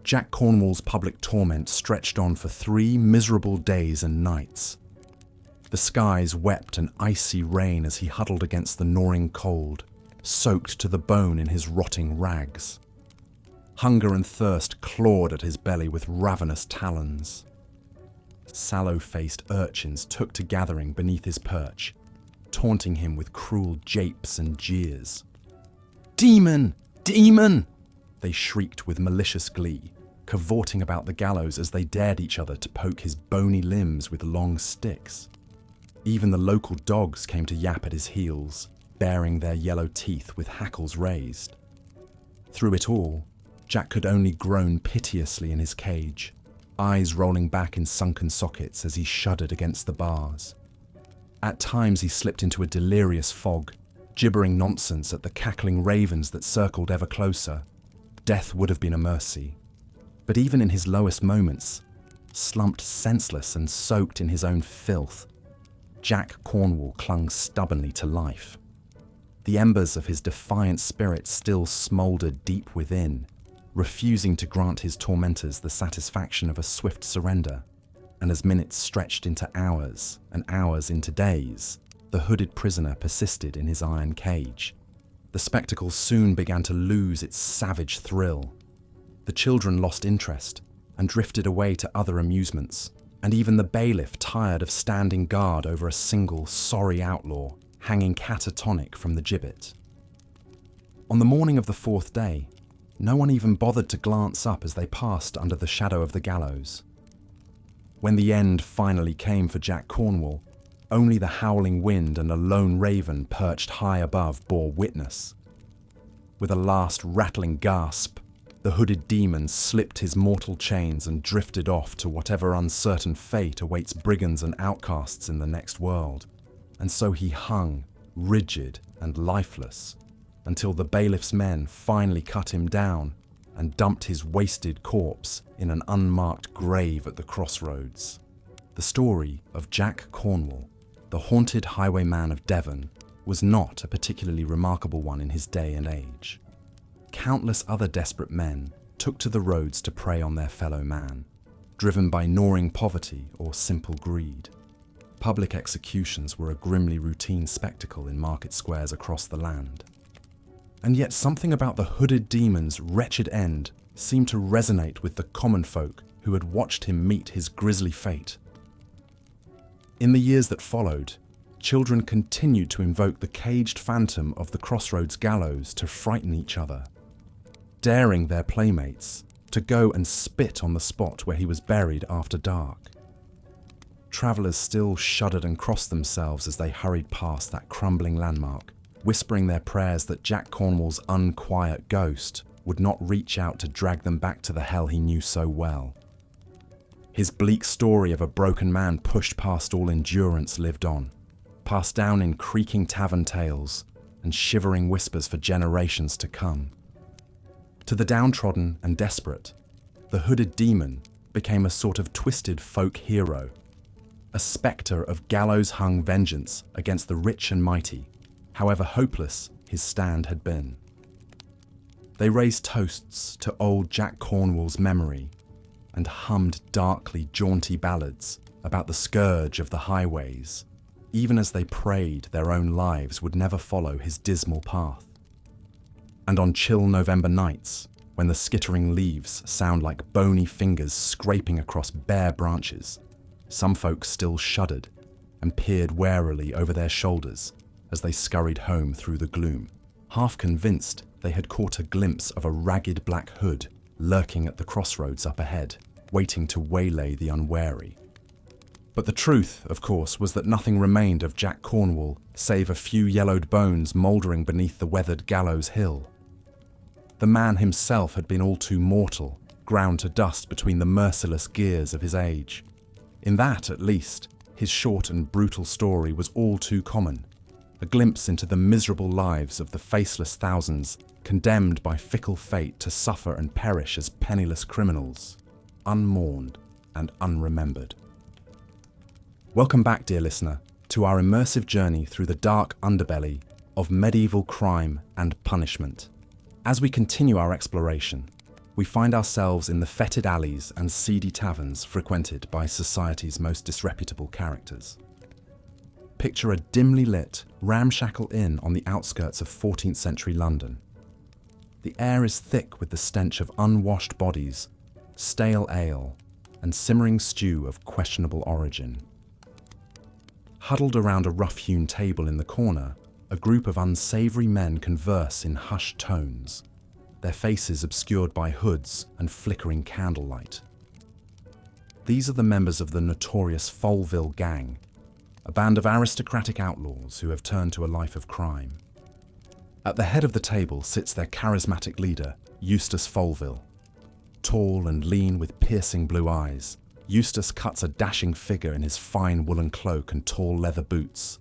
Jack Cornwall's public torment stretched on for 3 miserable days and nights. The skies wept an icy rain as he huddled against the gnawing cold, soaked to the bone in his rotting rags. Hunger and thirst clawed at his belly with ravenous talons. Sallow-faced urchins took to gathering beneath his perch, taunting him with cruel japes and jeers. "Demon! Demon!" they shrieked with malicious glee, cavorting about the gallows as they dared each other to poke his bony limbs with long sticks. Even the local dogs came to yap at his heels, baring their yellow teeth with hackles raised. Through it all, Jack could only groan piteously in his cage, eyes rolling back in sunken sockets as he shuddered against the bars. At times he slipped into a delirious fog, gibbering nonsense at the cackling ravens that circled ever closer. Death would have been a mercy. But even in his lowest moments, slumped senseless and soaked in his own filth, Jack Cornwall clung stubbornly to life. The embers of his defiant spirit still smouldered deep within, refusing to grant his tormentors the satisfaction of a swift surrender. And as minutes stretched into hours and hours into days, the hooded prisoner persisted in his iron cage. The spectacle soon began to lose its savage thrill. The children lost interest and drifted away to other amusements, and even the bailiff tired of standing guard over a single sorry outlaw hanging catatonic from the gibbet. On the morning of the fourth day, no one even bothered to glance up as they passed under the shadow of the gallows. When the end finally came for Jack Cornwall, only the howling wind and a lone raven perched high above bore witness. With a last rattling gasp, the hooded demon slipped his mortal chains and drifted off to whatever uncertain fate awaits brigands and outcasts in the next world. And so he hung, rigid and lifeless, until the bailiff's men finally cut him down and dumped his wasted corpse in an unmarked grave at the crossroads. The story of Jack Cornwall, the haunted highwayman of Devon, was not a particularly remarkable one in his day and age. Countless other desperate men took to the roads to prey on their fellow man, driven by gnawing poverty or simple greed. Public executions were a grimly routine spectacle in market squares across the land. And yet something about the hooded demon's wretched end seemed to resonate with the common folk who had watched him meet his grisly fate. In the years that followed, children continued to invoke the caged phantom of the crossroads gallows to frighten each other, daring their playmates to go and spit on the spot where he was buried after dark. Travellers still shuddered and crossed themselves as they hurried past that crumbling landmark, whispering their prayers that Jack Cornwall's unquiet ghost would not reach out to drag them back to the hell he knew so well. His bleak story of a broken man pushed past all endurance lived on, passed down in creaking tavern tales and shivering whispers for generations to come. To the downtrodden and desperate, the hooded demon became a sort of twisted folk hero, a spectre of gallows-hung vengeance against the rich and mighty, however hopeless his stand had been. They raised toasts to old Jack Cornwall's memory and hummed darkly jaunty ballads about the scourge of the highways, even as they prayed their own lives would never follow his dismal path. And on chill November nights, when the skittering leaves sound like bony fingers scraping across bare branches, some folks still shuddered and peered warily over their shoulders as they scurried home through the gloom, half convinced they had caught a glimpse of a ragged black hood lurking at the crossroads up ahead, waiting to waylay the unwary. But the truth, of course, was that nothing remained of Jack Cornwall save a few yellowed bones mouldering beneath the weathered gallows hill. The man himself had been all too mortal, ground to dust between the merciless gears of his age. In that, at least, his short and brutal story was all too common, a glimpse into the miserable lives of the faceless thousands condemned by fickle fate to suffer and perish as penniless criminals, unmourned and unremembered. Welcome back, dear listener, to our immersive journey through the dark underbelly of medieval crime and punishment. As we continue our exploration, we find ourselves in the fetid alleys and seedy taverns frequented by society's most disreputable characters. Picture a dimly lit, ramshackle inn on the outskirts of 14th century London. The air is thick with the stench of unwashed bodies, stale ale, and simmering stew of questionable origin. Huddled around a rough-hewn table in the corner, a group of unsavoury men converse in hushed tones, their faces obscured by hoods and flickering candlelight. These are the members of the notorious Folville Gang, a band of aristocratic outlaws who have turned to a life of crime. At the head of the table sits their charismatic leader, Eustace Folville. Tall and lean with piercing blue eyes, Eustace cuts a dashing figure in his fine woolen cloak and tall leather boots.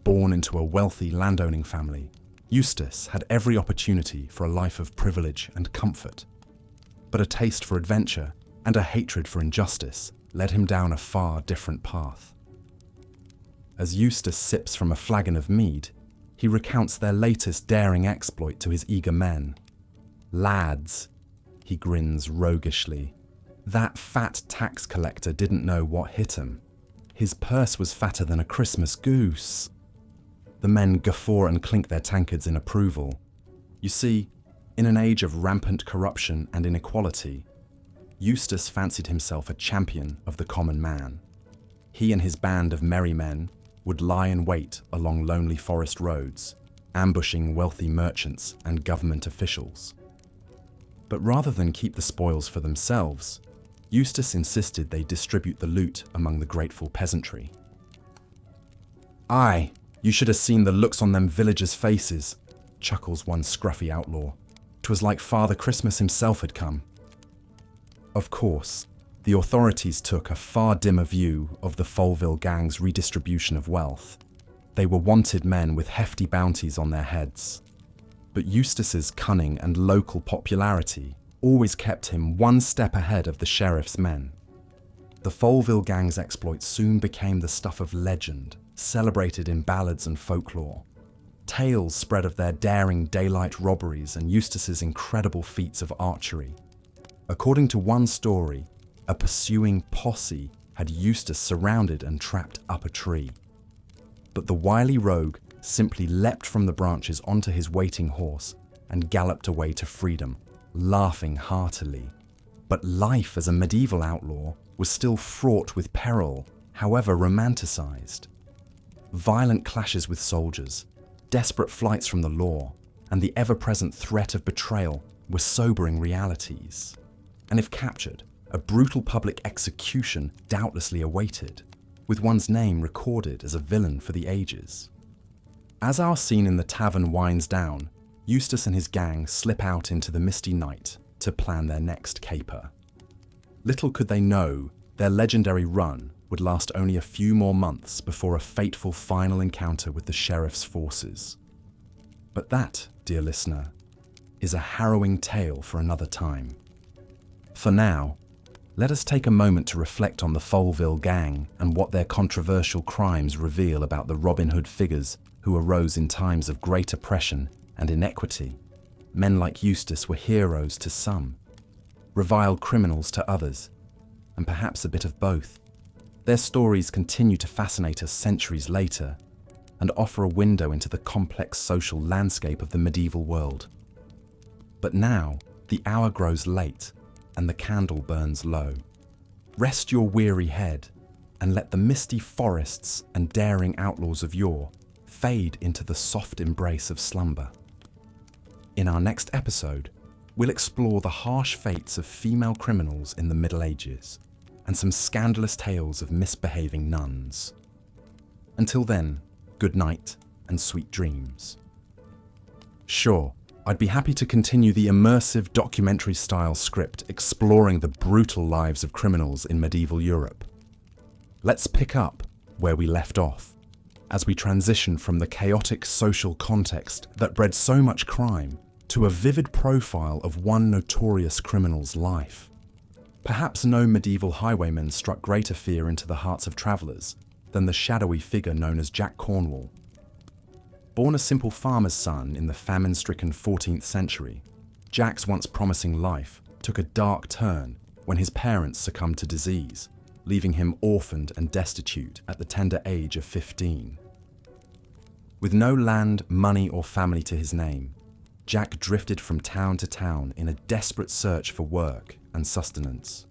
Born into a wealthy landowning family, Eustace had every opportunity for a life of privilege and comfort. But a taste for adventure and a hatred for injustice led him down a far different path. As Eustace sips from a flagon of mead, he recounts their latest daring exploit to his eager men. "Lads," he grins roguishly, "that fat tax collector didn't know what hit him. His purse was fatter than a Christmas goose." The men guffaw and clink their tankards in approval. You see, in an age of rampant corruption and inequality, Eustace fancied himself a champion of the common man. He and his band of merry men would lie in wait along lonely forest roads, ambushing wealthy merchants and government officials. But rather than keep the spoils for themselves, Eustace insisted they distribute the loot among the grateful peasantry. "Aye, you should have seen the looks on them villagers' faces," chuckles one scruffy outlaw. "'Twas like Father Christmas himself had come." Of course, the authorities took a far dimmer view of the Folville gang's redistribution of wealth. They were wanted men with hefty bounties on their heads. But Eustace's cunning and local popularity always kept him one step ahead of the sheriff's men. The Folville gang's exploits soon became the stuff of legend, celebrated in ballads and folklore. Tales spread of their daring daylight robberies and Eustace's incredible feats of archery. According to one story, a pursuing posse had Eustace surrounded and trapped up a tree. But the wily rogue simply leapt from the branches onto his waiting horse and galloped away to freedom, laughing heartily. But life as a medieval outlaw was still fraught with peril, however romanticized. Violent clashes with soldiers, desperate flights from the law, and the ever-present threat of betrayal were sobering realities. And if captured, a brutal public execution doubtlessly awaited, with one's name recorded as a villain for the ages. As our scene in the tavern winds down, Eustace and his gang slip out into the misty night to plan their next caper. Little could they know their legendary run would last only a few more months before a fateful final encounter with the sheriff's forces. But that, dear listener, is a harrowing tale for another time. For now, let us take a moment to reflect on the Folville gang and what their controversial crimes reveal about the Robin Hood figures who arose in times of great oppression and inequity. Men like Eustace were heroes to some, reviled criminals to others, and perhaps a bit of both. Their stories continue to fascinate us centuries later and offer a window into the complex social landscape of the medieval world. But now, the hour grows late and the candle burns low. Rest your weary head and let the misty forests and daring outlaws of yore fade into the soft embrace of slumber. In our next episode, we'll explore the harsh fates of female criminals in the Middle Ages and some scandalous tales of misbehaving nuns. Until then, good night and sweet dreams. Sure, I'd be happy to continue the immersive documentary-style script exploring the brutal lives of criminals in medieval Europe. Let's pick up where we left off, as we transition from the chaotic social context that bred so much crime to a vivid profile of one notorious criminal's life. Perhaps no medieval highwayman struck greater fear into the hearts of travellers than the shadowy figure known as Jack Cornwall. Born a simple farmer's son in the famine-stricken 14th century, Jack's once promising life took a dark turn when his parents succumbed to disease, leaving him orphaned and destitute at the tender age of 15. With no land, money, or family to his name, Jack drifted from town to town in a desperate search for work and sustenance.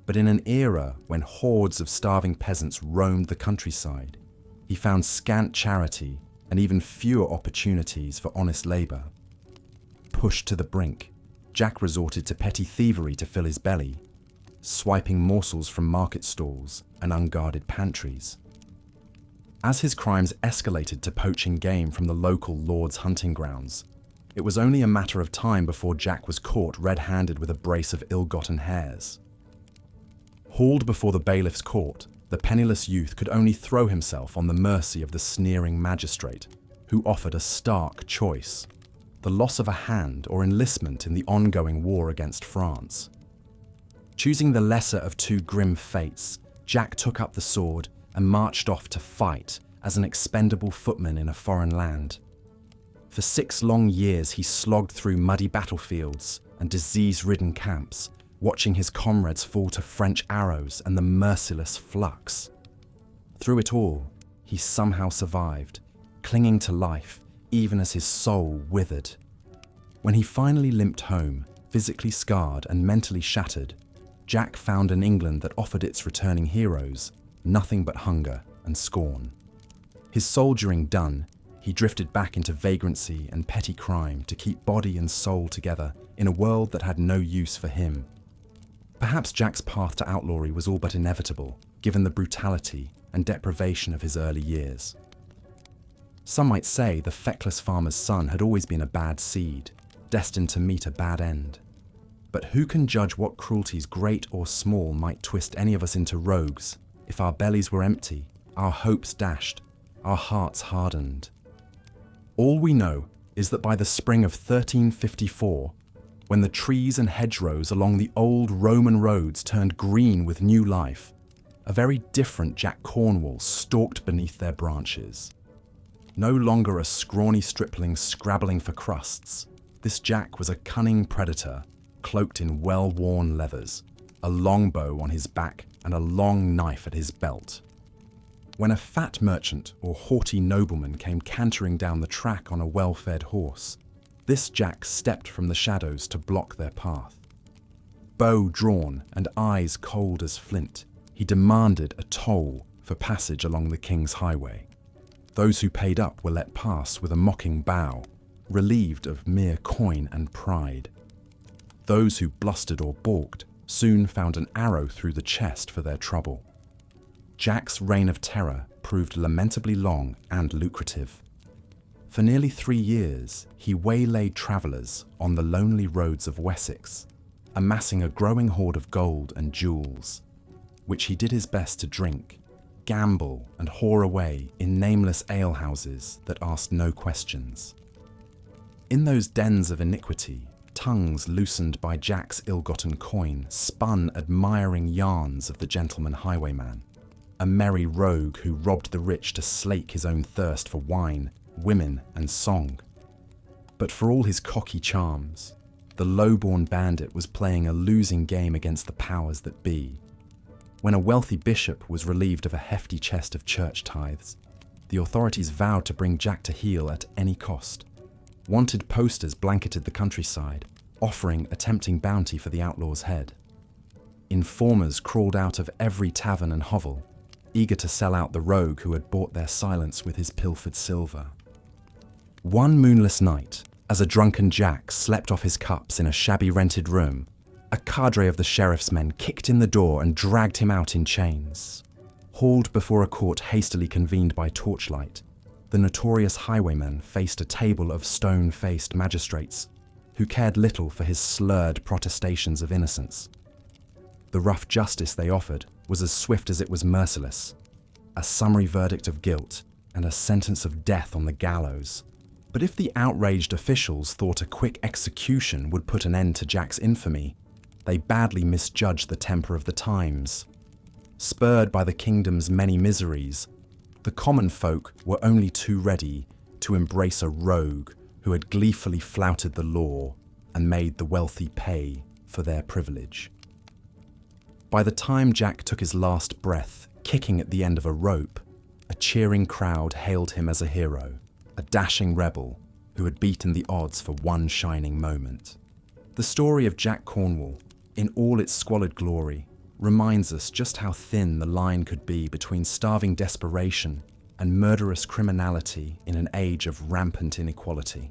But in an era when hordes of starving peasants roamed the countryside, he found scant charity and even fewer opportunities for honest labour. Pushed to the brink, Jack resorted to petty thievery to fill his belly, swiping morsels from market stalls and unguarded pantries. As his crimes escalated to poaching game from the local lord's hunting grounds, it was only a matter of time before Jack was caught red-handed with a brace of ill-gotten hares. Hauled before the bailiff's court, the penniless youth could only throw himself on the mercy of the sneering magistrate, who offered a stark choice: the loss of a hand or enlistment in the ongoing war against France. Choosing the lesser of two grim fates, Jack took up the sword and marched off to fight as an expendable footman in a foreign land. For 6 long years he slogged through muddy battlefields and disease-ridden camps, watching his comrades fall to French arrows and the merciless flux. Through it all, he somehow survived, clinging to life even as his soul withered. When he finally limped home, physically scarred and mentally shattered, Jack found an England that offered its returning heroes nothing but hunger and scorn. His soldiering done, he drifted back into vagrancy and petty crime to keep body and soul together in a world that had no use for him. Perhaps Jack's path to outlawry was all but inevitable, given the brutality and deprivation of his early years. Some might say the feckless farmer's son had always been a bad seed, destined to meet a bad end. But who can judge what cruelties, great or small, might twist any of us into rogues if our bellies were empty, our hopes dashed, our hearts hardened? All we know is that by the spring of 1354, when the trees and hedgerows along the old Roman roads turned green with new life, a very different Jack Cornwall stalked beneath their branches. No longer a scrawny stripling scrabbling for crusts, this Jack was a cunning predator, cloaked in well-worn leathers, a longbow on his back and a long knife at his belt. When a fat merchant or haughty nobleman came cantering down the track on a well-fed horse, this Jack stepped from the shadows to block their path. Bow drawn and eyes cold as flint, he demanded a toll for passage along the king's highway. Those who paid up were let pass with a mocking bow, relieved of mere coin and pride. Those who blustered or balked soon found an arrow through the chest for their trouble. Jack's reign of terror proved lamentably long and lucrative. For nearly 3 years, he waylaid travellers on the lonely roads of Wessex, amassing a growing hoard of gold and jewels, which he did his best to drink, gamble and whore away in nameless alehouses that asked no questions. In those dens of iniquity, tongues loosened by Jack's ill-gotten coin spun admiring yarns of the gentleman highwayman, a merry rogue who robbed the rich to slake his own thirst for wine, women and song. But for all his cocky charms, the low-born bandit was playing a losing game against the powers that be. When a wealthy bishop was relieved of a hefty chest of church tithes, the authorities vowed to bring Jack to heel at any cost. Wanted posters blanketed the countryside, offering a tempting bounty for the outlaw's head. Informers crawled out of every tavern and hovel, eager to sell out the rogue who had bought their silence with his pilfered silver. One moonless night, as a drunken Jack slept off his cups in a shabby rented room, a cadre of the sheriff's men kicked in the door and dragged him out in chains. Hauled before a court hastily convened by torchlight, the notorious highwayman faced a table of stone-faced magistrates who cared little for his slurred protestations of innocence. The rough justice they offered was as swift as it was merciless, a summary verdict of guilt and a sentence of death on the gallows. But if the outraged officials thought a quick execution would put an end to Jack's infamy, they badly misjudged the temper of the times. Spurred by the kingdom's many miseries, the common folk were only too ready to embrace a rogue who had gleefully flouted the law and made the wealthy pay for their privilege. By the time Jack took his last breath, kicking at the end of a rope, a cheering crowd hailed him as a hero, a dashing rebel who had beaten the odds for one shining moment. The story of Jack Cornwall, in all its squalid glory, reminds us just how thin the line could be between starving desperation and murderous criminality in an age of rampant inequality.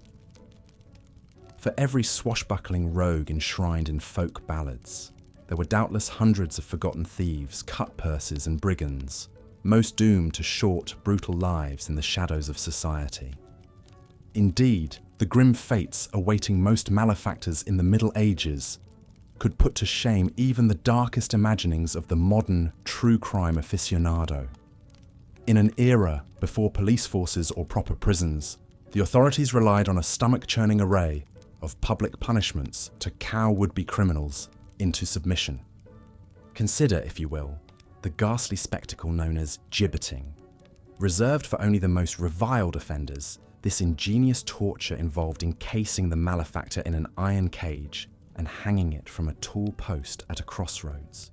For every swashbuckling rogue enshrined in folk ballads, there were doubtless hundreds of forgotten thieves, cut-purses and brigands, most doomed to short, brutal lives in the shadows of society. Indeed, the grim fates awaiting most malefactors in the Middle Ages could put to shame even the darkest imaginings of the modern, true crime aficionado. In an era before police forces or proper prisons, the authorities relied on a stomach-churning array of public punishments to cow would-be criminals into submission. Consider, if you will, the ghastly spectacle known as gibbeting. Reserved for only the most reviled offenders, this ingenious torture involved encasing the malefactor in an iron cage and hanging it from a tall post at a crossroads,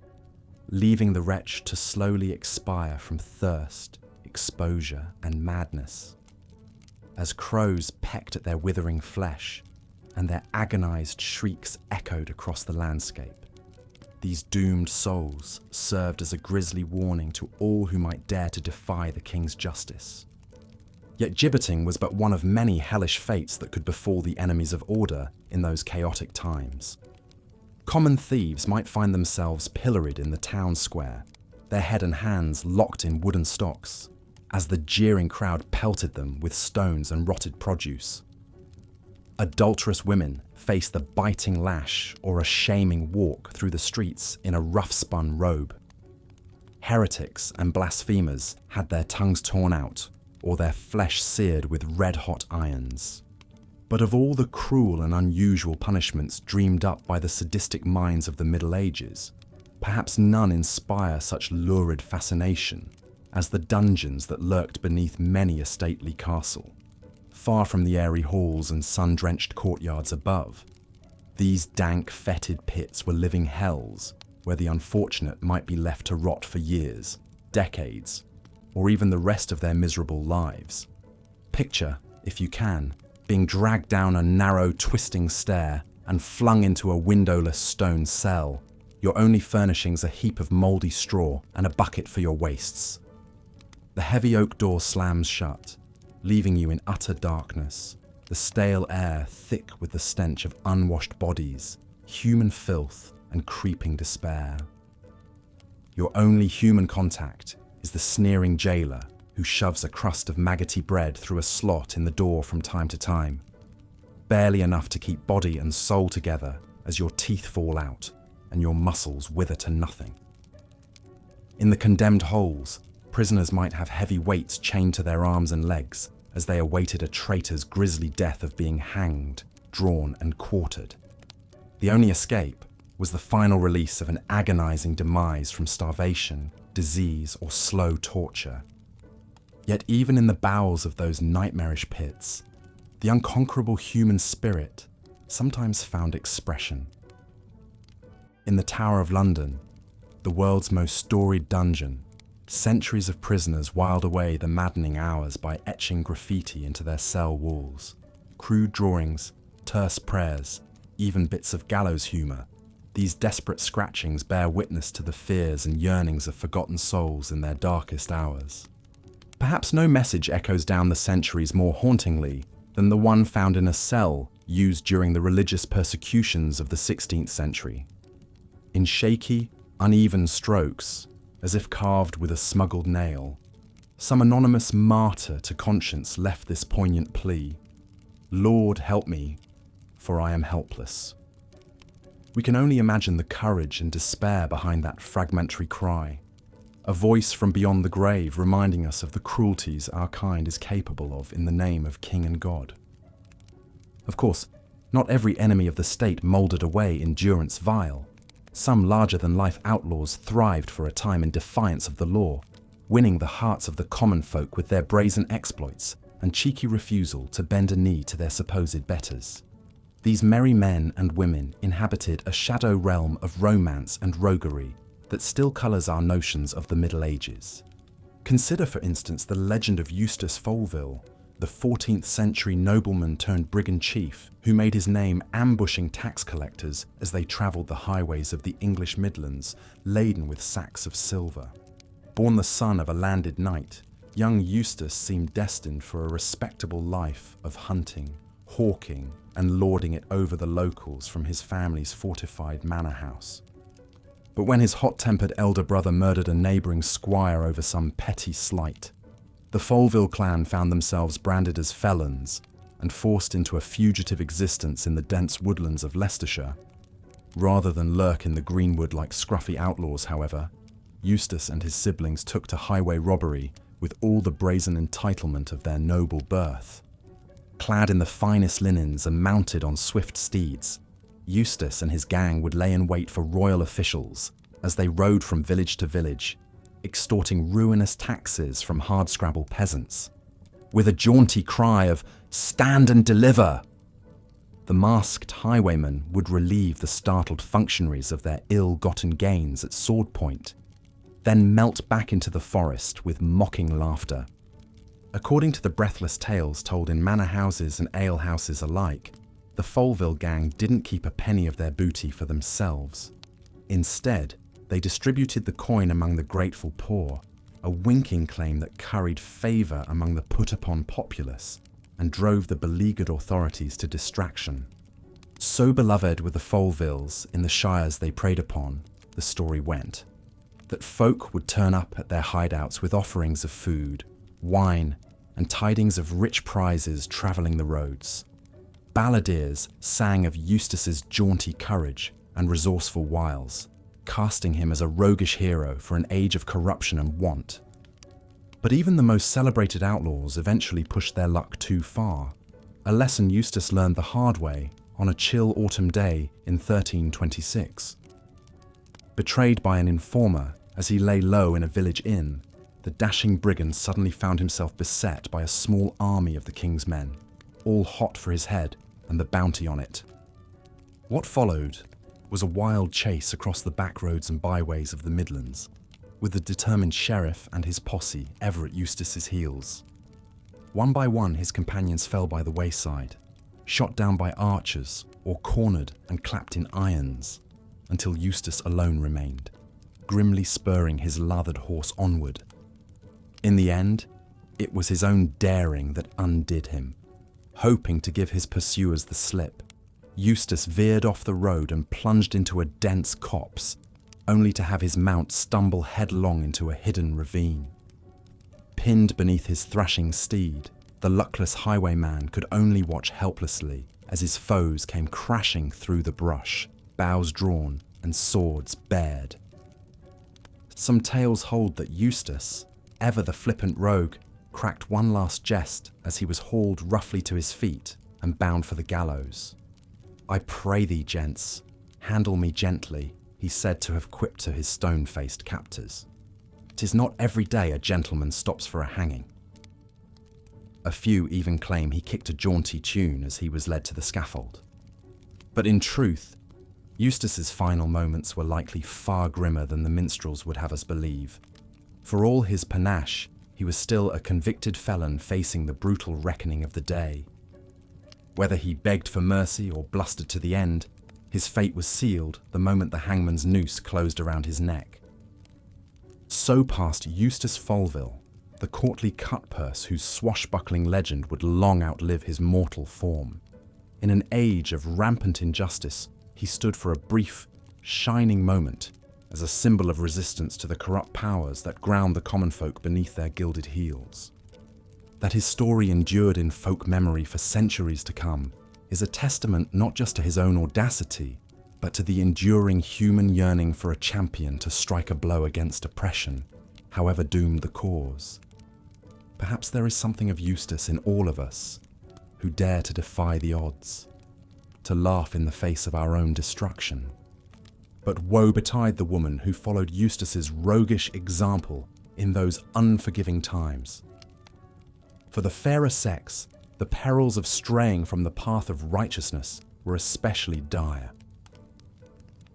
leaving the wretch to slowly expire from thirst, exposure, and madness. As crows pecked at their withering flesh, and their agonized shrieks echoed across the landscape, these doomed souls served as a grisly warning to all who might dare to defy the king's justice. Yet gibbeting was but one of many hellish fates that could befall the enemies of order in those chaotic times. Common thieves might find themselves pilloried in the town square, their head and hands locked in wooden stocks, as the jeering crowd pelted them with stones and rotted produce. Adulterous women faced the biting lash or a shaming walk through the streets in a rough-spun robe. Heretics and blasphemers had their tongues torn out or their flesh seared with red-hot irons. But of all the cruel and unusual punishments dreamed up by the sadistic minds of the Middle Ages, perhaps none inspire such lurid fascination as the dungeons that lurked beneath many a stately castle. Far from the airy halls and sun-drenched courtyards above, these dank, fetid pits were living hells where the unfortunate might be left to rot for years, decades, or even the rest of their miserable lives. Picture, if you can, being dragged down a narrow, twisting stair and flung into a windowless stone cell, your only furnishings a heap of mouldy straw and a bucket for your wastes. The heavy oak door slams shut, leaving you in utter darkness, the stale air thick with the stench of unwashed bodies, human filth, and creeping despair. Your only human contact is the sneering jailer who shoves a crust of maggoty bread through a slot in the door from time to time, barely enough to keep body and soul together as your teeth fall out and your muscles wither to nothing. In the condemned holes, prisoners might have heavy weights chained to their arms and legs as they awaited a traitor's grisly death of being hanged, drawn, and quartered. The only escape was the final release of an agonizing demise from starvation, disease, or slow torture. Yet even in the bowels of those nightmarish pits, the unconquerable human spirit sometimes found expression. In the Tower of London, the world's most storied dungeon, centuries of prisoners whiled away the maddening hours by etching graffiti into their cell walls. Crude drawings, terse prayers, even bits of gallows humour. These desperate scratchings bear witness to the fears and yearnings of forgotten souls in their darkest hours. Perhaps no message echoes down the centuries more hauntingly than the one found in a cell used during the religious persecutions of the 16th century. In shaky, uneven strokes, as if carved with a smuggled nail, some anonymous martyr to conscience left this poignant plea: "Lord, help me, for I am helpless." We can only imagine the courage and despair behind that fragmentary cry, a voice from beyond the grave reminding us of the cruelties our kind is capable of in the name of King and God. Of course, not every enemy of the state mouldered away in durance vile. Some larger-than-life outlaws thrived for a time in defiance of the law, winning the hearts of the common folk with their brazen exploits and cheeky refusal to bend a knee to their supposed betters. These merry men and women inhabited a shadow realm of romance and roguery that still colours our notions of the Middle Ages. Consider, for instance, the legend of Eustace Folville, the 14th century nobleman turned brigand chief who made his name ambushing tax collectors as they travelled the highways of the English Midlands laden with sacks of silver. Born the son of a landed knight, young Eustace seemed destined for a respectable life of hunting, hawking, and lording it over the locals from his family's fortified manor house. But when his hot-tempered elder brother murdered a neighbouring squire over some petty slight, the Folville clan found themselves branded as felons and forced into a fugitive existence in the dense woodlands of Leicestershire. Rather than lurk in the greenwood like scruffy outlaws, however, Eustace and his siblings took to highway robbery with all the brazen entitlement of their noble birth. Clad in the finest linens and mounted on swift steeds, Eustace and his gang would lay in wait for royal officials as they rode from village to village, extorting ruinous taxes from hardscrabble peasants. With a jaunty cry of "Stand and deliver!" the masked highwaymen would relieve the startled functionaries of their ill-gotten gains at sword point, then melt back into the forest with mocking laughter. According to the breathless tales told in manor houses and alehouses alike, the Folville gang didn't keep a penny of their booty for themselves. Instead, they distributed the coin among the grateful poor, a winking claim that curried favour among the put-upon populace and drove the beleaguered authorities to distraction. So beloved were the Folvilles in the shires they preyed upon, the story went, that folk would turn up at their hideouts with offerings of food, wine, and tidings of rich prizes travelling the roads. Balladeers sang of Eustace's jaunty courage and resourceful wiles, casting him as a roguish hero for an age of corruption and want. But even the most celebrated outlaws eventually pushed their luck too far, a lesson Eustace learned the hard way on a chill autumn day in 1326. Betrayed by an informer as he lay low in a village inn, the dashing brigand suddenly found himself beset by a small army of the king's men, all hot for his head and the bounty on it. What followed was a wild chase across the back roads and byways of the Midlands, with the determined sheriff and his posse ever at Eustace's heels. One by one his companions fell by the wayside, shot down by archers or cornered and clapped in irons, until Eustace alone remained, grimly spurring his lathered horse onward. In the end, it was his own daring that undid him. Hoping to give his pursuers the slip, Eustace veered off the road and plunged into a dense copse, only to have his mount stumble headlong into a hidden ravine. Pinned beneath his thrashing steed, the luckless highwayman could only watch helplessly as his foes came crashing through the brush, bows drawn and swords bared. Some tales hold that Eustace, ever the flippant rogue, cracked one last jest as he was hauled roughly to his feet and bound for the gallows. "I pray thee, gents, handle me gently," he said to have quipped to his stone-faced captors. "'Tis not every day a gentleman stops for a hanging." A few even claim he kicked a jaunty tune as he was led to the scaffold. But in truth, Eustace's final moments were likely far grimmer than the minstrels would have us believe. For all his panache, he was still a convicted felon facing the brutal reckoning of the day. Whether he begged for mercy or blustered to the end, his fate was sealed the moment the hangman's noose closed around his neck. So passed Eustace Folville, the courtly cutpurse whose swashbuckling legend would long outlive his mortal form. In an age of rampant injustice, he stood for a brief, shining moment as a symbol of resistance to the corrupt powers that ground the common folk beneath their gilded heels. That his story endured in folk memory for centuries to come is a testament not just to his own audacity, but to the enduring human yearning for a champion to strike a blow against oppression, however doomed the cause. Perhaps there is something of Eustace in all of us, who dare to defy the odds, to laugh in the face of our own destruction. But woe betide the woman who followed Eustace's roguish example in those unforgiving times. For the fairer sex, the perils of straying from the path of righteousness were especially dire.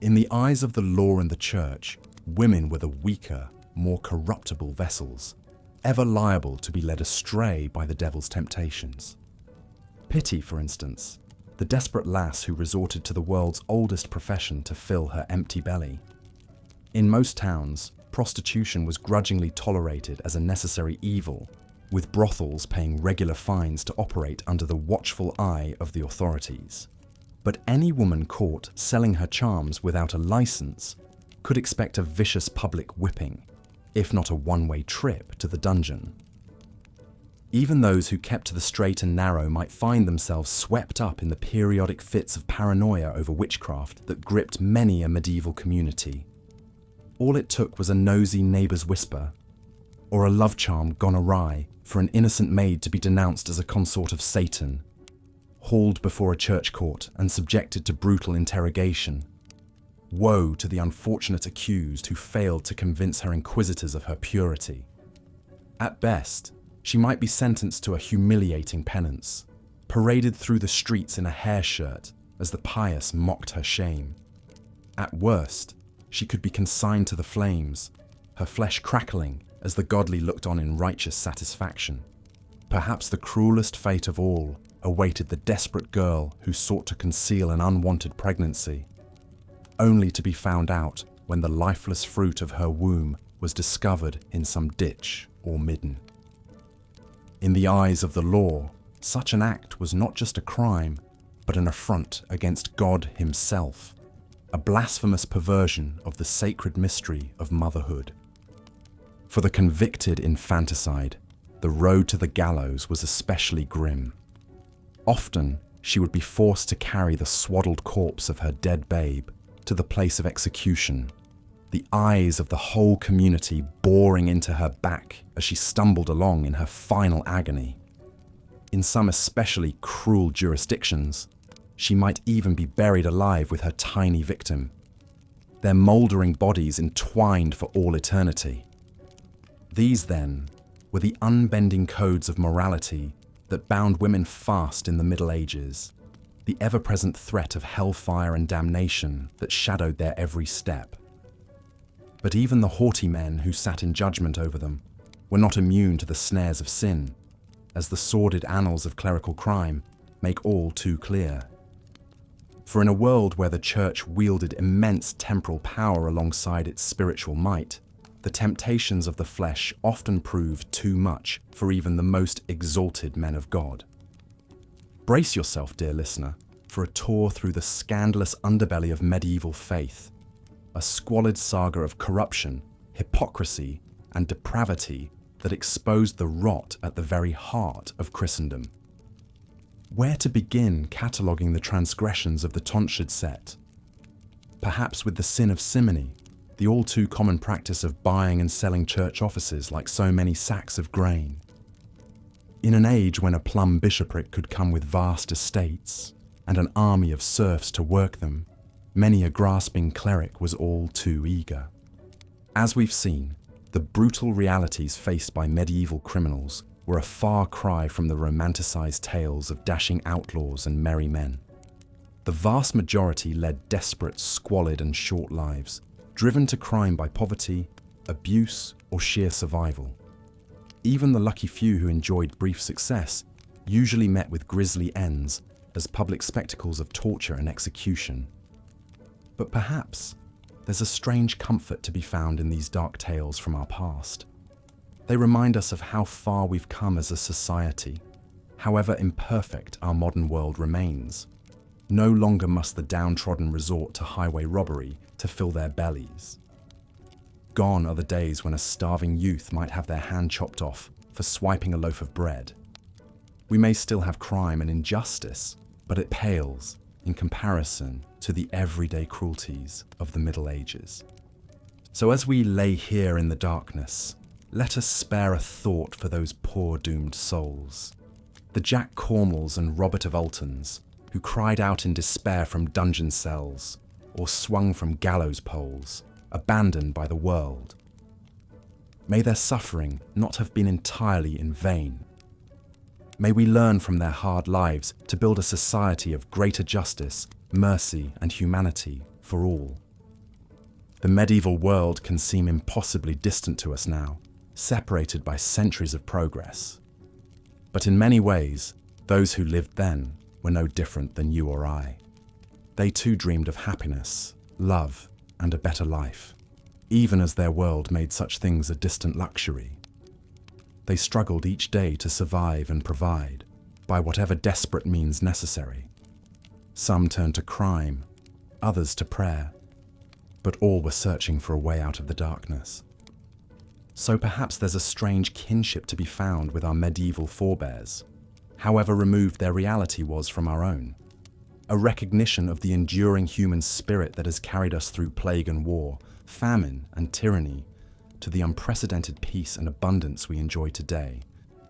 In the eyes of the law and the church, women were the weaker, more corruptible vessels, ever liable to be led astray by the devil's temptations. Pity, for instance, the desperate lass who resorted to the world's oldest profession to fill her empty belly. In most towns, prostitution was grudgingly tolerated as a necessary evil, with brothels paying regular fines to operate under the watchful eye of the authorities. But any woman caught selling her charms without a license could expect a vicious public whipping, if not a one-way trip to the dungeon. Even those who kept to the straight and narrow might find themselves swept up in the periodic fits of paranoia over witchcraft that gripped many a medieval community. All it took was a nosy neighbour's whisper, or a love charm gone awry, for an innocent maid to be denounced as a consort of Satan, hauled before a church court and subjected to brutal interrogation. Woe to the unfortunate accused who failed to convince her inquisitors of her purity. At best, she might be sentenced to a humiliating penance, paraded through the streets in a hair shirt as the pious mocked her shame. At worst, she could be consigned to the flames, her flesh crackling as the godly looked on in righteous satisfaction. Perhaps the cruelest fate of all awaited the desperate girl who sought to conceal an unwanted pregnancy, only to be found out when the lifeless fruit of her womb was discovered in some ditch or midden. In the eyes of the law, such an act was not just a crime, but an affront against God himself, a blasphemous perversion of the sacred mystery of motherhood. For the convicted infanticide, the road to the gallows was especially grim. Often, she would be forced to carry the swaddled corpse of her dead babe to the place of execution, the eyes of the whole community boring into her back as she stumbled along in her final agony. In some especially cruel jurisdictions, she might even be buried alive with her tiny victim, their mouldering bodies entwined for all eternity. These, then, were the unbending codes of morality that bound women fast in the Middle Ages, the ever-present threat of hellfire and damnation that shadowed their every step. But even the haughty men who sat in judgment over them were not immune to the snares of sin, as the sordid annals of clerical crime make all too clear. For in a world where the Church wielded immense temporal power alongside its spiritual might, the temptations of the flesh often proved too much for even the most exalted men of God. Brace yourself, dear listener, for a tour through the scandalous underbelly of medieval faith, a squalid saga of corruption, hypocrisy, and depravity that exposed the rot at the very heart of Christendom. Where to begin cataloguing the transgressions of the tonsured set? Perhaps with the sin of simony, the all too common practice of buying and selling church offices like so many sacks of grain. In an age when a plum bishopric could come with vast estates and an army of serfs to work them, many a grasping cleric was all too eager. As we've seen, the brutal realities faced by medieval criminals were a far cry from the romanticized tales of dashing outlaws and merry men. The vast majority led desperate, squalid, and short lives, driven to crime by poverty, abuse, or sheer survival. Even the lucky few who enjoyed brief success usually met with grisly ends as public spectacles of torture and execution. But perhaps there's a strange comfort to be found in these dark tales from our past. They remind us of how far we've come as a society, however imperfect our modern world remains. No longer must the downtrodden resort to highway robbery to fill their bellies. Gone are the days when a starving youth might have their hand chopped off for swiping a loaf of bread. We may still have crime and injustice, but it pales in comparison to the everyday cruelties of the Middle Ages. So as we lay here in the darkness, let us spare a thought for those poor doomed souls, the Jack Cornwalls and Robert of Ultons, who cried out in despair from dungeon cells or swung from gallows poles, abandoned by the world. May their suffering not have been entirely in vain. May we learn from their hard lives to build a society of greater justice, mercy, and humanity for all. The medieval world can seem impossibly distant to us now, separated by centuries of progress. But in many ways, those who lived then were no different than you or I. They too dreamed of happiness, love, and a better life, even as their world made such things a distant luxury. They struggled each day to survive and provide, by whatever desperate means necessary. Some turned to crime, others to prayer. but all were searching for a way out of the darkness. So perhaps there's a strange kinship to be found with our medieval forebears, however removed their reality was from our own. A recognition of the enduring human spirit that has carried us through plague and war, famine and tyranny, to the unprecedented peace and abundance we enjoy today.